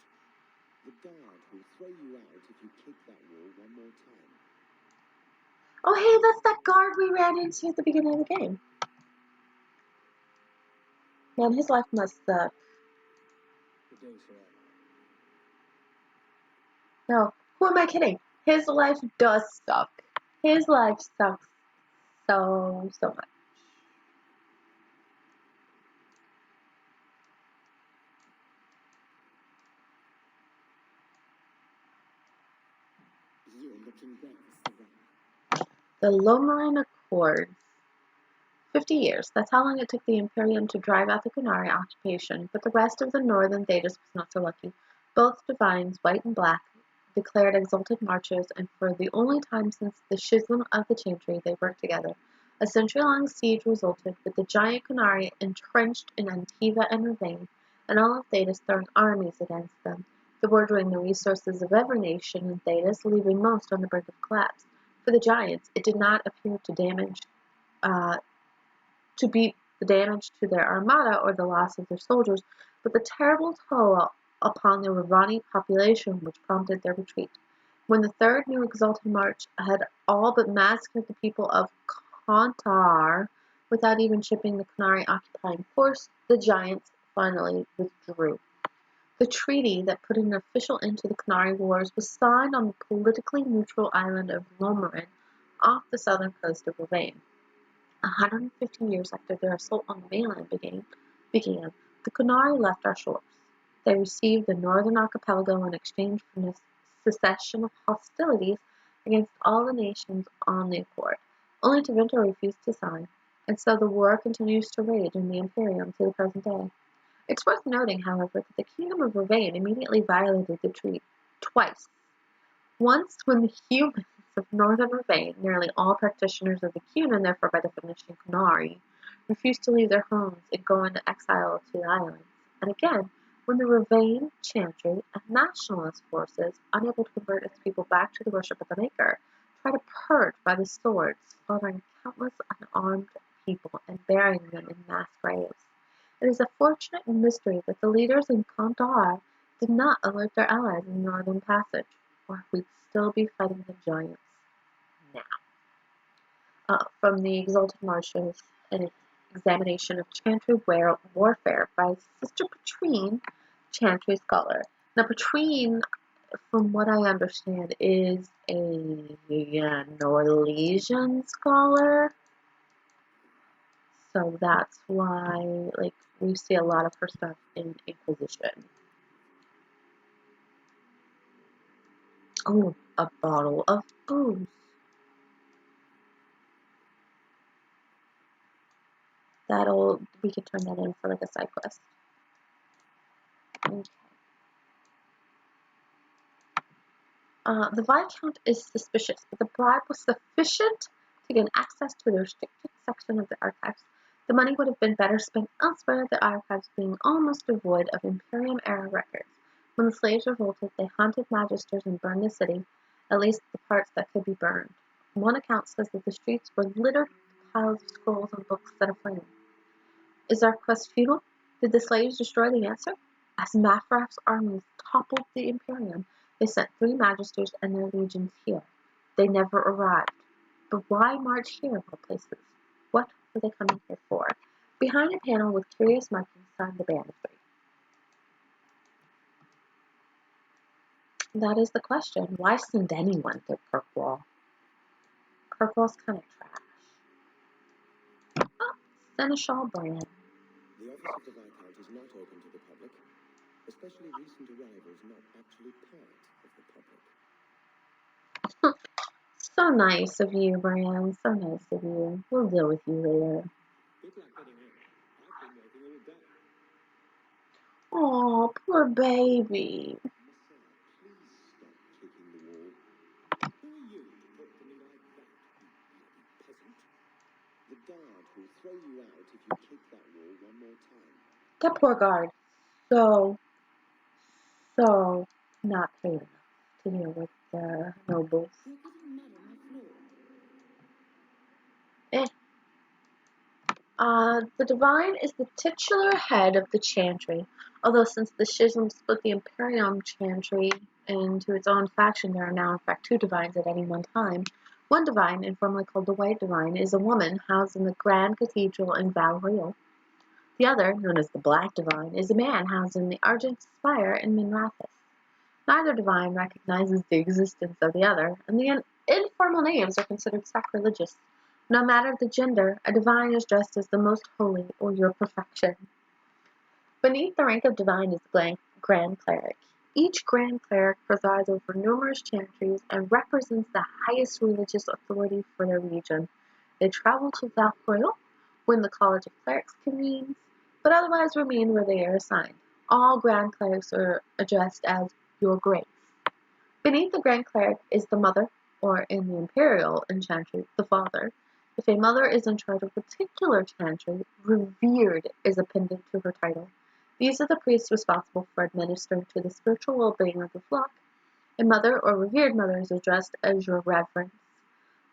The guard will throw you out if you kick that wall one more time. Oh, hey, that's that guard we ran into at the beginning of the game. Man, his life must suck. Good day, sir. No, who am I kidding? His life does suck. His life sucks so much. You're looking well, Savannah. The Lomarin Accords. 50 years. That's how long it took the Imperium to drive out the Qunari occupation, but the rest of the northern Thedas was not so lucky. Both divines, white and black, declared exalted marches, and for the only time since the schism of the Chantry, they worked together. A century-long siege resulted, with the giant Qunari entrenched in Antiva and Ravane, and all of Thedas throwing armies against them, debordering the resources of every nation in Thedas, leaving most on the brink of collapse. For the giants, it did not appear to beat the damage to their armada or the loss of their soldiers, but the terrible toll upon the Ravani population which prompted their retreat. When the third new exalted march had all but massacred the people of Kontar without even shipping the Qunari occupying force, the giants finally withdrew. The treaty that put an official end to the Qunari wars was signed on the politically neutral island of Lomarin off the southern coast of Ravane. 150 years after their assault on the mainland began, the Qunari left our shores. They received the northern archipelago in exchange for a cessation of hostilities against all the nations on the accord, only Tevinter refused to sign, and so the war continues to rage in the Imperium to the present day. It's worth noting, however, that the Kingdom of Ravane immediately violated the treaty twice. Once, when the humans of northern Ravane, nearly all practitioners of the Qun and therefore by definition Qunari, refused to leave their homes and go into exile to the islands, and again, when the Ravane Chantry and nationalist forces, unable to convert its people back to the worship of the Maker, tried to purge by the sword, slaughtering countless unarmed people and burying them in mass graves. It is a fortunate mystery that the leaders in Kandar did not alert their allies in the Northern Passage, or we'd still be fighting the giants now. From the Exalted Marshes, an examination of Chantry warfare by Sister Patrine, Chantry scholar. Now, Patrine, from what I understand, is a Norwegian scholar. So that's why, like, we see a lot of her stuff in Inquisition. Oh, a bottle of booze. We could turn that in for like a side quest. Okay. The Viscount is suspicious, but the bribe was sufficient to gain access to the restricted section of the archives. The money would have been better spent elsewhere, the archives being almost devoid of Imperium-era records. When the slaves revolted, they hunted magisters and burned the city, at least the parts that could be burned. One account says that the streets were littered with piles of scrolls and books set aflame. Is our quest futile? Did the slaves destroy the answer? As Mafraf's armies toppled the Imperium, they sent 3 magisters and their legions here. They never arrived. But why march here of all places? What were they coming here for? Behind a panel with curious markings signed the band of 3. That is the question. Why send anyone to Kirkwall? Kirkwall's kind of trash. Oh, Seneschal Brand. The office of the Viscount is not open to the public, especially recent arrivals not actually part of the public. So nice of you, Bran. So nice of you. We'll deal with you later. Good luck getting in. I've been waiting all day. Aw, poor baby. Messiah, please stop kicking the wall. Who are you to talk to me like that, you bloody peasant? The guard will throw you out if you kick that wall one more time. That poor guard. So not paid enough to deal with the nobles. You're getting mud on my floor. The Divine is the titular head of the Chantry, although since the schism split the Imperium Chantry into its own faction, there are now in fact 2 Divines at any one time. One Divine, informally called the White Divine, is a woman housed in the Grand Cathedral in Valriel. The other, known as the Black Divine, is a man housed in the Argent Spire in Minrathous. Neither divine recognizes the existence of the other, and the informal names are considered sacrilegious. No matter the gender, a divine is dressed as the most holy or your perfection. Beneath the rank of divine is the Grand Cleric. Each Grand Cleric presides over numerous chantries and represents the highest religious authority for their region. They travel to Valriel when the College of Clerics convenes, but otherwise remain where they are assigned. All Grand Clerics are addressed as Your Grace. Beneath the Grand Cleric is the Mother, or in the Imperial Enchantry, the Father. If a mother is in charge of a particular chantry, revered is appended to her title. These are the priests responsible for administering to the spiritual well-being of the flock. A mother or revered mother is addressed as Your Reverence.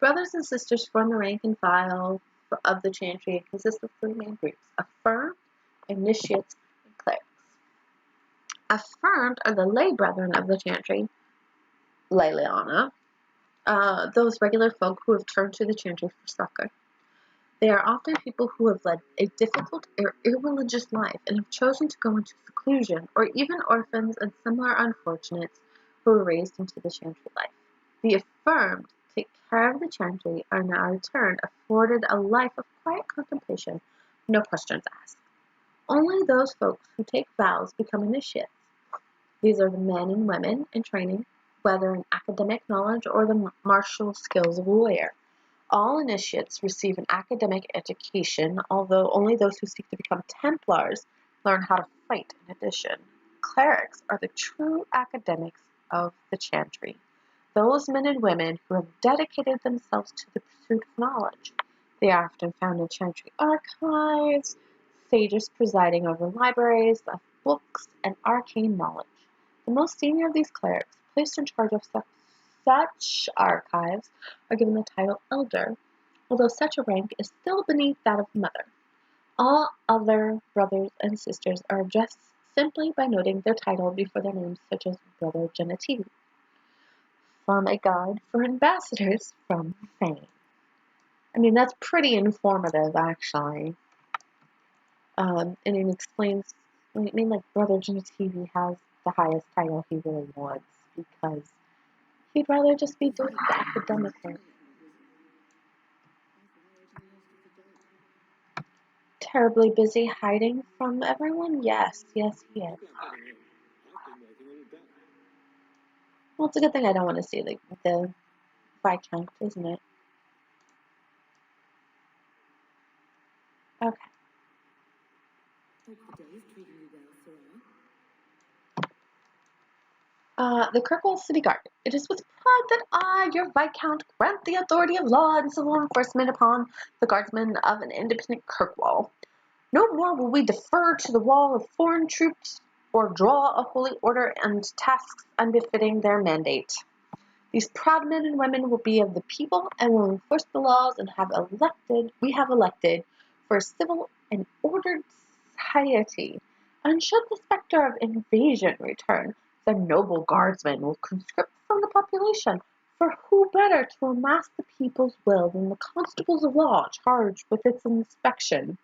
Brothers and sisters form the rank and file of the chantry and consist of 3 main groups: affirmed, initiates, and clerics. Affirmed are the lay brethren of the chantry, Leliana, those regular folk who have turned to the chantry for succor. They are often people who have led a difficult or irreligious life and have chosen to go into seclusion, or even orphans and similar unfortunates who were raised into the chantry life. The affirmed take care of the chantry and are in return afforded a life of quiet contemplation, no questions asked. Only those folks who take vows become initiates. These are the men and women in training, whether in academic knowledge or the martial skills of a warrior. All initiates receive an academic education, although only those who seek to become Templars learn how to fight in addition. Clerics are the true academics of the chantry, those men and women who have dedicated themselves to the pursuit of knowledge. They are often found in chantry archives, sages presiding over libraries of books and arcane knowledge. The most senior of these clerics, placed in charge of such archives, are given the title Elder, although such a rank is still beneath that of Mother. All other brothers and sisters are addressed simply by noting their title before their names, such as Brother Genitivi, from a guide for ambassadors from Fame. I mean, that's pretty informative, actually. And it explains, I mean, like, Brother Genitivi has the highest title he really wants, because he'd rather just be doing the academic work. Terribly busy hiding from everyone? Yes, he is. I've been working all day. Well, it's a good thing I don't want to see the Viscount, isn't it? Okay. Hope the day is treating you well, Sarai. The Kirkwall City Guard. It is with pride that I, your Viscount, grant the authority of law and civil enforcement upon the guardsmen of an independent Kirkwall. No more will we defer to the wall of foreign troops or draw a holy order and tasks unbefitting their mandate. These proud men and women will be of the people and will enforce the laws we have elected for a civil and ordered society. And should the specter of invasion return, the noble guardsmen will conscript from the population, for who better to amass the people's will than the constables of law charged with its inspection?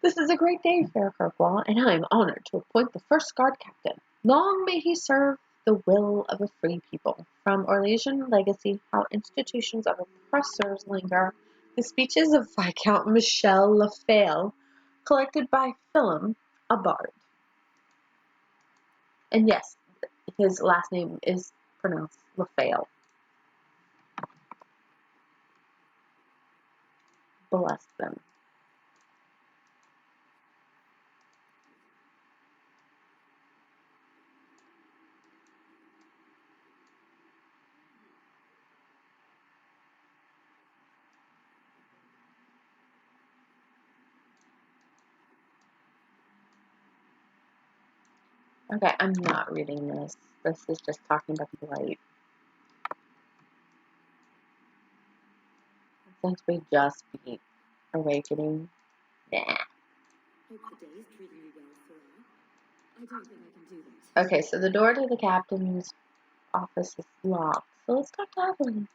This is a great day, fair Kirkwall, and I am honored to appoint the first guard captain. Long may he serve the will of a free people. From Orlesian Legacy, How Institutions of Oppressors Linger, the speeches of Viscount Michel Lafayette, collected by Philem, a bard. And yes, his last name is pronounced Lafayette. Bless them. Okay, I'm not reading this. This is just talking about the Blight. Since we just beat Awakening. Nah. Hope the day is treating you well, Sarai. I don't think I can do that. Okay, so the door to the captain's office is locked. So let's talk to Aveline.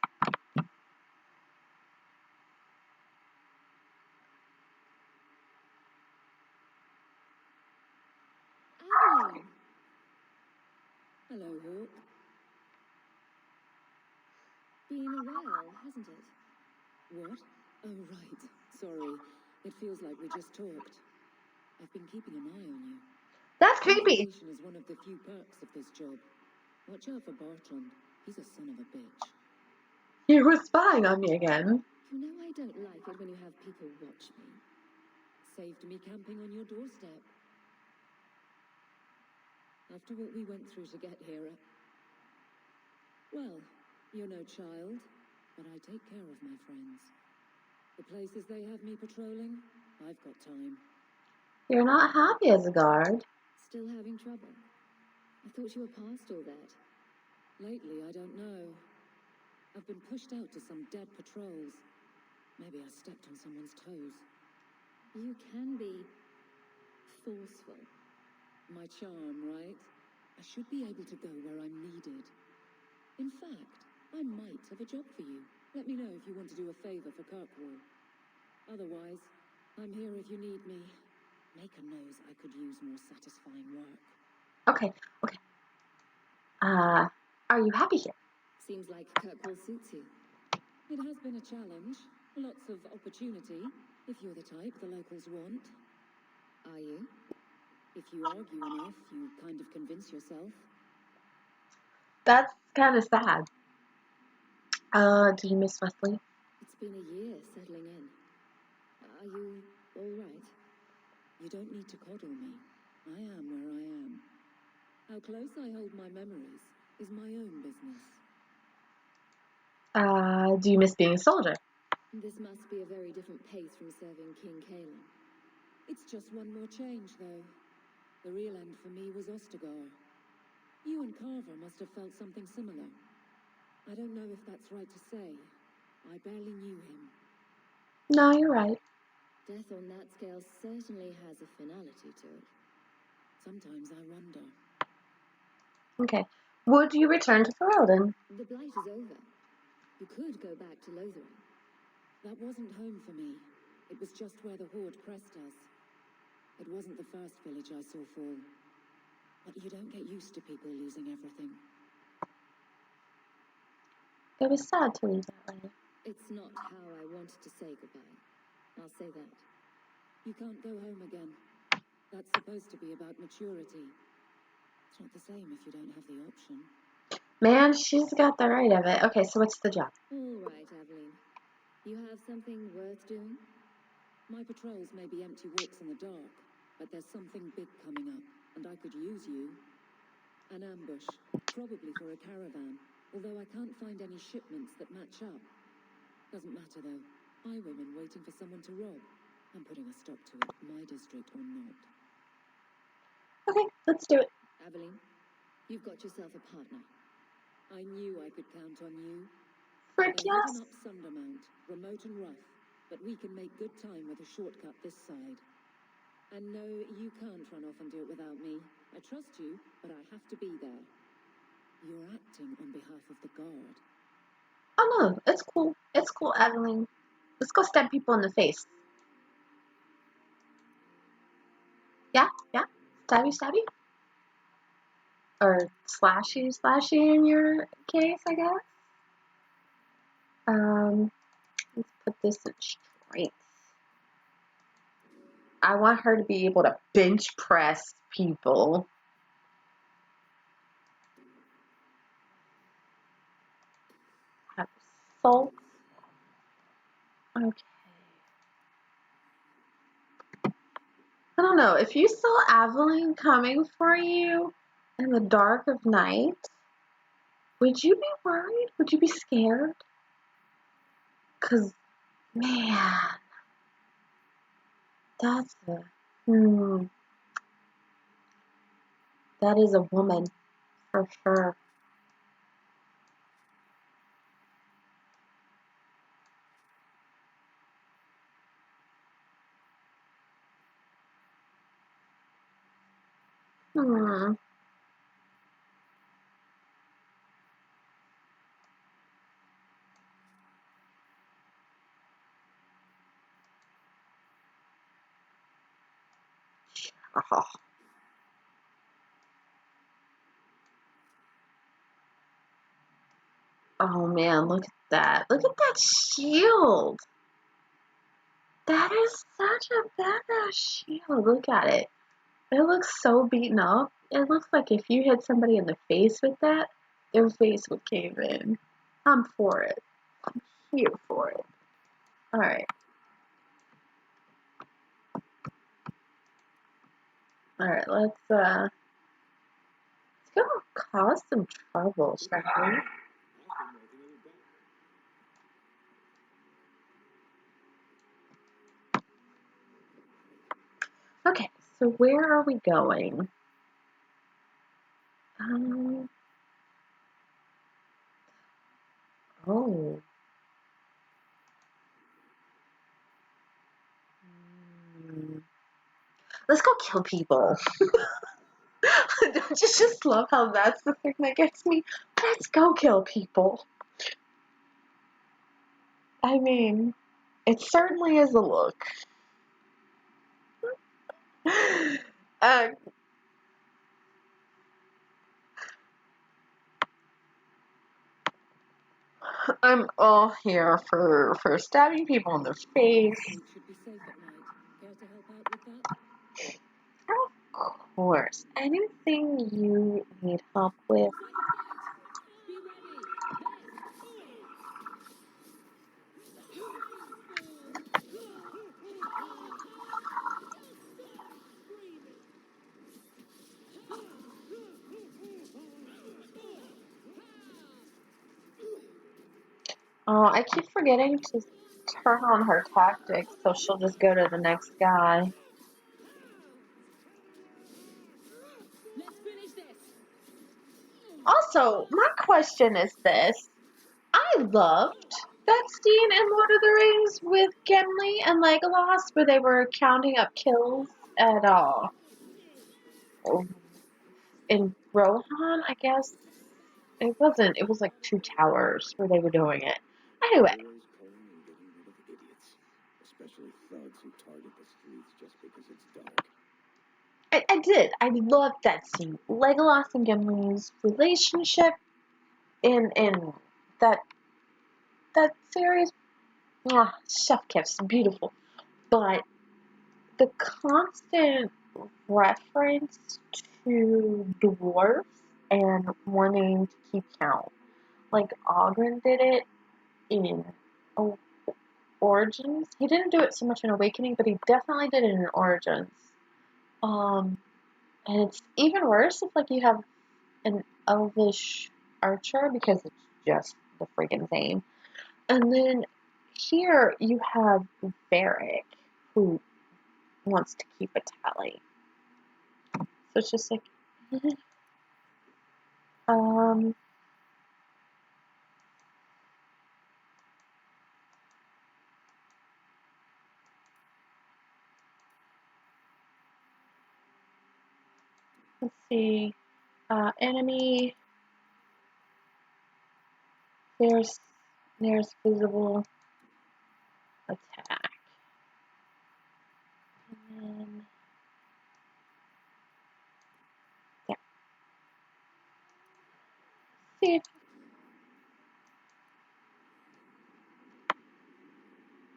Aveline! Hello, Hawke. Been a while, hasn't it? What? Oh, right. Sorry. It feels like we just talked. I've been keeping an eye on you. That's creepy. Information is one of the few perks of this job. Watch out for Bartram. He's a son of a bitch. You were spying on me again. You know I don't like it when you have people watch me. Saved me camping on your doorstep. After what we went through to get here, well, you're no child, but I take care of my friends. The places they have me patrolling, I've got time. You're not happy as a guard. Still having trouble? I thought you were past all that. Lately, I don't know. I've been pushed out to some dead patrols. Maybe I stepped on someone's toes. You can be forceful. My charm, right? I should be able to go where I'm needed. In fact, I might have a job for you. Let me know if you want to do a favor for Kirkwall. Otherwise, I'm here if you need me. Maker knows I could use more satisfying work. Okay. Are you happy here? Seems like Kirkwall suits you. It has been a challenge. Lots of opportunity, if you're the type the locals want. Are you? If you argue enough, you kind of convince yourself. That's kind of sad. Do you miss Wesley? It's been a year settling in. Are you all right? You don't need to coddle me. I am where I am. How close I hold my memories is my own business. Do you miss being a soldier? This must be a very different pace from serving King Caelan. It's just one more change, though. The real end for me was Ostagar. You and Carver must have felt something similar. I don't know if that's right to say. I barely knew him. No, you're right. Death on that scale certainly has a finality to it. Sometimes I wonder. Okay. Would you return to Ferelden? The Blight is over. You could go back to Lothering. That wasn't home for me. It was just where the Horde pressed us. It wasn't the first village I saw fall. But you don't get used to people losing everything. It was sad to leave that way. It's not how I wanted to say goodbye. I'll say that. You can't go home again. That's supposed to be about maturity. It's not the same if you don't have the option. Man, she's got the right of it. Okay, so what's the job? All right, Aveline. You have something worth doing? My patrols may be empty walks in the dark, but there's something big coming up, and I could use you. An ambush, probably for a caravan, although I can't find any shipments that match up. Doesn't matter though. Highwaymen waiting for someone to rob. I'm putting a stop to it, my district or not. Okay, let's do it. Aveline, you've got yourself a partner. I knew I could count on you. Frick They're yes. heading up Sundermount, remote and rough, but we can make good time with a shortcut this side. And no, you can't run off and do it without me. I trust you, but I have to be there. You're acting on behalf of the guard. Oh no, it's cool. It's cool, Aveline. Let's go stab people in the face. Yeah, yeah. Stabby, stabby. Or slashy, slashy in your case, I guess. Let's put this in strength. I want her to be able to bench press people. Have salt. Okay. I don't know. If you saw Aveline coming for you in the dark of night, would you be worried? Would you be scared? Because, man, that's that is a woman for sure. Hmm. Oh. Oh man, look at that. Look at that shield. That is such a badass shield. Look at it. It looks so beaten up. It looks like if you hit somebody in the face with that, their face would cave in. I'm for it. I'm here for it. Alright. Alright, let's go cause some trouble, shall we? Okay, so where are we going? Oh. Let's go kill people. Don't you just love how that's the thing that gets me? Let's go kill people. I mean, it certainly is a look. I'm all here for stabbing people in the face. Should be safe at night. Care to help out with that? Of course. Anything you need help with. Be ready. Oh, I keep forgetting to turn on her tactics, so she'll just go to the next guy. Let's finish this. Also, my question is this. I loved that scene in Lord of the Rings with Gimli and Legolas where they were counting up kills at all. in Rohan, I guess it wasn't. It was like 2 towers where they were doing it. Anyway, Always calling and getting rid of idiots, especially thugs who target the streets just because it's dark. I did. I loved that scene. Legolas and Gimli's relationship in that series. Chef kiss, beautiful. But the constant reference to dwarves and wanting to keep count. Like Ogren did it in Origins. He didn't do it so much in Awakening, but he definitely did it in Origins. And it's even worse if like you have an elvish archer because it's just the freaking same. And then here you have Varric who wants to keep a tally. So it's just like, let's see, enemy, there's visible attack. And then, yeah. See if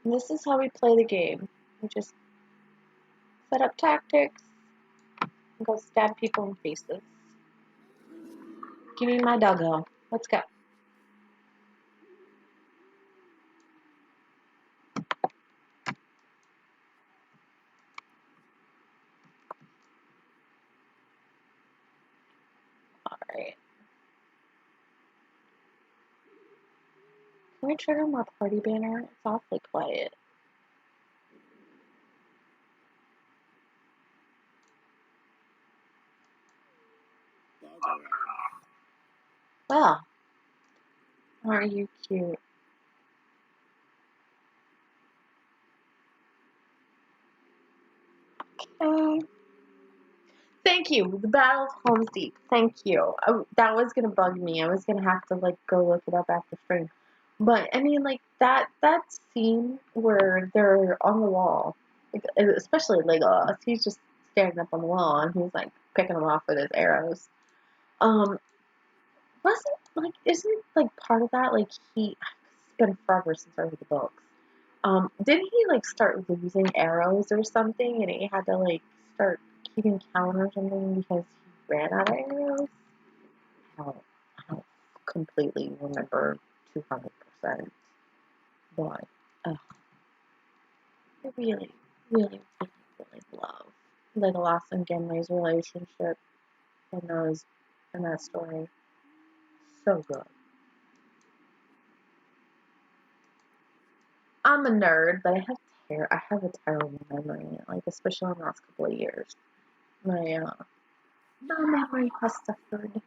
and this is how we play the game. We just set up tactics and go stab people in faces. Give me my doggo. Let's go. Alright. Can we trigger more party banner? It's awfully quiet. Well, aren't you cute? Okay. Thank you. The Battle of Helm's Deep. Thank you. That was gonna bug me. I was gonna have to like go look it up after stream. But I mean, like that scene where they're on the wall, like, especially Legolas. He's just standing up on the wall and he's like picking them off with his arrows. Wasn't like isn't like part of that like it's been forever since I read the books. Didn't he like start losing arrows or something, and he had to like start keeping count or something because he ran out of arrows? I don't completely remember 200%, but I really, really, really, really love Legolas and Gimli's relationship in that story. So good. I'm a nerd, but I have a terrible memory, like especially in the last couple of years. My memory has suffered.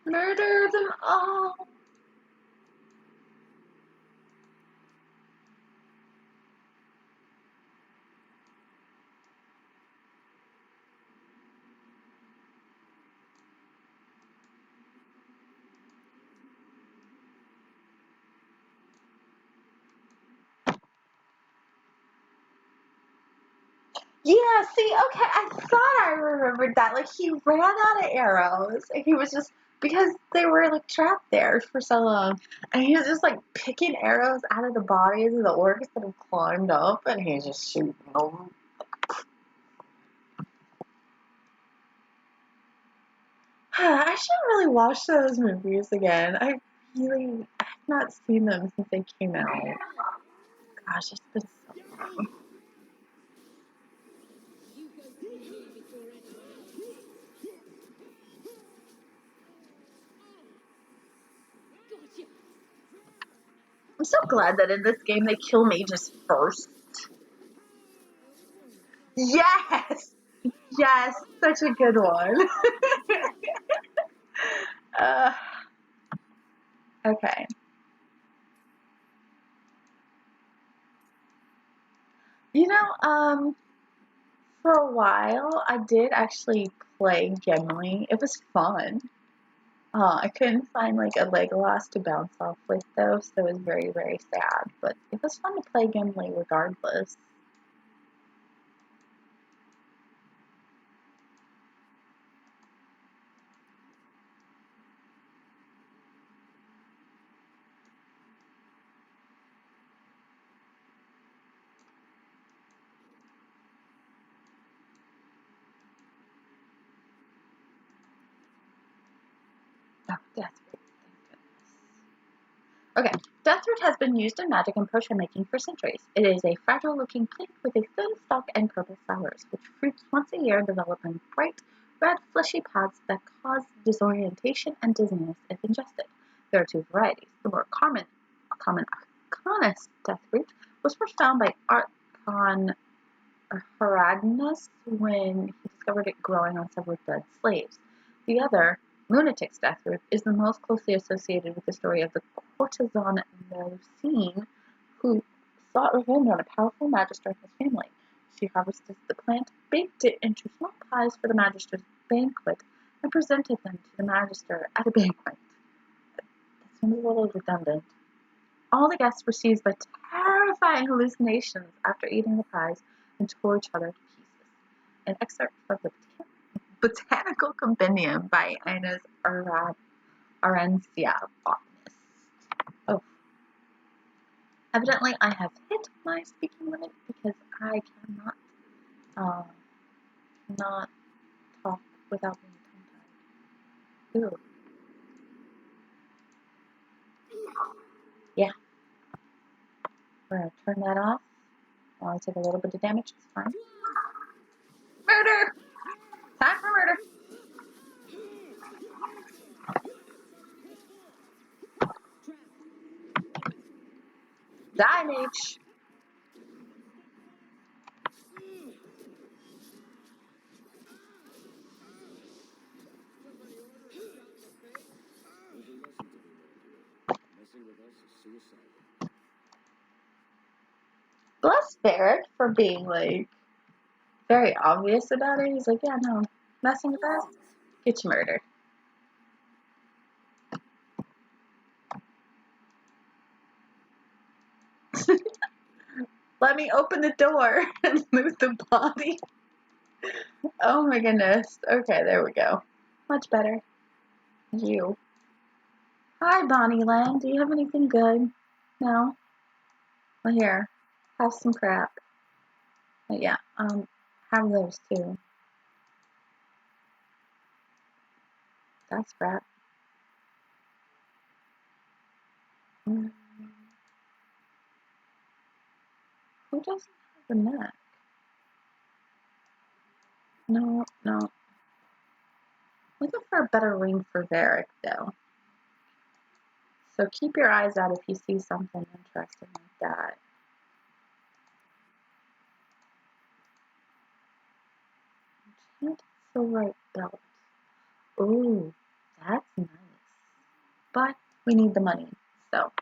Murder them all! Yeah, see, okay, I thought I remembered that. Like, he ran out of arrows, and he was just, because they were, like, trapped there for so long, and he was just, like, picking arrows out of the bodies of the orcs that have climbed up, and he's just shooting them. I should really watch those movies again. I really, I've not seen them since they came out. Gosh, it's been so long. You go through me before anyone else. Gotcha. I'm so glad that in this game they kill mages first. Yes! Yes, such a good one. uh, okay. You know, for a while I did actually play Gimli. It was fun. I couldn't find like a Legolas to bounce off with though, so it was very, very sad. But it was fun to play Gimli regardless. Oh, Deathroot, thank goodness. Okay, Deathroot has been used in magic and potion making for centuries. It is a fragile-looking plant with a thin stalk and purple flowers, which fruits once a year and develop in bright, red, fleshy pods that cause disorientation and dizziness if ingested. There are two varieties. The more commonest Deathroot was first found by Archon Herodotus when he discovered it growing on several dead slaves. The other, lunatic's deathroot, is the most closely associated with the story of the courtesan Melusine, who sought revenge on a powerful magister and his family. She harvested the plant, baked it into small pies for the magister's banquet, and presented them to the magister at a banquet. That seems a little redundant. All the guests were seized by terrifying hallucinations after eating the pies and tore each other to pieces. An excerpt from the Botanical Compendium by Ines Arencia, botanist. Oh, evidently I have hit my speaking limit because I cannot not talk without being tongue-tied. Ooh. Yeah. We're going to turn that off. While I take a little bit of damage, it's fine. Murder! Time for murder! Die, mage! There's a lesson to be learned here. Messing with us is suicidal. Bless Varric for being like very obvious about it. He's like, yeah, no, messing with us, get you murdered. Let me open the door and loot the body. Oh my goodness. Okay, there we go. Much better. You. Hi, Bonnie Land. Do you have anything good? No? Well, here. Have some crap. But yeah, have those too. That's crap. Mm. Who doesn't have a neck? No, no. Looking for a better ring for Varric, though. So keep your eyes out if you see something interesting like that. Enchanted silverite belt. Ooh, that's nice. But we need the money, so.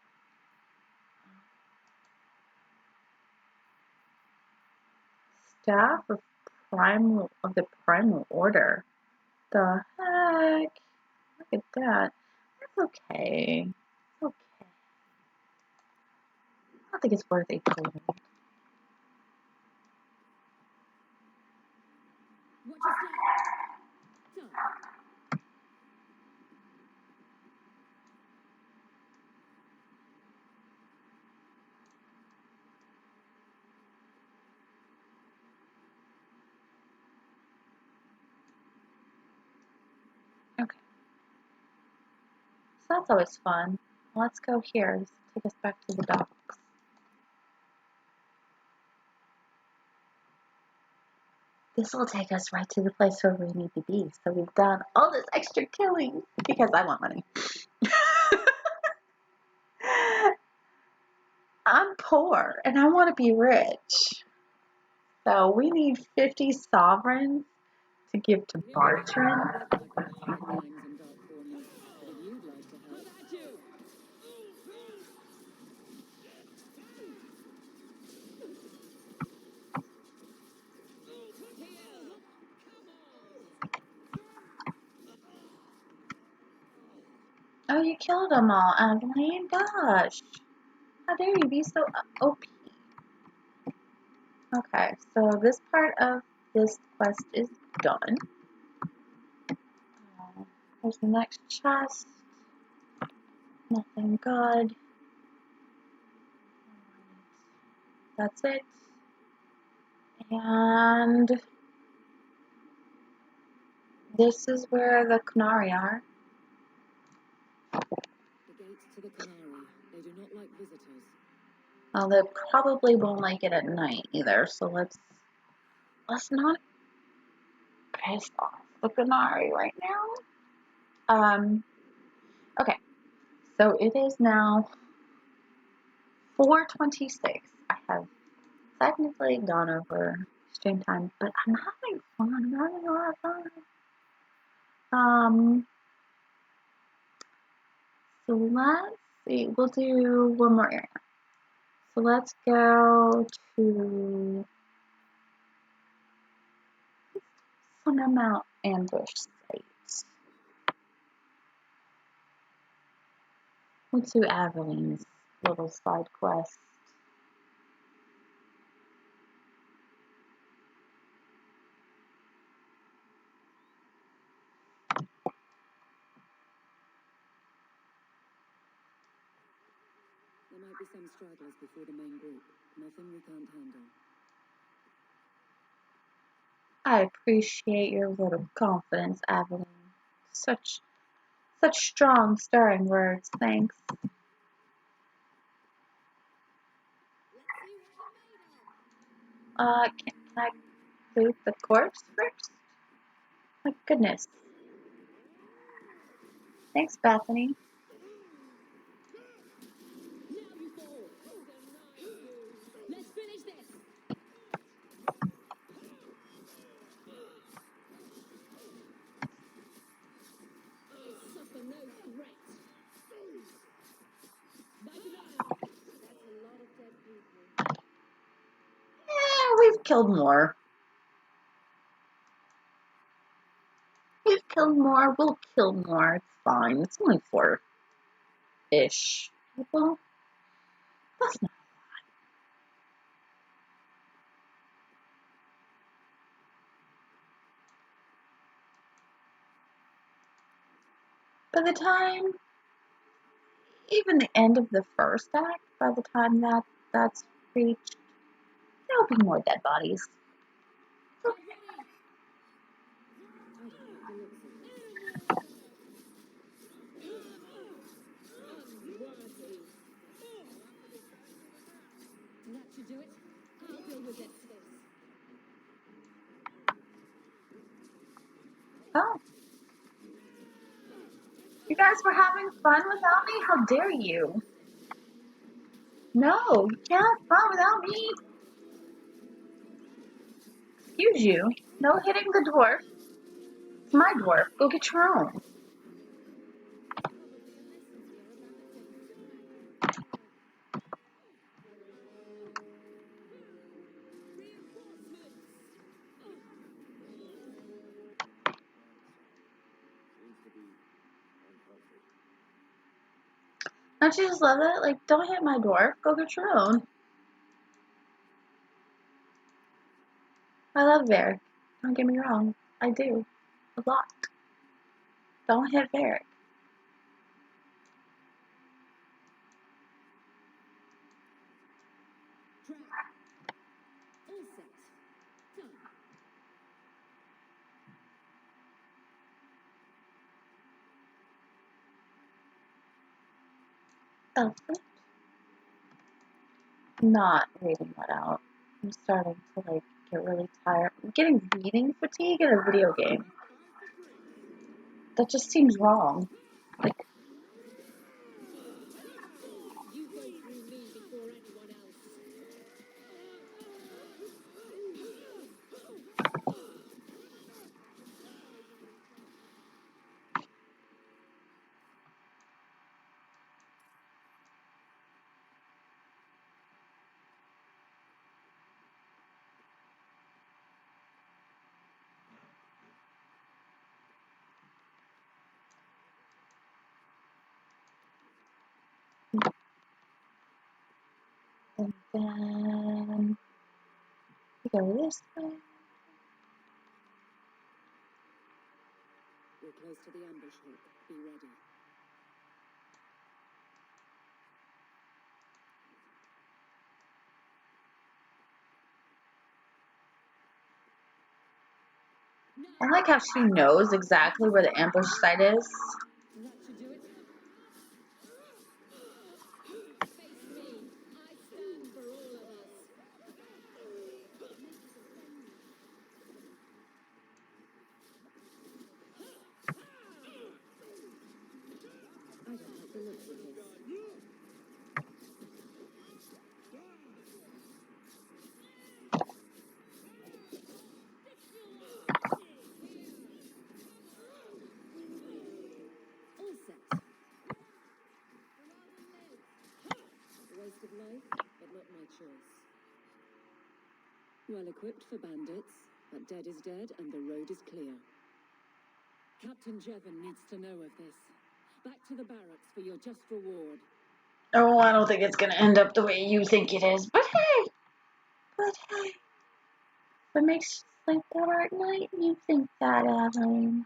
Staff of the Primal Order. The heck? Look at that. That's okay. It's okay. I don't think it's worth 8 gold. Watch your step. Done. Okay. So that's always fun. Let's go here. This will take us back to the docks. This will take us right to the place where we need to be. So we've done all this extra killing because I want money. I'm poor and I want to be rich. So we need 50 sovereigns to give to Bartram. Oh, you killed them all, Aveline. Gosh. How dare you be so OP? Okay, so this part of this quest is done. There's the next chest. Nothing good. That's it. And this is where the Canary are. The gates to the Canary. They do not like visitors. Well, they probably won't like it at night either, so let's not piss off the Canary right now. Okay. So it is now 4:26. I have technically gone over stream time, but I'm having fun. I'm having a lot of fun. So let's see. We'll do one more area. So let's go to Sundermount Ambush Site. Let's do Aveline's little side quest. There might be some stragglers before the main group. Nothing we can't handle. I appreciate your vote of confidence, Aveline. Such strong, stirring words. Thanks. Can I loot the corpse first? My goodness. Thanks, Bethany. Let's finish this! I suffer no threat. That's a lot of dead people. Yeah, we've killed more. We've killed more. We'll kill more. It's fine. It's only 4-ish people. That's not a lot. By the time, even the end of the first act, by the time that's reached, there'll be more dead bodies. That should do it. I'll deal with this. Oh. You guys were having fun without me? How dare you? No, you can't have fun without me. Excuse you. No hitting the dwarf. It's my dwarf. Go get your own. Don't you just love it? Like, don't hit my dwarf. Go get your own. I love Varric. Don't get me wrong. I do. A lot. Don't hit Varric. All set. Done. Elsa. Not reading that out. I'm starting to like get really tired. I'm getting reading fatigue in a video game. That just seems wrong. Like, You go through me before anyone else. and then we go this way. We're close to the ambush, Hawke. Be ready. I like how she knows exactly where the ambush site is. That should do it. Face me. I stand for all of us. I don't like the looks of this. All set. A waste of life, but not my choice. Well equipped for bandits, but dead is dead and the road is clear. Captain Jevon needs to know of this. Back to the barracks for your just reward. Oh, I don't think it's gonna end up the way you think it is. But hey, if it makes you sleep better at night, you think that, Aveline.